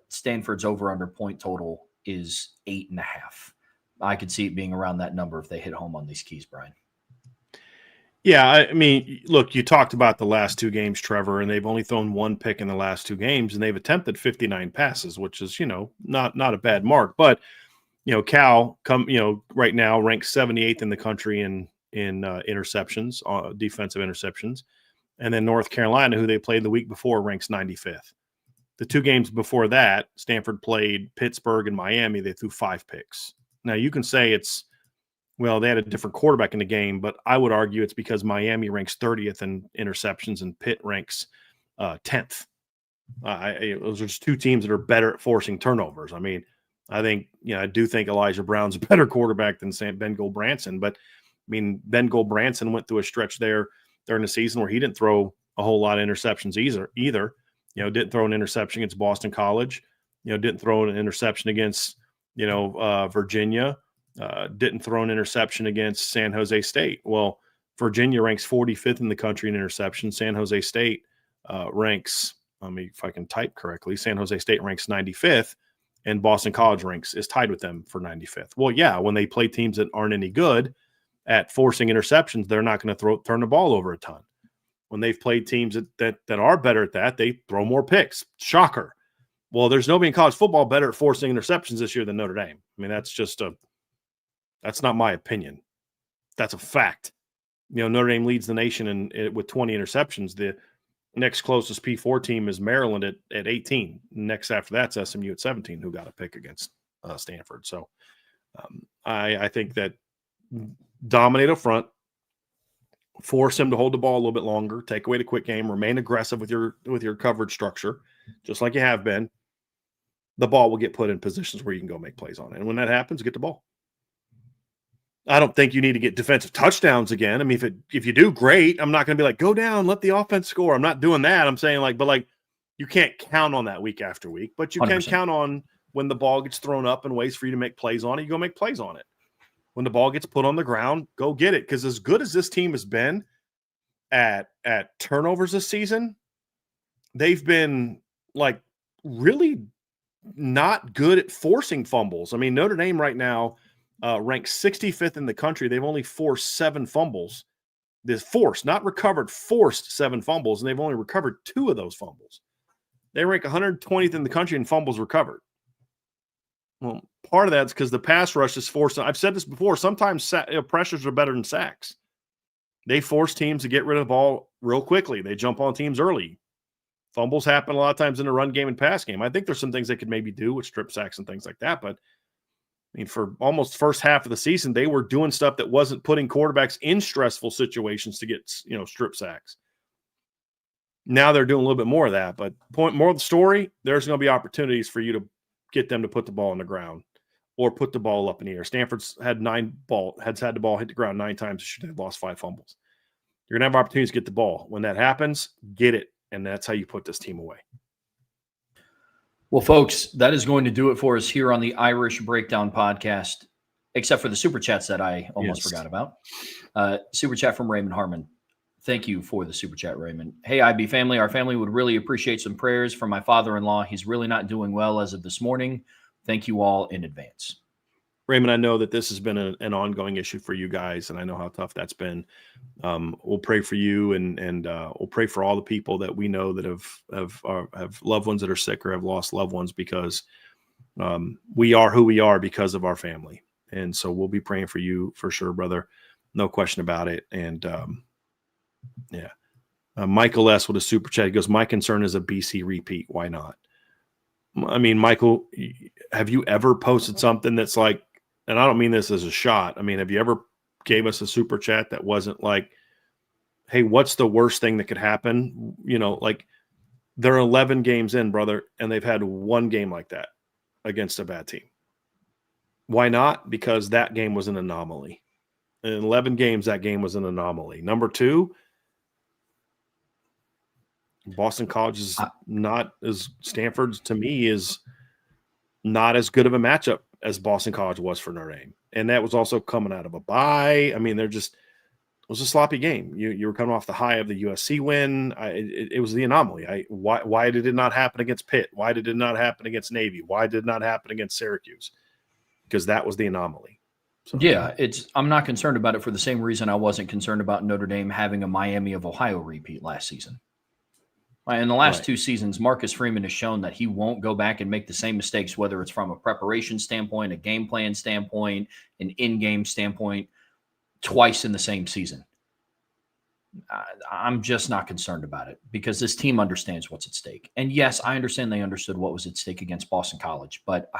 Stanford's over-under point total is 8.5. I could see it being around that number if they hit home on these keys, Brian. Yeah, I mean, look, you talked about the last two games, Trevor, and they've only thrown one pick in the last two games, and they've attempted 59 passes, which is, not a bad mark. But, Cal, right now ranks 78th in the country in interceptions, defensive interceptions. And then North Carolina, who they played the week before, ranks 95th. The two games before that, Stanford played Pittsburgh and Miami. They threw 5 picks. Now, you can say they had a different quarterback in the game, but I would argue it's because Miami ranks 30th in interceptions and Pitt ranks 10th. Those are just two teams that are better at forcing turnovers. I mean, I do think Elijah Brown's a better quarterback than Ben Branson, but I mean, Ben Branson went through a stretch there during the season where he didn't throw a whole lot of interceptions either. Didn't throw an interception against Boston College, didn't throw an interception against Virginia, didn't throw an interception against San Jose State. Well, Virginia ranks 45th in the country in interceptions. San Jose State ranks, if I can type correctly, San Jose State ranks 95th, and Boston College is tied with them for 95th. Well, yeah, when they play teams that aren't any good at forcing interceptions, they're not going to turn the ball over a ton. When they've played teams that are better at that, they throw more picks. Shocker. Well, there's nobody in college football better at forcing interceptions this year than Notre Dame. I mean, that's not my opinion. That's a fact. Notre Dame leads the nation with 20 interceptions. The next closest P4 team is Maryland at 18. Next after that's SMU at 17, who got a pick against Stanford. So I think that dominate up front, force him to hold the ball a little bit longer, take away the quick game, remain aggressive with your coverage structure, just like you have been. The ball will get put in positions where you can go make plays on it. And when that happens, get the ball. I don't think you need to get defensive touchdowns again. I mean, if you do, great. I'm not going to be like, go down, let the offense score. I'm not doing that. I'm saying you can't count on that week after week, but you 100%. Can count on when the ball gets thrown up and ways for you to make plays on it, you go make plays on it. When the ball gets put on the ground, go get it. Because as good as this team has been at turnovers this season, they've been really not good at forcing fumbles. I mean, Notre Dame right now ranks 65th in the country. They've only forced 7 fumbles. Not recovered, forced 7 fumbles, and they've only recovered 2 of those fumbles. They rank 120th in the country in fumbles recovered. Well, part of that's because the pass rush is forced. I've said this before. Sometimes pressures are better than sacks. They force teams to get rid of the ball real quickly. They jump on teams early. Fumbles happen a lot of times in the run game and pass game. I think there's some things they could maybe do with strip sacks and things like that. But, I mean, for almost the first half of the season, they were doing stuff that wasn't putting quarterbacks in stressful situations to get, strip sacks. Now they're doing a little bit more of that. But more of the story, there's going to be opportunities for you to get them to put the ball on the ground or put the ball up in the air. Stanford's had had the ball hit the ground 9 times. They've lost 5 fumbles. You're going to have opportunities to get the ball. When that happens, get it. And that's how you put this team away. Well, folks, that is going to do it for us here on the Irish Breakdown podcast, except for the super chats that I almost forgot about. Super chat from Raymond Harmon. Thank you for the super chat, Raymond. Hey, IB family. Our family would really appreciate some prayers for my father-in-law. He's really not doing well as of this morning. Thank you all in advance. Raymond, I know that this has been an ongoing issue for you guys, and I know how tough that's been. We'll pray for you, and we'll pray for all the people that we know that have loved ones that are sick or have lost loved ones, because we are who we are because of our family. And so we'll be praying for you for sure, brother. No question about it. And Michael S. with a super chat. He goes, my concern is a BC repeat. Why not? I mean, Michael, have you ever posted something that's like, and I don't mean this as a shot, I mean, have you ever gave us a super chat that wasn't like, hey, what's the worst thing that could happen? You know, like, they're 11 games in, brother, and they've had one game like that against a bad team. Why not? Because that game was an anomaly. In 11 games, that game was an anomaly. Number two, Boston College is not as Stanford, to me, is not as good of a matchup as Boston College was for Notre Dame. And that was also coming out of a bye. I mean, it was a sloppy game. You were coming off the high of the USC win. It was the anomaly. Why did it not happen against Pitt? Why did it not happen against Navy? Why did it not happen against Syracuse? Because that was the anomaly. So, yeah, I'm not concerned about it for the same reason I wasn't concerned about Notre Dame having a Miami of Ohio repeat last season. In the last two seasons, Marcus Freeman has shown that he won't go back and make the same mistakes, whether it's from a preparation standpoint, a game plan standpoint, an in-game standpoint, twice in the same season. I'm just not concerned about it because this team understands what's at stake. And yes, I understand they understood what was at stake against Boston College, but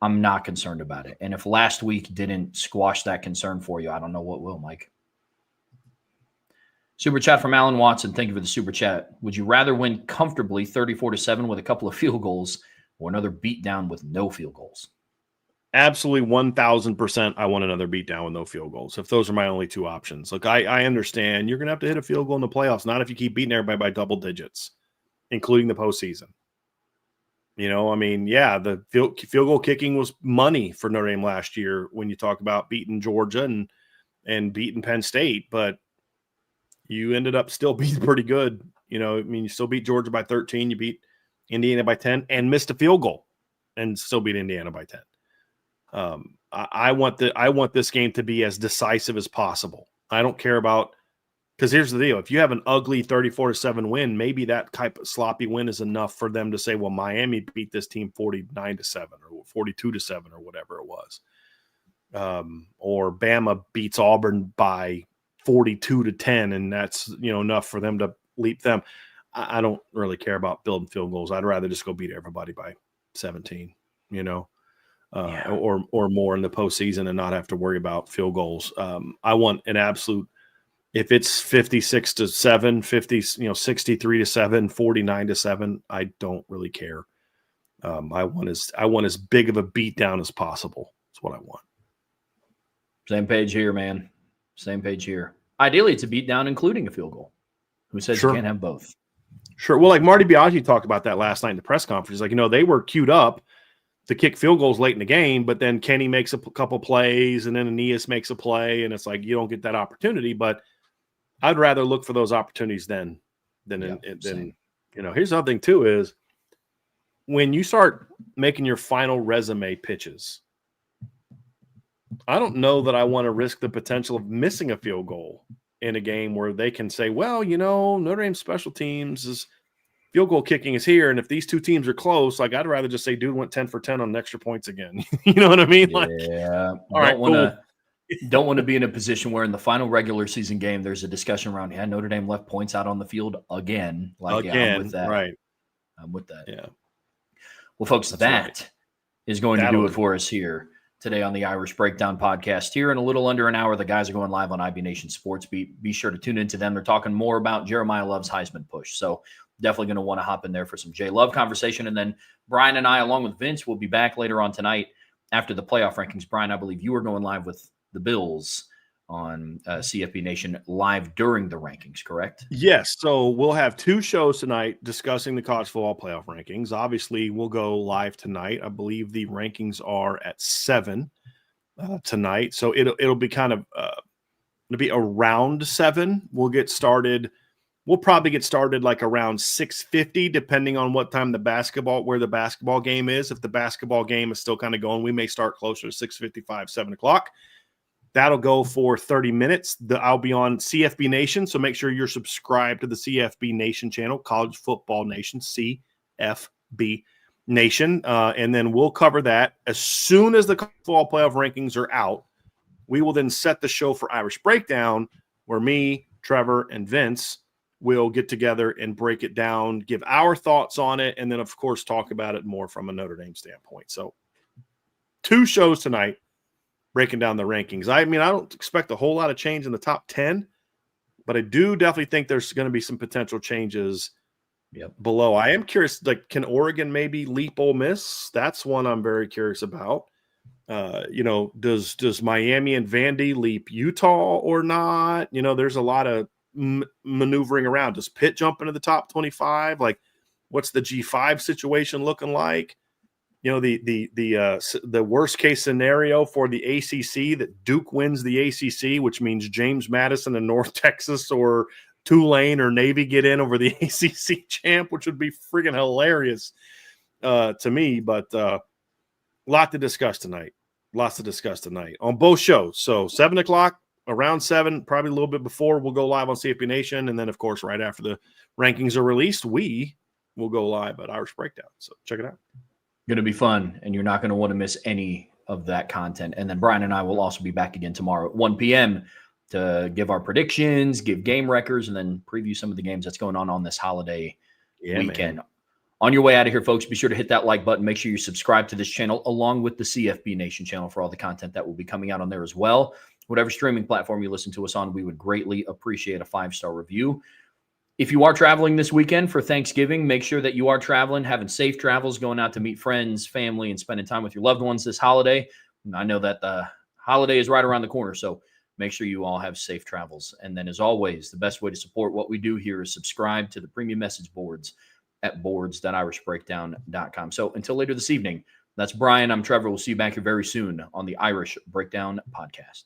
I'm not concerned about it. And if last week didn't squash that concern for you, I don't know what will, Mike. Super chat from Alan Watson. Thank you for the super chat. Would you rather win comfortably 34-7 with a couple of field goals or another beatdown with no field goals? Absolutely 1,000%. I want another beatdown with no field goals. If those are my only two options. Look, I understand you're going to have to hit a field goal in the playoffs, not if you keep beating everybody by double digits, including the postseason. You know, I mean, yeah, the field goal kicking was money for Notre Dame last year when you talk about beating Georgia and beating Penn State, but you ended up still being pretty good. You know, I mean, you still beat Georgia by 13, you beat Indiana by 10, and missed a field goal, and still beat Indiana by 10. I want this game to be as decisive as possible. I don't care about, because here's the deal: if you have an ugly 34-7 win, maybe that type of sloppy win is enough for them to say, "Well, Miami beat this team 49-7 or 42-7 or whatever it was," or Bama beats Auburn by 42-10, and that's, you know, enough for them to leap them. I don't really care about building field goals. I'd rather just go beat everybody by 17, you know, or more in the postseason and not have to worry about field goals. I want an absolute, if it's 56-7, 63-7, 49-7, I don't really care. I want as big of a beatdown as possible. That's what I want. Same page here, man. Same page here. Ideally, it's a beatdown, including a field goal. Who says you can't have both? Sure. Well, like Marty Biaggi talked about that last night in the press conference. Like, you know, they were queued up to kick field goals late in the game, but then Kenny makes a couple plays, and then Aeneas makes a play, and it's like you don't get that opportunity. But I'd rather look for those opportunities than you know. Here's the other thing too: is when you start making your final resume pitches, I don't know that I want to risk the potential of missing a field goal in a game where they can say, well, you know, Notre Dame special teams is field goal kicking is here. And if these two teams are close, like, I'd rather just say, dude went 10 for 10 on extra points again. You know what I mean? Like, yeah. All right, cool. Don't want to be in a position where in the final regular season game, there's a discussion around, Notre Dame left points out on the field again. Like, I'm with that. Right. I'm with that. Yeah. Well, folks, that is going to do it for us here today on the Irish Breakdown podcast. Here in a little under an hour, the guys are going live on IB Nation Sports Beat. Be sure to tune into them. They're talking more about Jeremiah Love's Heisman push. So definitely going to want to hop in there for some J Love conversation. And then Brian and I, along with Vince, will be back later on tonight after the playoff rankings. Brian, I believe you are going live with the Bills on CFB Nation live during the rankings, correct? Yes. So we'll have 2 shows tonight discussing the college football playoff rankings. Obviously, we'll go live tonight. I believe the rankings are at 7 tonight. So it'll be kind of it'll be around 7. We'll get started. We'll probably get started like around 6:50, depending on what time where the basketball game is. If the basketball game is still kind of going, we may start closer to 6:55, 7 o'clock. That'll go for 30 minutes. I'll be on CFB Nation, so make sure you're subscribed to the CFB Nation channel, College Football Nation, CFB Nation. And then we'll cover that. As soon as the college football playoff rankings are out, we will then set the show for Irish Breakdown, where me, Trevor, and Vince will get together and break it down, give our thoughts on it, and then, of course, talk about it more from a Notre Dame standpoint. So 2 shows tonight, breaking down the rankings. I mean, I don't expect a whole lot of change in the top 10, but I do definitely think there's going to be some potential changes below. I am curious, like, can Oregon maybe leap Ole Miss? That's one I'm very curious about. Does Miami and Vandy leap Utah or not? There's a lot of maneuvering around. Does Pitt jump into the top 25? Like, what's the G5 situation looking like? The worst case scenario for the ACC, that Duke wins the ACC, which means James Madison and North Texas or Tulane or Navy get in over the ACC champ, which would be freaking hilarious to me. But lot to discuss tonight. Lots to discuss tonight on both shows. So 7 o'clock, around 7, probably a little bit before, we'll go live on CFP Nation. And then, of course, right after the rankings are released, we will go live at Irish Breakdown. So check it out. Going to be fun, and you're not going to want to miss any of that content. And then Brian and I will also be back again tomorrow at 1 p.m. to give our predictions, give game records, and then preview some of the games that's going on this holiday weekend. Man. On your way out of here, folks, be sure to hit that like button. Make sure you subscribe to this channel along with the CFB Nation channel for all the content that will be coming out on there as well. Whatever streaming platform you listen to us on, we would greatly appreciate a 5-star review. If you are traveling this weekend for Thanksgiving, make sure that you are traveling, having safe travels, going out to meet friends, family, and spending time with your loved ones this holiday. I know that the holiday is right around the corner, so make sure you all have safe travels. And then, as always, the best way to support what we do here is subscribe to the premium message boards at boards.irishbreakdown.com. So until later this evening, that's Brian. I'm Trevor. We'll see you back here very soon on the Irish Breakdown podcast.